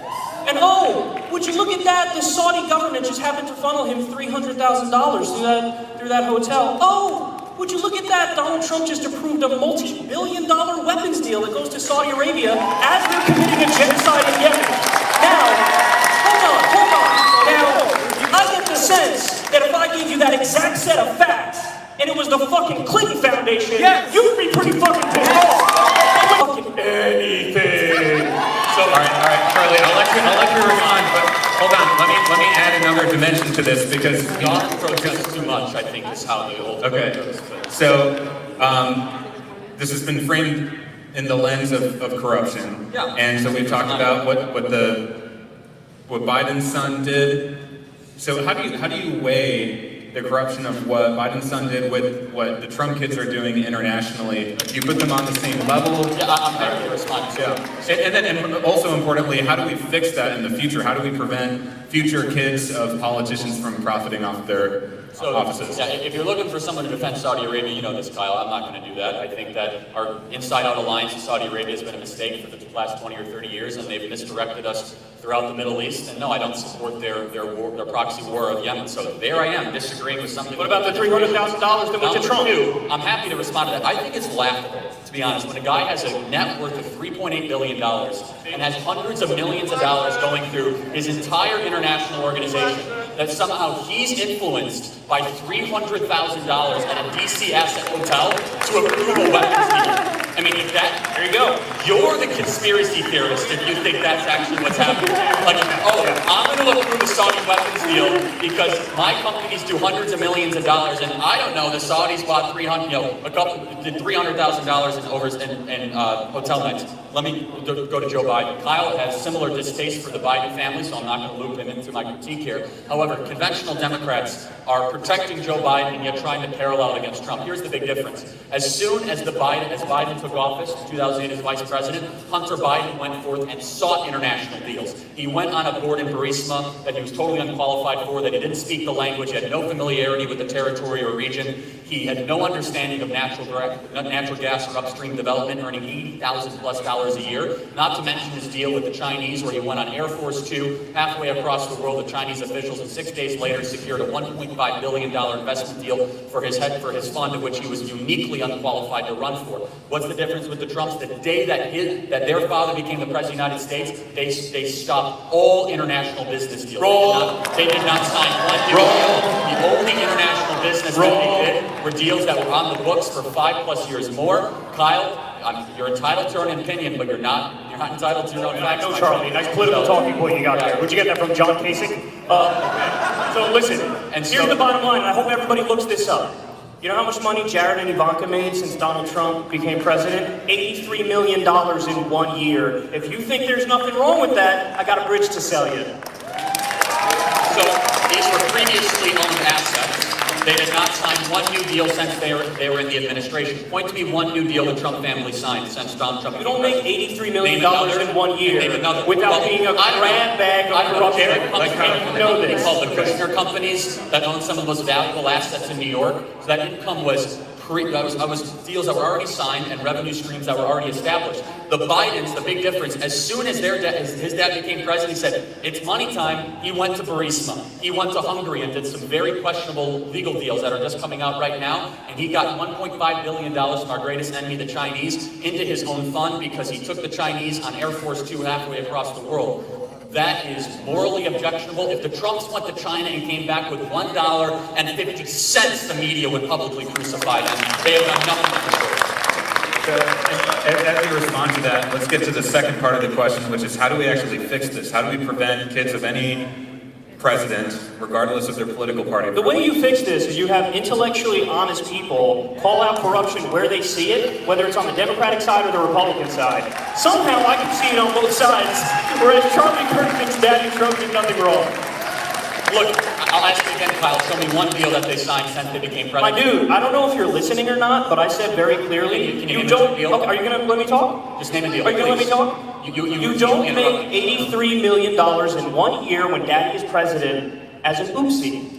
And oh, would you look at that? The Saudi government just happened to funnel him $300,000 through that hotel. Oh! Would you look at that? Donald Trump just approved a multi-billion-dollar weapons deal that goes to Saudi Arabia as they're committing a genocide in Yemen. Now, hold on. Now, I get the sense that if I gave you that exact set of facts, and it was the fucking Clinton Foundation, yes, you would be pretty fucking pissed off. Fucking anything. So, all right, Charlie, I'll let you respond, but hold on, let me add another dimension to this because Not protest too much, I think, is how the old goes. So, this has been framed in the lens of corruption. Yeah. And so we've talked about what Biden's son did. So how do you weigh the corruption of what Biden's son did with what the Trump kids are doing internationally? Do you put them on the same level? Yeah, I'm happy to respond to that. Yeah. And also importantly, how do we fix that in the future? How do we prevent future kids of politicians from profiting off their offices? Yeah, if you're looking for someone to defend Saudi Arabia, you know this, Kyle. I'm not going to do that. I think that our inside-out alliance with Saudi Arabia has been a mistake for the last 20 or 30 years, and they've misdirected us throughout the Middle East. And no, I don't support their proxy war of Yemen. So there I am, disagreeing with something. What about the $300,000 that went to Trump? I'm happy to respond to that. I think it's laughable, to be honest, when a guy has a net worth of $3.8 billion and has hundreds of millions of dollars going through his entire international organization, that somehow he's influenced by $300,000 at a DC asset hotel to approve a weapons deal. I mean, there you go. You're the conspiracy theorist if you think that's actually what's happening. Like, oh, I'm going to approve a Saudi weapons deal because my companies do hundreds of millions of dollars, and I don't know, the Saudis bought did $300,000 in hotel nights. Let me go to Joe Biden. Kyle has similar distaste for the Biden family, so I'm not going to loop him into my critique here. However, conventional Democrats are protecting Joe Biden and yet trying to parallel it against Trump. Here's the big difference. As soon as Biden took office in 2008 as vice president, Hunter Biden went forth and sought international deals. He went on a board in Burisma that he was totally unqualified for, that he didn't speak the language, he had no familiarity with the territory or region, he had no understanding of natural gas or upstream development, earning $80,000+ a year, not to mention his deal with the Chinese where he went on Air Force Two halfway across the world with Chinese officials, and 6 days later secured a $1.5 billion investment deal for his fund, of which he was uniquely unqualified to run for. What's the difference with the Trumps? The day that their father became the President of the United States, they stopped all international business deals. They did not sign one deal. The only international business that they did were deals that were on the books for 5+ years more. Kyle, you're entitled to an opinion, but you're not entitled to your own facts. No, Charlie, nice political talking point you got there. Where'd you get that from, John Kasich? So listen, here's the bottom line, and I hope everybody looks this up. You know how much money Jared and Ivanka made since Donald Trump became president? $83 million in 1 year. If you think there's nothing wrong with that, I got a bridge to sell you. So these were previously owned assets. They did not sign one new deal since they were in the administration. Point to me one new deal the Trump family signed since Donald Trump. You don't make $83 million in 1 year without being a grab bag of corruption. You know this. Called the Kushner companies that own some of the most valuable assets in New York. So that income was deals that were already signed and revenue streams that were already established. The Bidens, the big difference, as soon as his dad became president, he said, it's money time. He went to Burisma. He went to Hungary and did some very questionable legal deals that are just coming out right now. And he got $1.5 billion from our greatest enemy, the Chinese, into his own fund because he took the Chinese on Air Force Two halfway across the world. That is morally objectionable. If the Trumps went to China and came back with $1.50, the media would publicly crucify them. They have done nothing to deserve. So, as we respond to that, let's get to the second part of the question, which is how do we actually fix this? How do we prevent kids of any president, regardless of their political party? The way you fix this is you have intellectually honest people call out corruption where they see it, whether it's on the Democratic side or the Republican side. Somehow I can see it on both sides, whereas Charlie Kirk thinks Daddy Trump did nothing wrong. Look, I'll ask you again, Kyle. Show me one deal that they signed since they became president. My dude, I don't know if you're listening or not, but I said very clearly, Can you don't. Okay, are you going to let me talk? Just name a deal. Are you going to let me talk? You don't make $83 million in 1 year when Daddy is president as an oopsie.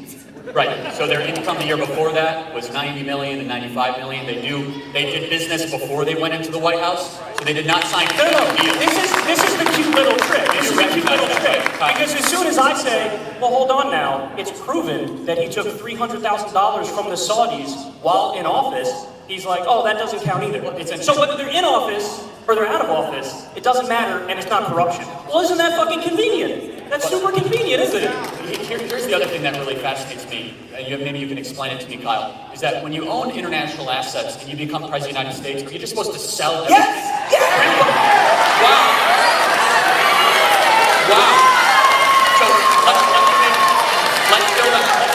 Right. So their income the year before that was $90 million and $95 million. They did business before they went into the White House, so they did not sign No. deals. This is the cute little trick. This is the cute little trick. Because as soon as I say, well, hold on now, it's proven that he took $300,000 from the Saudis while in office, he's like, oh, that doesn't count either. So whether they're in office or they're out of office, it doesn't matter, and it's not corruption. Well, isn't that fucking convenient? That's super convenient, isn't it? Here's the other thing that really fascinates me, and maybe you can explain it to me, Kyle, is that when you own international assets and you become president of the United States, are you just supposed to sell everything? Yes! Wow. So let's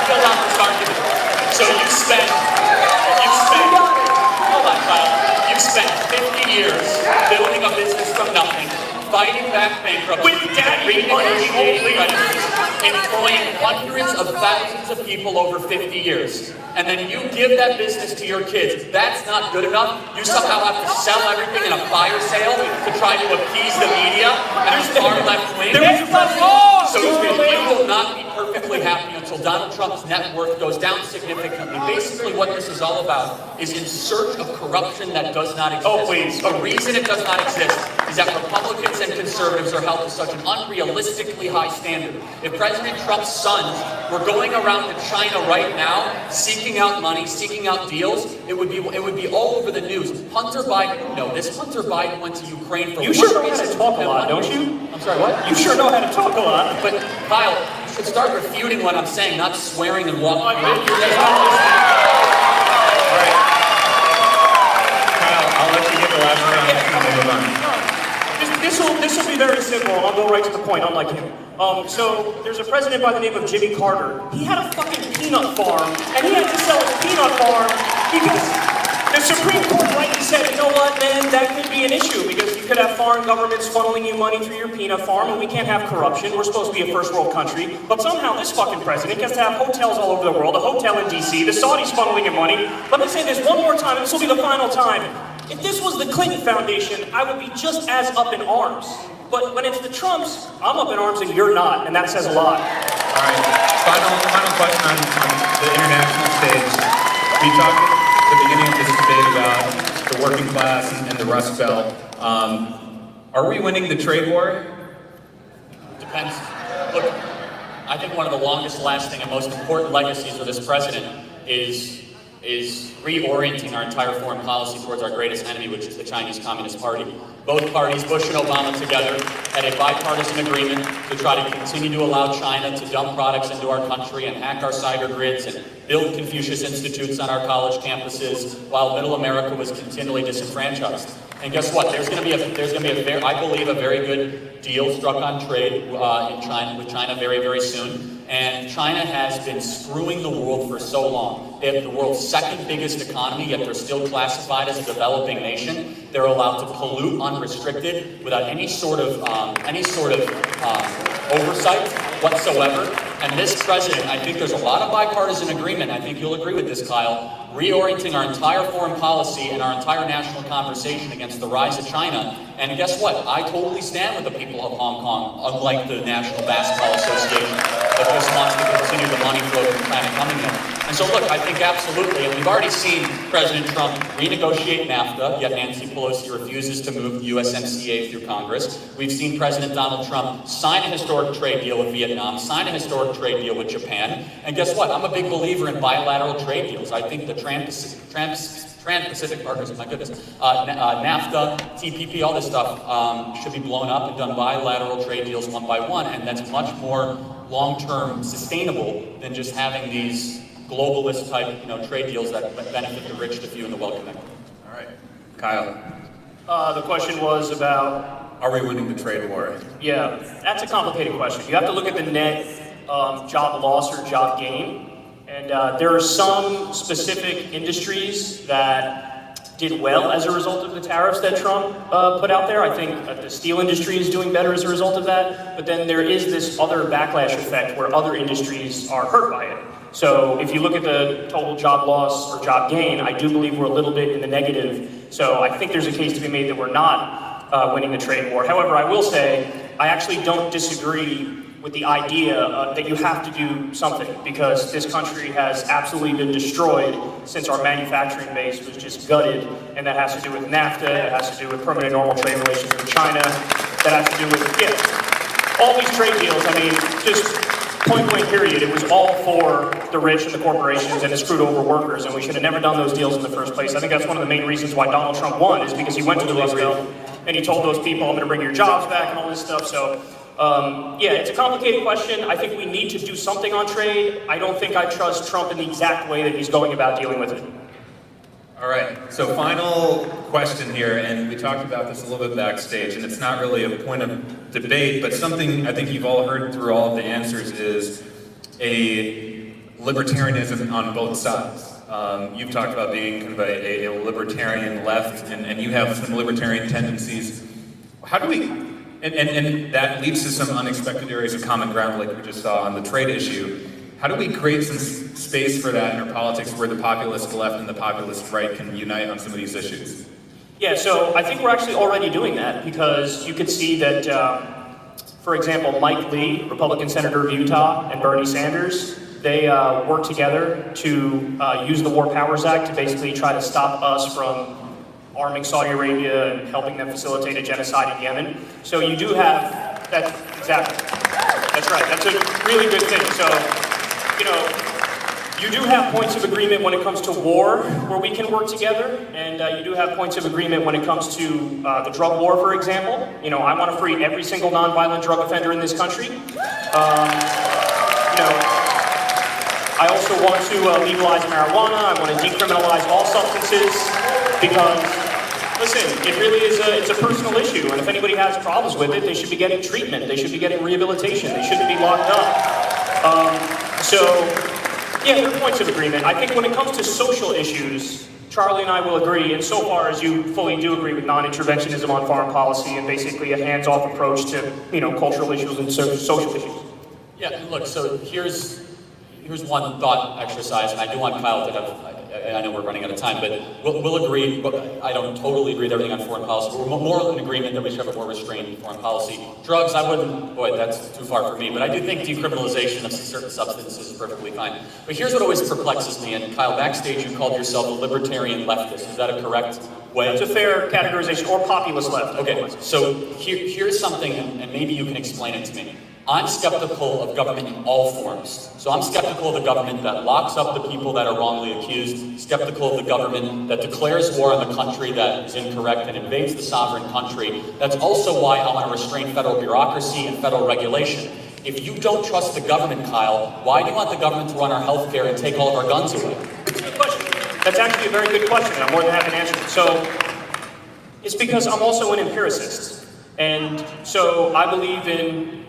build out this argument. So you spent, hold on, Kyle, you spent 50 years building a business from nothing, fighting back bankruptcy, with Daddy money, employing hundreds of thousands of people over 50 years. And then you give that business to your kids. That's not good enough. You somehow have to sell everything in a fire sale to try to appease the media and the far left wing. So you will not be perfectly happy until Donald Trump's net worth goes down significantly. Basically what this is all about is in search of corruption that does not exist. Oh, please. The reason it does not exist is that Republicans and conservatives are held to such an unrealistically high standard. If President Trump's sons were going around to China right now, seeking out money, seeking out deals, it would be all over the news. Hunter Biden went to Ukraine for You sure know how to talk a lot, don't you? I'm sorry, what? You sure know how to talk a lot. But Kyle, you should start refuting what I'm saying, not swearing and walking around. All right. Kyle, I'll let you get the last round and we'll move on. This will be very simple, and I'll go right to the point, unlike him. So there's a president by the name of Jimmy Carter. He had a fucking peanut farm, and he had to sell his peanut farm because the Supreme Court rightly said, you know what, man, that could be an issue because you could have foreign governments funneling you money through your peanut farm, and we can't have corruption. We're supposed to be a first world country, but somehow this fucking president gets to have hotels all over the world, a hotel in DC, the Saudis funneling him money. Let me say this one more time, and this will be the final time. If this was the Clinton Foundation, I would be just as up in arms. But when it's the Trumps, I'm up in arms and you're not, and that says a lot. All right, final question on the international stage. We talked at the beginning of this debate about the working class and the Rust Belt. Are we winning the trade war? Depends. Look, I think one of the longest lasting and most important legacies of this president is reorienting our entire foreign policy towards our greatest enemy, which is the Chinese Communist Party. Both parties, Bush and Obama together, had a bipartisan agreement to try to continue to allow China to dump products into our country and hack our cyber grids and build Confucius Institutes on our college campuses while middle America was continually disenfranchised. And guess what? There's going to be I believe, a very good deal struck on trade with China very, very soon. And China has been screwing the world for so long. They have the world's second biggest economy, yet they're still classified as a developing nation. They're allowed to pollute unrestricted without any sort of oversight whatsoever. And this president, I think there's a lot of bipartisan agreement. I think you'll agree with this, Kyle. Reorienting our entire foreign policy and our entire national conversation against the rise of China. And guess what? I totally stand with the people of Hong Kong, unlike the National Basketball Association that just wants to continue the money flow from China coming in. And so look, I think absolutely, and we've already seen President Trump renegotiate NAFTA, yet Nancy Pelosi refuses to move USMCA through Congress. We've seen President Donald Trump sign a historic trade deal with Vietnam, sign a historic trade deal with Japan. And guess what? I'm a big believer in bilateral trade deals. I think the Trans-Pacific Partnership, my goodness, NAFTA, TPP, all this stuff should be blown up and done bilateral trade deals one by one, and that's much more long-term sustainable than just having these globalist type, trade deals that benefit the rich, the few, and the well-connected. All right, Kyle. The question was about... Are we winning the trade war? Yeah, that's a complicated question. You have to look at the net job loss or job gain. And there are some specific industries that did well as a result of the tariffs that Trump put out there. I think the steel industry is doing better as a result of that. But then there is this other backlash effect where other industries are hurt by it. So if you look at the total job loss or job gain, I do believe we're a little bit in the negative. So I think there's a case to be made that we're not winning the trade war. However, I will say I actually don't disagree with the idea that you have to do something, because this country has absolutely been destroyed since our manufacturing base was just gutted, and that has to do with NAFTA, it has to do with permanent normal trade relations with China, that has to do with, all these trade deals. I mean, just point blank period, it was all for the rich and the corporations, and it screwed over workers, and we should have never done those deals in the first place. I think that's one of the main reasons why Donald Trump won, is because he went to the Rust Belt, and he told those people, I'm going to bring your jobs back and all this stuff. So yeah, it's a complicated question. I think we need to do something on trade. I don't think I trust Trump in the exact way that he's going about dealing with it. All right, so final question here, and we talked about this a little bit backstage, and it's not really a point of debate, but something I think you've all heard through all of the answers is a libertarianism on both sides. You've talked about being kind of a libertarian left, and you have some libertarian tendencies. How do we... And that leads to some unexpected areas of common ground like we just saw on the trade issue. How do we create some space for that in our politics where the populist left and the populist right can unite on some of these issues? Yeah, so I think we're actually already doing that, because you could see that, for example, Mike Lee, Republican Senator of Utah, and Bernie Sanders, they worked together to use the War Powers Act to basically try to stop us from arming Saudi Arabia and helping them facilitate a genocide in Yemen. So you do have that, exactly. That's right, that's a really good thing. So, you do have points of agreement when it comes to war, where we can work together, and you do have points of agreement when it comes to the drug war, for example. I want to free every single nonviolent drug offender in this country. I also want to legalize marijuana. I want to decriminalize all substances, because, listen, it really is it's a personal issue, and if anybody has problems with it, they should be getting treatment. They should be getting rehabilitation. They shouldn't be locked up. So, yeah, there are points of agreement. I think when it comes to social issues, Charlie and I will agree, insofar as you fully do agree with non-interventionism on foreign policy and basically a hands-off approach to, cultural issues and social issues. Yeah, look, so here's one thought exercise, and I do want Kyle to have I know we're running out of time, but we'll agree, but I don't totally agree with everything on foreign policy. We're more in agreement that we should have a more restrained foreign policy. Drugs, I wouldn't, boy, that's too far for me, but I do think decriminalization of certain substances is perfectly fine. But here's what always perplexes me, and Kyle, backstage you called yourself a libertarian leftist. Is that a correct way? It's a fair categorization, or populist left. Okay, so here's something, and maybe you can explain it to me. I'm skeptical of government in all forms. So I'm skeptical of the government that locks up the people that are wrongly accused, skeptical of the government that declares war on the country that is incorrect and invades the sovereign country. That's also why I want to restrain federal bureaucracy and federal regulation. If you don't trust the government, Kyle, why do you want the government to run our healthcare and take all of our guns away? Good question. That's actually a very good question, and I'm more than happy to answer it. So, it's because I'm also an empiricist. And so I believe in,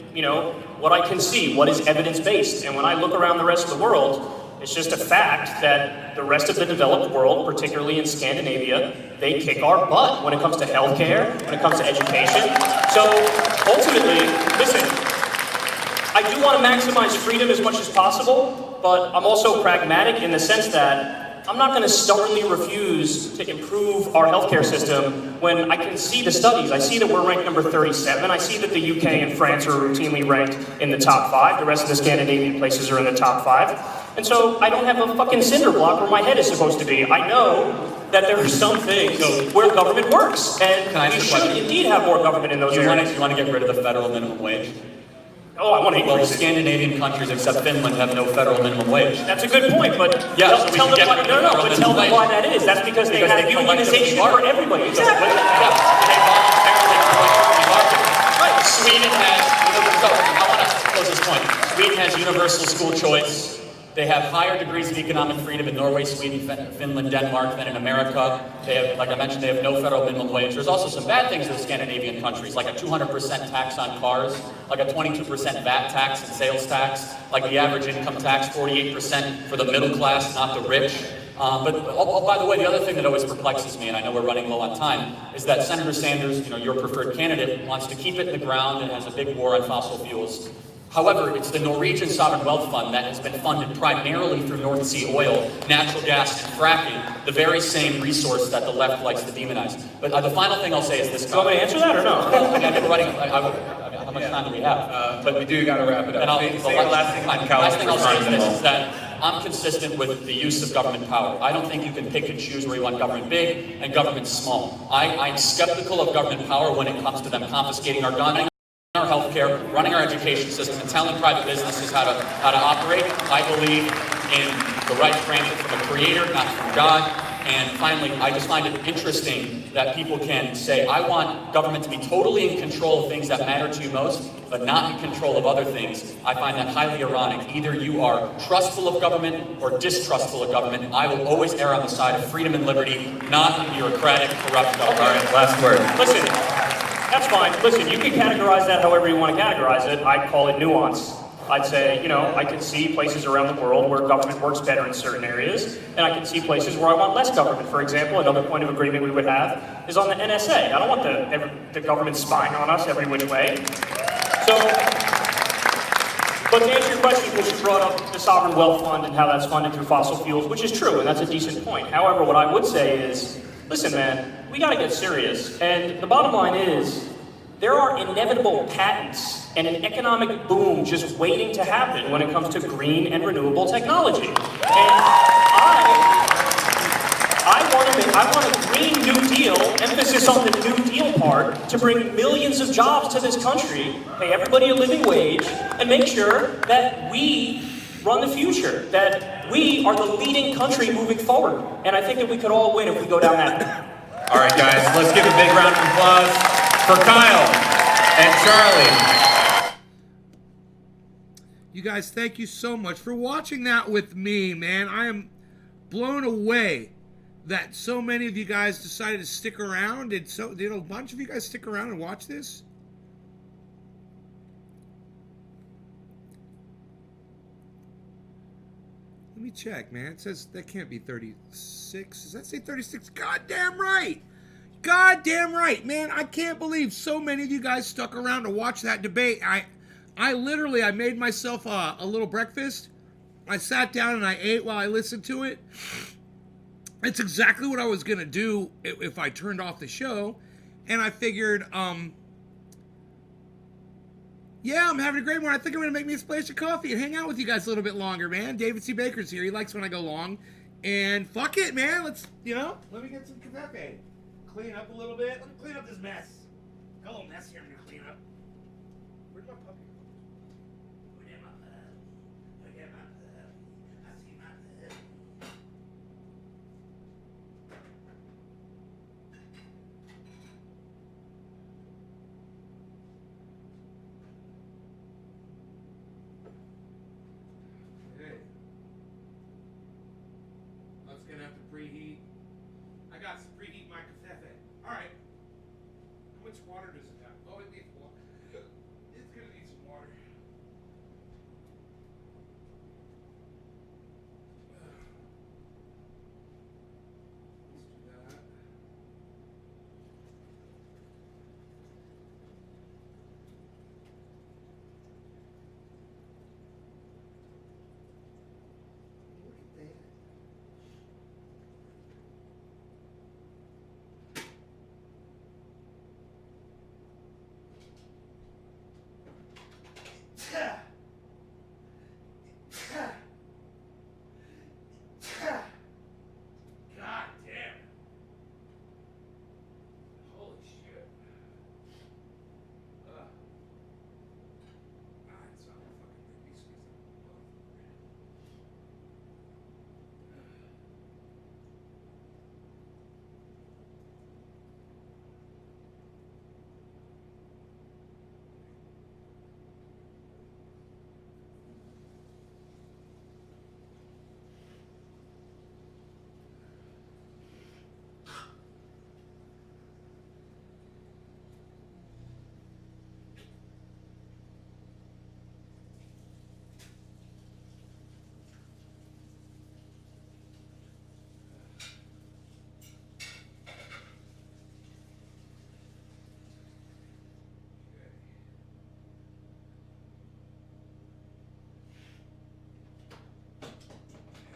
what I can see, what is evidence-based. And when I look around the rest of the world, it's just a fact that the rest of the developed world, particularly in Scandinavia, they kick our butt when it comes to healthcare, when it comes to education. So ultimately, listen, I do want to maximize freedom as much as possible, but I'm also pragmatic in the sense that I'm not going to stubbornly refuse to improve our healthcare system when I can see the studies. I see that we're ranked number 37. I see that the UK and France are routinely ranked in the top 5. The rest of the Scandinavian places are in the top 5. And so I don't have a fucking cinder block where my head is supposed to be. I know that there are some things where government works. And we should indeed have more government in those areas. You want to get rid of the federal minimum wage? Oh, I want to Well, the increase it. Scandinavian countries, except Finland, have no federal minimum wage. That's a good point, but Yeah, tell, so we tell can them get why, rid of no, no, federal but tell them minimum why that is. That's because they have they collectively unionization bargain. for everybody. Exactly. Yeah, they voluntarily bargain. Right. Sweden has, so I want to close this point. Sweden has universal school choice. They have higher degrees of economic freedom in Norway, Sweden, Finland, Denmark than in America. They have, like I mentioned, they have no federal minimum wage. There's also some bad things in the Scandinavian countries, like a 200% tax on cars, like a 22% VAT tax and sales tax, like the average income tax, 48% for the middle class, not the rich. But by the way, the other thing that always perplexes me, and I know we're running low on time, is that Senator Sanders, your preferred candidate, wants to keep it in the ground and has a big war on fossil fuels. However, it's the Norwegian Sovereign Wealth Fund that has been funded primarily through North Sea oil, natural gas, and fracking, the very same resource that the left likes to demonize. But the final thing I'll say is this. Do you want me to answer that or no? Well, again, we're running. How much time do we have? But we do got to wrap it up. And last thing I'll say is this, is that I'm consistent with the use of government power. I don't think you can pick and choose where you want government big and government small. I'm skeptical of government power when it comes to them confiscating our guns, our healthcare, running our education system, and telling private businesses how to operate. I believe in the right granted from a creator, not from God. And finally, I just find it interesting that people can say, I want government to be totally in control of things that matter to you most, but not in control of other things. I find that highly ironic. Either you are trustful of government or distrustful of government. I will always err on the side of freedom and liberty, not a bureaucratic, corrupt government. All right, last word. Listen, that's fine. Listen, you can categorize that however you want to categorize it. I'd call it nuance. I'd say, I can see places around the world where government works better in certain areas, and I can see places where I want less government. For example, another point of agreement we would have is on the NSA. I don't want the government spying on us every which way. So, but to answer your question, because you brought up the Sovereign Wealth Fund and how that's funded through fossil fuels, which is true, and that's a decent point. However, what I would say is, listen, man, we got to get serious. And the bottom line is, there are inevitable patents and an economic boom just waiting to happen when it comes to green and renewable technology. And I want a Green New Deal, emphasis on the New Deal part, to bring millions of jobs to this country, pay everybody a living wage, and make sure that we run the future, that we are the leading country moving forward. And I think that we could all win if we go down that path. All right, guys, let's give a big round of applause for Kyle and Charlie. You guys, thank you so much for watching that with me, man. I am blown away that so many of you guys decided to stick around. And so, did a bunch of you guys stick around and watch this? Let me check, man. It says that can't be 36. Does that say 36? Goddamn right. Goddamn right, man. I can't believe so many of you guys stuck around to watch that debate. I literally made myself a little breakfast. I sat down and I ate while I listened to it. It's exactly what I was gonna do if I turned off the show, and I figured, yeah, I'm having a great one. I think I'm gonna make me a splash of coffee and hang out with you guys a little bit longer, man. David C. Baker's here. He likes when I go long, and fuck it, man. Let's, let me get some cafe. Clean up a little bit. Let me clean up this mess. Got a little mess here. I'm gonna clean up. Where's my puppy? Look at my puppy. Look at my puppy. I see my puppy. Okay. That's gonna have to preheat. I got to preheat my cafe. All right. How much water does it have? Oh, it needs water. It's gonna need some water. Let's do that. Look at that. God damn. Holy shit. Alright, so I'm gonna fucking make me squeeze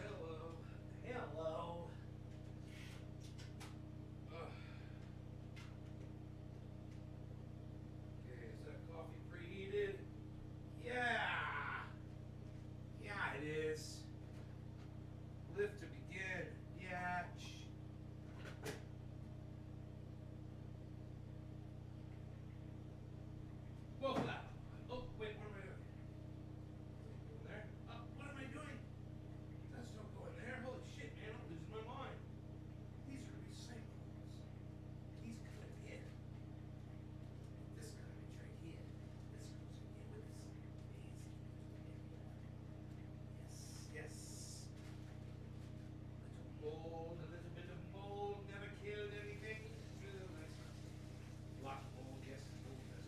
Hello. Hello. Okay, is that coffee preheated? Yeah. Yeah, it is. Lift to begin. Yeah. Whoa, that. Oh, wait, what am I doing? Go there? Oh, what am I doing? That's not going there. Holy shit, man, I'm losing my mind. These are recyclables. These could have been. This garbage right here. This goes in here with this amazing. Yes, yes. A little bit of mold, never killed anything. Real nice. Lot of mold, yes, mold does.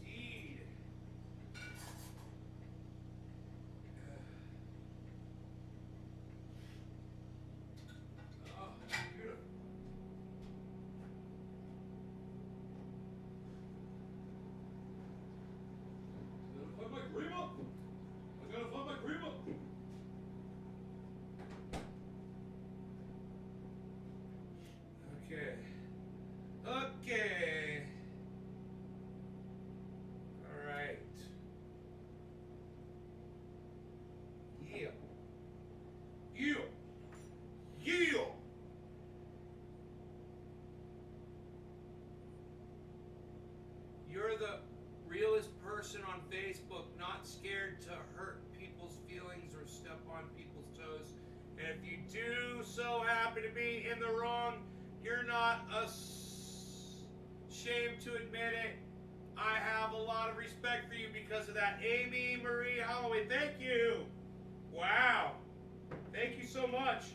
Indeed. Oh, beautiful. I gotta find my creamer. I gotta find my creamer. Okay. Okay. All right. Yeah. Yeah. Yeah. You're the realest person on Facebook, not scared to hurt people's feelings or step on people's toes. And if you do so happen to be in the wrong, you're not ashamed to admit it. I have a lot of respect for you because of that. Amy Marie Holloway, thank you. Wow. Thank you so much.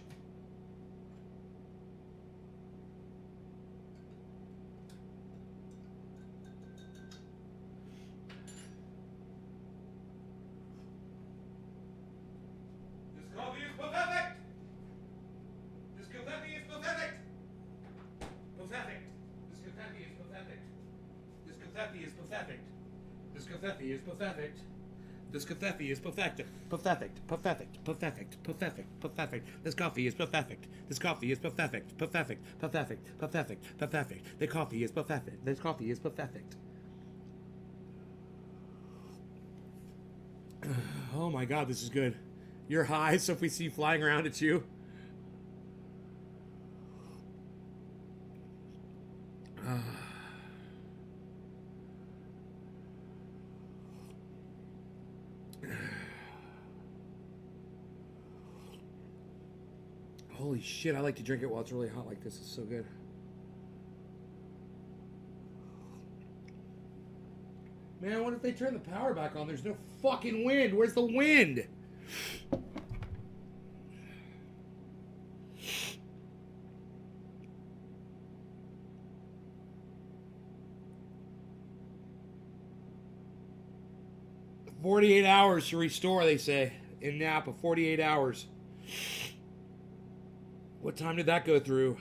This coffee is perfect. This confetti is perfect. Perfect. This confetti is perfect. This confetti is perfect. This confetti is perfect. This confetti is perfect. Perfect. Perfect. Perfect. Perfect. Perfect. This coffee is perfect. This coffee is perfect. Perfect. Perfect. Perfect. Perfect. The coffee is perfect. This coffee is perfect. Oh my God, this is good. You're high, so if we see you flying around, it's you. Holy shit, I like to drink it while it's really hot like this. It's so good. Man, what if they turn the power back on? There's no fucking wind. Where's the wind? "48 hours to restore," they say in Napa. 48 hours. What time did that go through?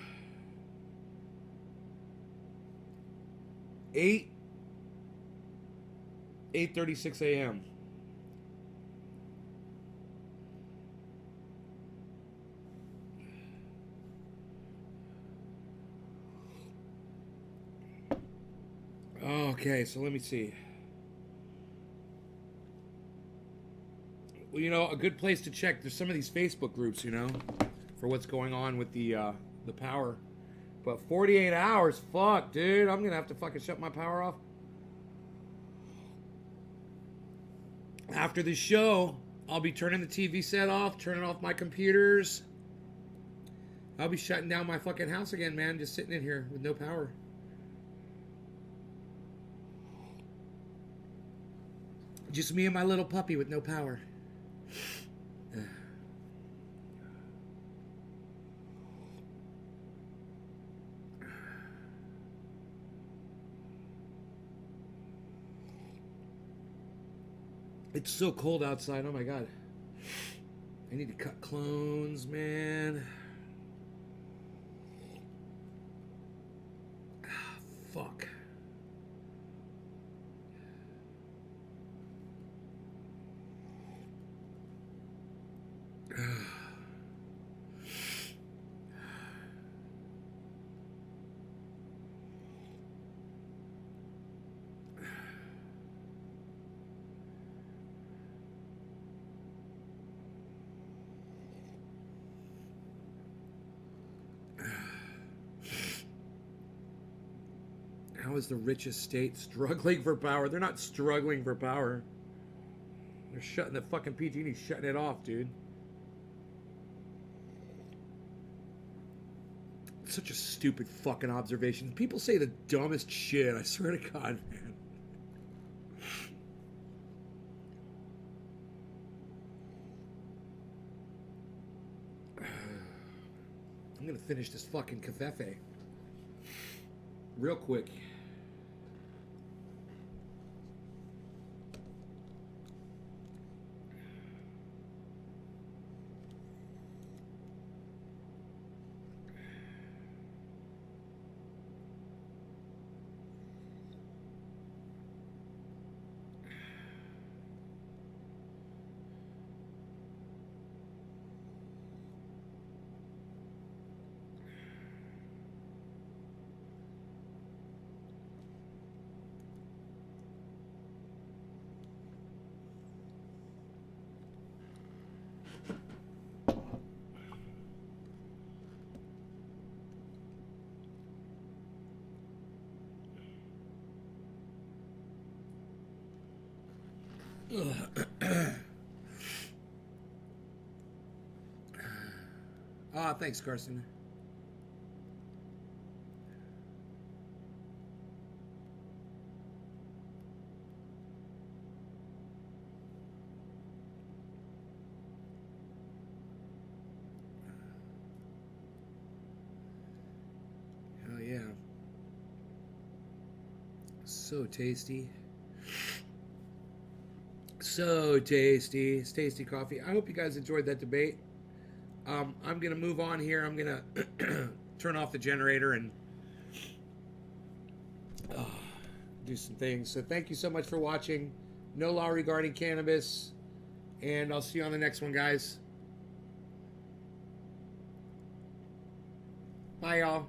8:36 a.m. Okay, so let me see. Well, you know, a good place to check. There's some of these Facebook groups, you know, for what's going on with the power. But 48 hours, fuck, dude. I'm gonna have to fucking shut my power off. After the show, I'll be turning the TV set off, turning off my computers. I'll be shutting down my fucking house again, man. Just sitting in here with no power. Just me and my little puppy with no power. It's so cold outside. Oh my God. I need to cut clones, man. Fuck. How is the richest state struggling for power? They're not struggling for power. They're shutting the fucking PG&E, shutting it off, dude. It's such a stupid fucking observation. People say the dumbest shit. I swear to God, man. I'm gonna finish this fucking cafefe real quick. Thanks, Carson. Hell yeah. So tasty. So tasty. It's tasty coffee. I hope you guys enjoyed that debate. I'm going to move on here. I'm going to turn off the generator and do some things. So thank you so much for watching. No law regarding cannabis. And I'll see you on the next one, guys. Bye, y'all.